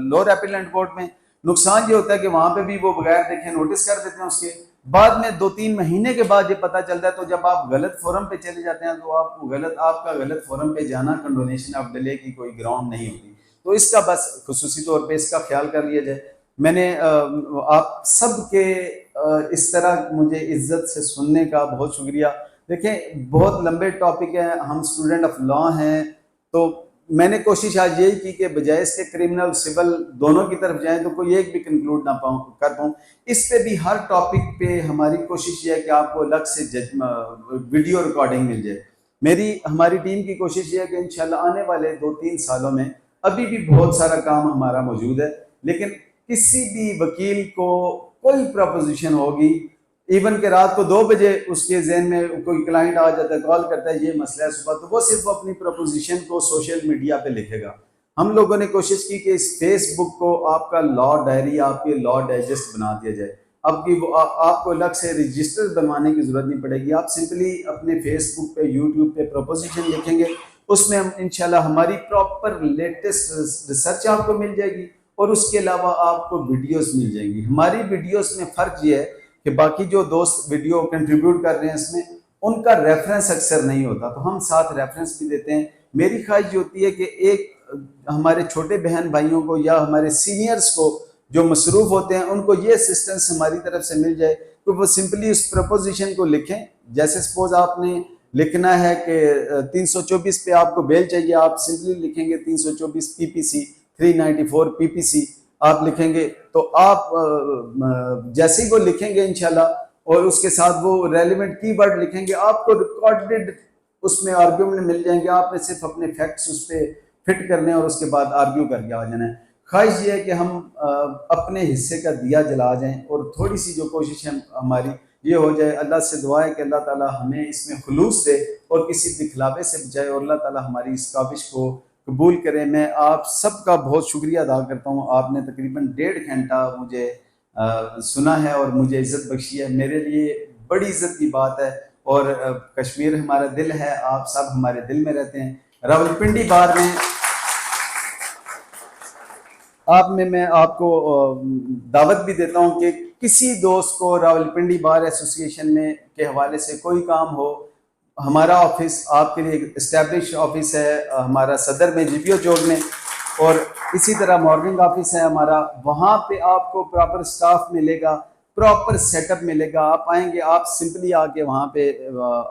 लोअर अपीलेंट कोर्ट में। नुकसान ये होता है कि वहां पे भी वो बगैर देखे नोटिस कर देते हैं, उसके बाद में 2-3 महीने के बाद ये पता चलता है, तो जब आप गलत फोरम पे चले जाते हैं तो आपका गलत फोरम पे जाना कंडोनेशन ऑफ डिले की कोई ग्राउंड नहीं होती। तो इसका बस खुसूसी तौर पे इसका ख्याल कर लिया जाए। मैंने आप सब के इस तरह मुझे इज्जत से सुनने का बहुत शुक्रिया। देखें बहुत लंबे टॉपिक है, हम स्टूडेंट ऑफ लॉ हैं तो मैंने कोशिश आज यही की कि बजाय इसके क्रिमिनल सिविल दोनों की तरफ जाएं तो कोई एक भी कंक्लूड ना कर पाऊँ। इस पे भी हर टॉपिक पे हमारी कोशिश ये है कि आपको अलग से वीडियो रिकॉर्डिंग मिल जाए। हमारी टीम की कोशिश ये है कि इंशाल्लाह आने वाले 2-3 सालों में, अभी भी बहुत सारा काम हमारा मौजूद है, लेकिन किसी भी वकील को कोई प्रपोजिशन होगी, इवन के रात को 2 बजे उसके जहन में कोई क्लाइंट आ जाता है, कॉल करता है ये मसला है सुबह, तो वो सिर्फ अपनी प्रपोजिशन को सोशल मीडिया पे लिखेगा। हम लोगों ने कोशिश की कि इस फेसबुक को आपका लॉ डायरी, आपके लॉ डाइजेस्ट बना दिया जाए। आपको अलग से रजिस्टर बनवाने की जरूरत नहीं पड़ेगी। आप सिंपली अपने फेसबुक पे, यूट्यूब पे प्रपोजिशन लिखेंगे, उसमें हम इंशाल्लाह हमारी प्रॉपर लेटेस्ट रिसर्च आपको मिल जाएगी और उसके अलावा आपको वीडियोस मिल जाएंगी। हमारी वीडियोस में फ़र्क ये है कि बाकी जो दोस्त वीडियो कंट्रीब्यूट कर रहे हैं इसमें, उनका रेफरेंस अक्सर नहीं होता, तो हम साथ रेफरेंस भी देते हैं। मेरी ख्वाहिश होती है कि एक हमारे छोटे बहन भाइयों को या हमारे सीनियर्स को जो मसरूफ़ होते हैं, उनको ये असिस्टेंस हमारी तरफ से मिल जाए, तो वो सिंपली उस प्रपोजिशन को लिखें। जैसे सपोज आपने लिखना है कि 324 पे आपको बेल चाहिए, आप सिंपली लिखेंगे 324 पीपीसी 394 पीपीसी आप लिखेंगे, तो आप जैसे ही वो लिखेंगे इंशाल्लाह और उसके साथ वो रेलिवेंट कीवर्ड लिखेंगे, आपको रिकॉर्डेड उसमें आर्ग्यूमेंट मिल जाएंगे। आपने सिर्फ अपने फैक्ट्स उस पर फिट करने और उसके बाद आर्ग्यू करके आ जाना है। ख्वाहिश ये है कि हम अपने हिस्से का दिया जला जाएं और थोड़ी सी जो कोशिश है हमारी ये हो जाए। अल्लाह से दुआ है कि अल्लाह ताला हमें इसमें खुलूस दे और किसी दिखलावे से बचाए और अल्लाह ताला हमारी इस काविश को कबूल करें। मैं आप सबका बहुत शुक्रिया अदा करता हूँ। आपने तकरीबन 1.5 घंटा मुझे सुना है और मुझे इज़्ज़त बख्शी है। मेरे लिए बड़ी इज़्ज़त की बात है और कश्मीर हमारा दिल है, आप सब हमारे दिल में रहते हैं। रावलपिंडी बार में मैं आपको दावत भी देता हूं कि किसी दोस्त को रावलपिंडी बार एसोसिएशन में के हवाले से कोई काम हो, हमारा ऑफिस आपके लिए इस्टेब्लिश ऑफिस है हमारा सदर में जीपीओ चौक में, और इसी तरह मॉर्निंग ऑफिस है हमारा, वहाँ पे आपको प्रॉपर स्टाफ मिलेगा, प्रॉपर सेटअप मिलेगा। आप आएंगे, आप सिंपली आके वहाँ पे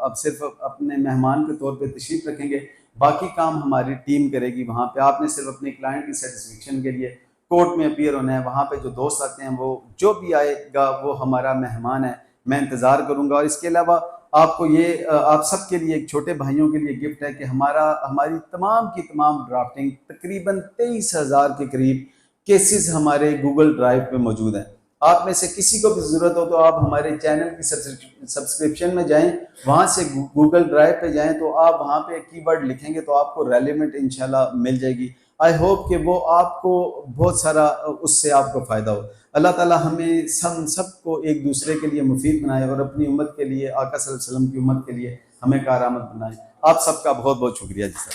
आप सिर्फ अपने मेहमान के तौर पे तशरीफ रखेंगे, बाकी काम हमारी टीम करेगी। वहाँ पे आपने सिर्फ अपने क्लाइंट की सेटिस्फेक्शन के लिए कोर्ट में अपीयर होना है। वहाँ पे जो दोस्त आते हैं, वो जो भी आएगा वो हमारा मेहमान है, मैं इंतज़ार करूँगा। और इसके अलावा आपको ये आप सब के लिए, एक छोटे भाइयों के लिए गिफ्ट है कि हमारी तमाम की तमाम ड्राफ्टिंग तकरीबन 23,000 के करीब केसेस हमारे गूगल ड्राइव पे मौजूद हैं। आप में से किसी को भी ज़रूरत हो तो आप हमारे चैनल की सब्सक्रिप्शन में जाएं, वहाँ से गूगल ड्राइव पे जाएं, तो आप वहाँ पे कीवर्ड लिखेंगे तो आपको रेलिवेंट इंशाल्लाह मिल जाएगी। आई होप कि वो आपको बहुत सारा उससे आपको फ़ायदा हो। अल्लाह ताला हमें सबको एक दूसरे के लिए मुफीद बनाए और अपनी उम्मत के लिए, आका सल्लल्लाहु अलैहि वसल्लम की उम्मत के लिए हमें कारआमद बनाए। आप सबका बहुत बहुत शुक्रिया जी सर।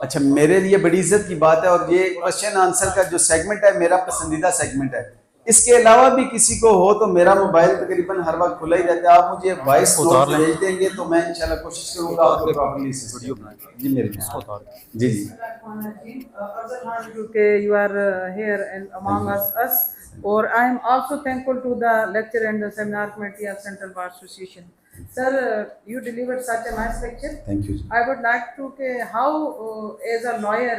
अच्छा, मेरे लिए बड़ी इज्जत की बात है और ये क्वेश्चन आंसर का जो सेगमेंट है मेरा पसंदीदा सेगमेंट है। इसके अलावा भी किसी को हो तो मेरा मोबाइल तकरीबन हर वक्त खुला ही रहता है। आप मुझे वॉइस नोट भेज देंगे तो मैं इंशाल्लाह कोशिश करूंगा आपको प्रॉपर्ली वीडियो बनाने की। जी मेरे जी जी you are here and among us, or I am also thankful to the lecture and the seminar committee of Central Bar Association. Sir, you delivered such a nice lecture. Thank you. I would like to how as a lawyer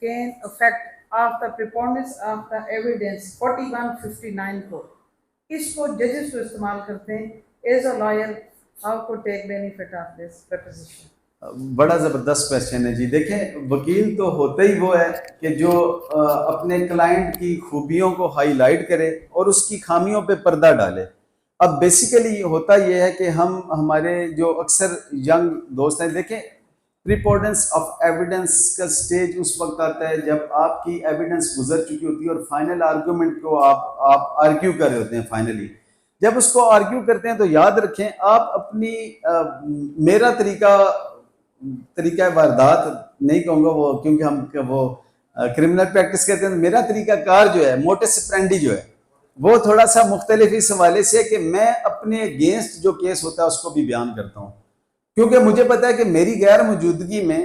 can affect of the preponderance of the evidence 4159 को इसको जजेस को इस्तेमाल करते हैं as a lawyer, how को take benefit of this proposition? बड़ा ज़बरदस्त क्वेश्चन है जी। देखें, वकील तो होता ही वो है कि जो अपने क्लाइंट की खूबियों को हाईलाइट करे और उसकी खामियों पे पर्दा डाले। अब बेसिकली होता ये है कि हमारे जो अक्सर यंग दोस्त हैं, देखें प्रीपोर्टेंस ऑफ एविडेंस का स्टेज उस वक्त आता है जब आपकी एविडेंस गुजर चुकी होती है और फाइनल आर्ग्यूमेंट को आप आर्ग्यू कर रहे होते हैं। फाइनली जब उसको आर्ग्यू करते हैं तो याद रखें, आप अपनी मेरा तरीका वारदात नहीं कहूँगा वो, क्योंकि हम वो क्रिमिनल प्रैक्टिस करते हैं। मेरा तरीका कार जो है, मोटस ऑपरेंडी जो है, वो थोड़ा सा मुख्तलिफ इस हवाले से कि मैं अपने अगेंस्ट जो केस होता है उसको भी बयान करता हूँ, क्योंकि मुझे पता है कि मेरी गैर मौजूदगी में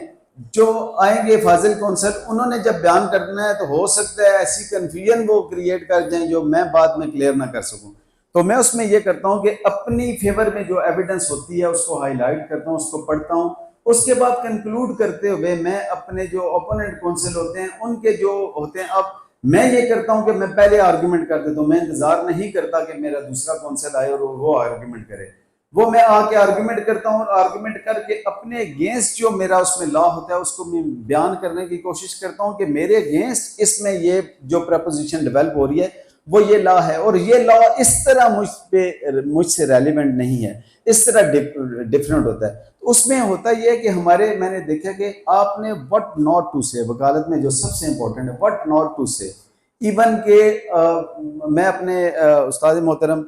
जो आएंगे फाजिल कौंसल, उन्होंने जब बयान करना है तो हो सकता है ऐसी कन्फ्यूजन वो क्रिएट कर दें जो मैं बाद में क्लियर ना कर सकूं। तो मैं उसमें ये करता हूं कि अपनी फेवर में जो एविडेंस होती है उसको हाईलाइट करता हूं, उसको पढ़ता हूं उसके बाद कंक्लूड करते हुए मैं अपने जो ओपोनेंट काउंसिल होते हैं उनके जो होते हैं, अब मैं ये करता हूं कि मैं पहले आर्गुमेंट कर देता हूं, मैं इंतजार नहीं करता कि मेरा दूसरा काउंसिल आए और वो आर्गुमेंट करे। वो मैं आके आर्गुमेंट करता हूं और आर्गुमेंट करके अपने अगेंस्ट जो मेरा उसमें लॉ होता है उसको मैं बयान करने की कोशिश करता हूं कि मेरे अगेंस्ट इसमें ये जो प्रपोजिशन डेवलप हो रही है वो ये लॉ है, और ये लॉ इस तरह मुझसे रेलिवेंट नहीं है, इस तरह डिफरेंट होता है। तो उसमें होता यह है कि हमारे, मैंने देखा कि आपने व्हाट नॉट टू से, वकालत में जो सबसे इंपॉर्टेंट है व्हाट नॉट टू से। इवन के मैं अपने उस्ताद मोहतरम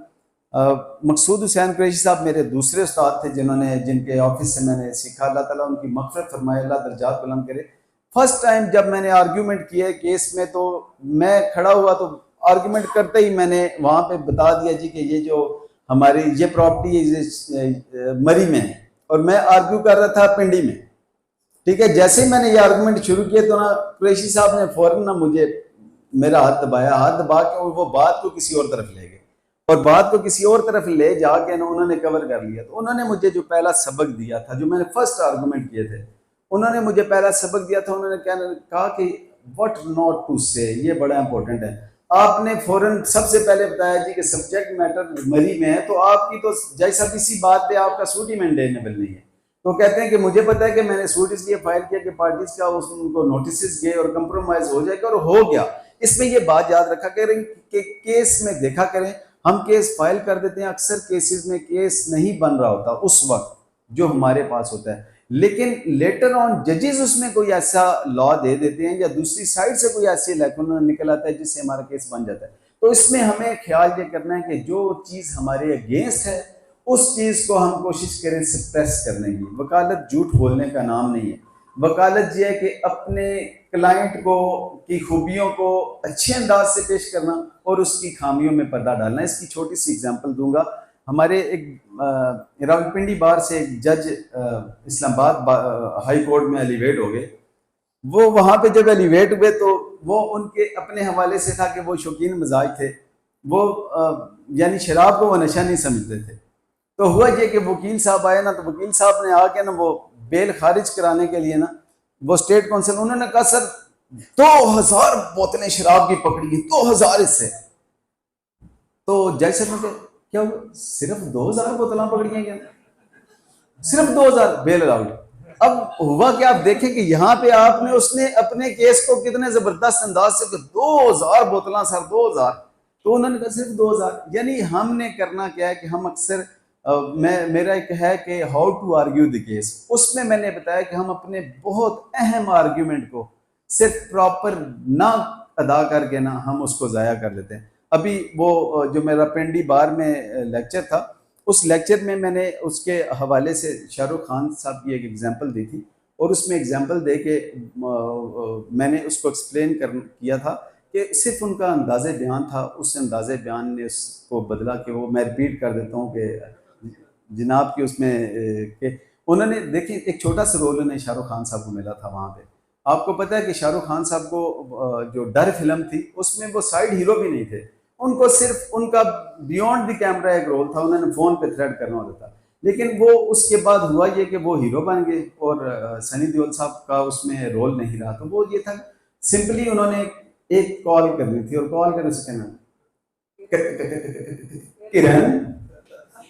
मकसूद हुसैन कुरैशी साहब मेरे दूसरे उस्ताद थे जिन्होंने, जिनके ऑफिस से मैंने सीखा, अल्लाह ताला उनकी मग़फ़िरत फरमाए, अल्लाह दर्जात बुलंद करे। फर्स्ट टाइम जब मैंने आर्ग्यूमेंट किया केस में, तो मैं खड़ा हुआ तो आर्ग्यूमेंट करते ही मैंने वहां पे बता दिया जी कि ये जो हमारी ये प्रॉपर्टी मरी में है, और मैं आर्ग्यू कर रहा था पिंडी में। ठीक है, जैसे ही मैंने ये आर्गुमेंट शुरू किया तो ना कुरैशी साहब ने फौरन ना मुझे मेरा हाथ दबाया, हाथ दबा के वो बात को किसी और तरफ ले गए, और बात को किसी और तरफ ले जाके ना उन्होंने कवर कर लिया। तो उन्होंने मुझे जो पहला सबक दिया था, जो मैंने फर्स्ट आर्गुमेंट किए थे, उन्होंने मुझे पहला सबक दिया था। उन्होंने क्या कहा कि व्हाट नॉट टू से, ये बड़ा इंपॉर्टेंट है। आपने फौरन सबसे पहले बताया जी कि सब्जेक्ट मैटर मरी में है, तो आपकी तो जैसा किसी बात पे आपका सूट ही मेंटेनेबल नहीं है। तो कहते हैं कि मुझे पता है कि मैंने सूट इसलिए फाइल किया कि पार्टीज का उनको नोटिस गए और कंप्रोमाइज हो जाएगा, और हो गया। इसमें ये बात याद रखा करें कि केस में देखा करें, हम केस फाइल कर देते हैं, अक्सर केसेस में केस नहीं बन रहा होता उस वक्त जो हमारे पास होता है, लेकिन लेटर ऑन जजेस उसमें कोई ऐसा लॉ दे देते हैं या दूसरी साइड से कोई ऐसी लैकुना निकल आता है जिससे हमारा केस बन जाता है। तो इसमें हमें ख्याल ये करना है कि जो चीज़ हमारे अगेंस्ट है उस चीज़ को हम कोशिश करें सप्रेस करने की। वकालत झूठ बोलने का नाम नहीं है। वकालत ये है कि अपने क्लाइंट को की खूबियों को अच्छे अंदाज से पेश करना और उसकी खामियों में पर्दा डालना। इसकी छोटी सी एग्जांपल दूंगा। हमारे एक रावलपिंडी बार से एक जज इस्लामाबाद हाई कोर्ट में एलिवेट हो गए। वो वहाँ पे जब एलिवेट हुए तो वो उनके अपने हवाले से था कि वो शौकीन मजाज थे, वो यानी शराब को वो नशा नहीं समझते थे। तो हुआ ये कि वकील साहब आए ना, तो वकील साहब ने आके ना वो बेल खारिज कराने के लिए ना, वो स्टेट काउंसिल, उन्होंने कहा सर 2000 बोतलें शराब की पकड़ी गई, 2000 इससे। तो जज साहब ने क्या हुआ, सिर्फ 2000 बोतलें पकड़ी गई, सिर्फ 2000 बेल अलाउड। अब हुआ कि आप देखें कि यहाँ पे आपने उसने अपने केस को कितने जबरदस्त अंदाज से 2000 बोतलें सर 2000, तो उन्होंने कहा सिर्फ 2000। यानी हमने करना क्या है कि हम अक्सर मेरा एक है कि how to argue the case, उसमें मैंने बताया कि हम अपने बहुत अहम आर्ग्यूमेंट को सिर्फ प्रॉपर ना अदा करके ना हम उसको ज़ाया कर लेते हैं। अभी वो जो मेरा पिंडी बार में लेक्चर था, उस लेक्चर में मैंने उसके हवाले से शाहरुख खान साहब की एक एग्जांपल दी थी, और उसमें एग्जांपल दे के मैंने उसको एक्सप्लेन किया था कि सिर्फ उनका अंदाज़े बयान था, उस अंदाज़े बयान ने उसको बदला कि वो मैं रिपीट कर देता हूँ कि जनाब की उसमें कि उन्होंने देखिए एक छोटा सा रोल उन्हें शाहरुख खान साहब को मिला था वहाँ पे। आपको पता है कि शाहरुख खान साहब को जो डर फिल्म थी उसमें वो साइड हीरो भी नहीं थे, उनको सिर्फ उनका बियॉन्ड द कैमरा एक रोल था, उन्होंने फोन पे थ्रेड करना होता था। लेकिन वो उसके बाद हुआ ये कि वो हीरो बन गए और सनी देओल साहब का उसमें रोल नहीं रहा। तो वो ये था सिंपली उन्होंने एक कॉल करनी थी और कॉल करने से कहना किरण,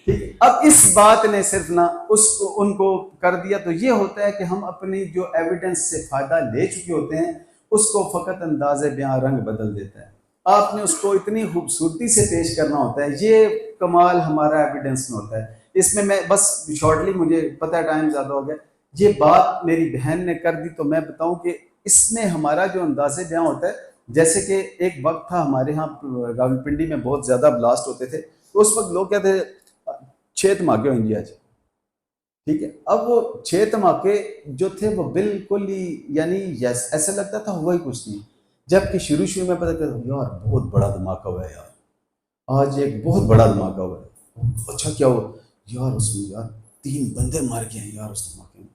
ठीक। अब इस बात ने सिर्फ ना उसको उनको कर दिया। तो ये होता है कि हम अपनी जो एविडेंस से फायदा ले चुके होते हैं उसको फकत अंदाजे बयां रंग बदल देता है। आपने उसको इतनी खूबसूरती से पेश करना होता है, ये कमाल हमारा एविडेंस में होता है। इसमें मैं बस शॉर्टली, मुझे पता है टाइम ज़्यादा हो गया, ये बात मेरी बहन ने कर दी तो मैं बताऊं कि इसमें हमारा जो अंदाजे बयां होता है, जैसे कि एक वक्त था हमारे यहाँ रावलपिंडी में बहुत ज़्यादा ब्लास्ट होते थे, तो उस वक्त लोग कहते थे 6 धमाके होंगे आज, ठीक है। अब वो 6 धमाके जो थे वो बिल्कुल ही यानी ऐसा लगता था हुआ ही कुछ नहीं, जबकि शुरू में पता चला यार बहुत बड़ा धमाका हुआ है, यार आज एक बहुत बड़ा धमाका हुआ है। अच्छा क्या हुआ यार, उसमें यार 3 बंदे मार गए हैं यार उस धमाके में।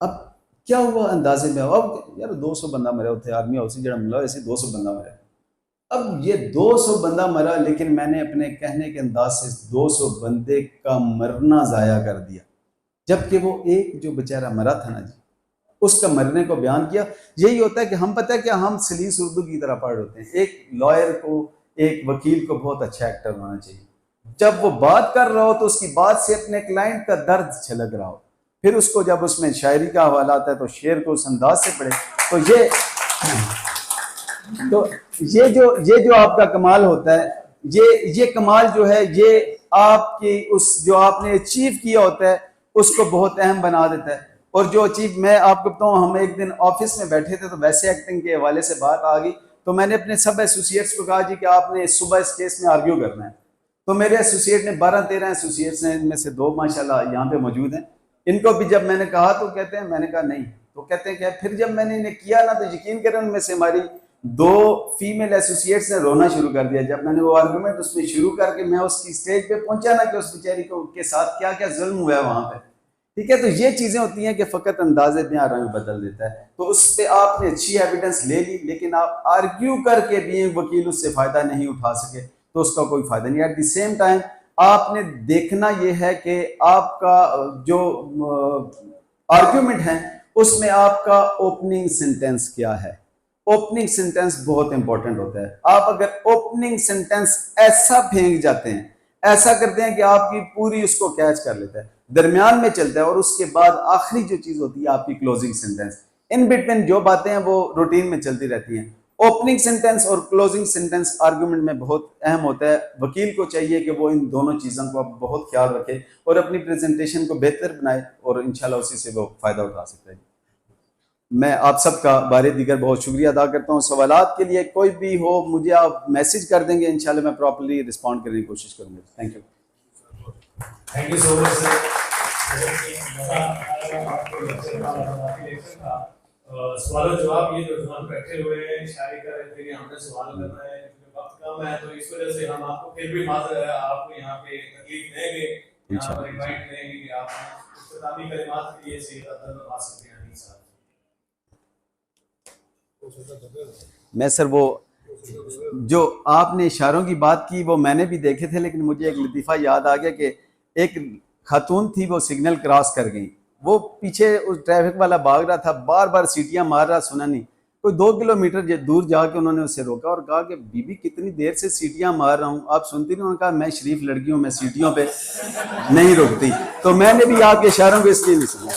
अब क्या हुआ अंदाजे में, अब यार 200 बंदा मरे होते आर्मी हाउस जरा मिला, ऐसे 200 बंदा मरे। अब ये 200 बंदा मरा, लेकिन मैंने अपने कहने के अंदाज से 200 बंदे का मरना ज़ाया कर दिया, जबकि वो एक जो बेचारा मरा था ना जी, उसका मरने को बयान किया। यही होता है कि हम पता है कि हम सलीस उर्दू की तरह पढ़ होते हैं। एक लॉयर को, एक वकील को बहुत अच्छा एक्टर होना चाहिए। जब वो बात कर रहा हो तो उसकी बात से अपने क्लाइंट का दर्द छलक रहा हो, फिर उसको जब उसमें शायरी का हवाला आता है तो शेर को उस अंदाज से पढ़े। तो ये जो आपका कमाल होता है, ये कमाल जो है, ये आपकी उस जो आपने अचीव किया होता है उसको बहुत अहम बना देता है। और जो अचीव, मैं आपको बताऊं, हम एक दिन ऑफिस में बैठे थे तो वैसे एक्टिंग के हवाले से बात आ गई, तो मैंने अपने सब एसोसिएट्स को कहा जी कि आपने सुबह इस केस में आर्ग्यू करना है। तो मेरे एसोसिएट ने 12-13 एसोसिएट्स हैं, इनमें से 2 माशाल्लाह यहाँ पे मौजूद हैं। इनको भी जब मैंने कहा तो कहते हैं, मैंने कहा नहीं, तो कहते हैं क्या। फिर जब मैंने इन्हें किया ना तो यकीन करें उनमें से हमारी 2 फीमेल एसोसिएट्स ने रोना शुरू कर दिया। जब मैंने वो आर्गूमेंट उसमें शुरू करके मैं उसकी स्टेज पे पहुंचा ना कि उस बेचारी को के साथ क्या क्या जुल्म हुआ है वहां पे, ठीक है। तो ये चीजें होती हैं कि फकत अंदाजे में रंग बदल देता है। तो उस पर आपने अच्छी एविडेंस ले ली, लेकिन आप आर्ग्यू करके भी वकील उससे फायदा नहीं उठा सके तो उसका कोई फायदा नहीं। एट द सेम टाइम आपने देखना यह है कि आपका जो आर्ग्यूमेंट है उसमें आपका ओपनिंग सेंटेंस क्या है। ओपनिंग सेंटेंस बहुत इंपॉर्टेंट होता है। आप अगर ओपनिंग सेंटेंस ऐसा फेंक जाते हैं, ऐसा करते हैं कि आपकी पूरी उसको कैच कर लेता है, दरमियान में चलता है, और उसके बाद आखिरी जो चीज होती है आपकी क्लोजिंग सेंटेंस, इन बिटवीन जो बातें हैं वो रूटीन में चलती रहती हैं। ओपनिंग सेंटेंस और क्लोजिंग सेंटेंस आर्गुमेंट में बहुत अहम होता है। वकील को चाहिए कि वो इन दोनों चीज़ों को बहुत ख्याल रखे और अपनी प्रेजेंटेशन को बेहतर बनाए, और इंशाल्लाह उसी से वो फ़ायदा उठा सकता है। मैं आप सबका बारे दीगर बहुत शुक्रिया अदा करता हूँ। सवालात के लिए कोई भी हो मुझे आप मैसेज कर देंगे, इंशाल्लाह मैं प्रॉपर्ली रिस्पॉन्ड करने की कोशिश करूँगा। Thank you. Thank you so much sir. सवाल जवाब ये जो हम बैठे हुए हैं, शायरी कर रहे थे कि हमने सवाल करना है, वक्त कम है, तो इस वजह से हम आपको फिर भी माजर है, आपको यहाँ पे तकलीफ देंगे, यहाँ पर इनवाइट करेंगे कि आप इख्तितामी कलिमात के लिए सही कदम आ सकते हैं। मैं सर वो जो आपने इशारों की बात की वो मैंने भी देखे थे, लेकिन मुझे एक लतीफ़ा याद आ गया कि एक खातून थी, वो सिग्नल क्रॉस कर गई, वो पीछे उस ट्रैफिक वाला भाग रहा था, बार बार सीटियां मार रहा, सुना नहीं। कोई 2 किलोमीटर दूर जाके उन्होंने उससे रोका और कहा कि बीबी कितनी देर से सीटियां मार रहा हूँ, आप सुनती नहीं? उन्होंने कहा मैं शरीफ लड़की हूँ, मैं सीटियों पे नहीं रुकती। तो मैंने भी आपके इशारों को इसलिए नहीं सुना।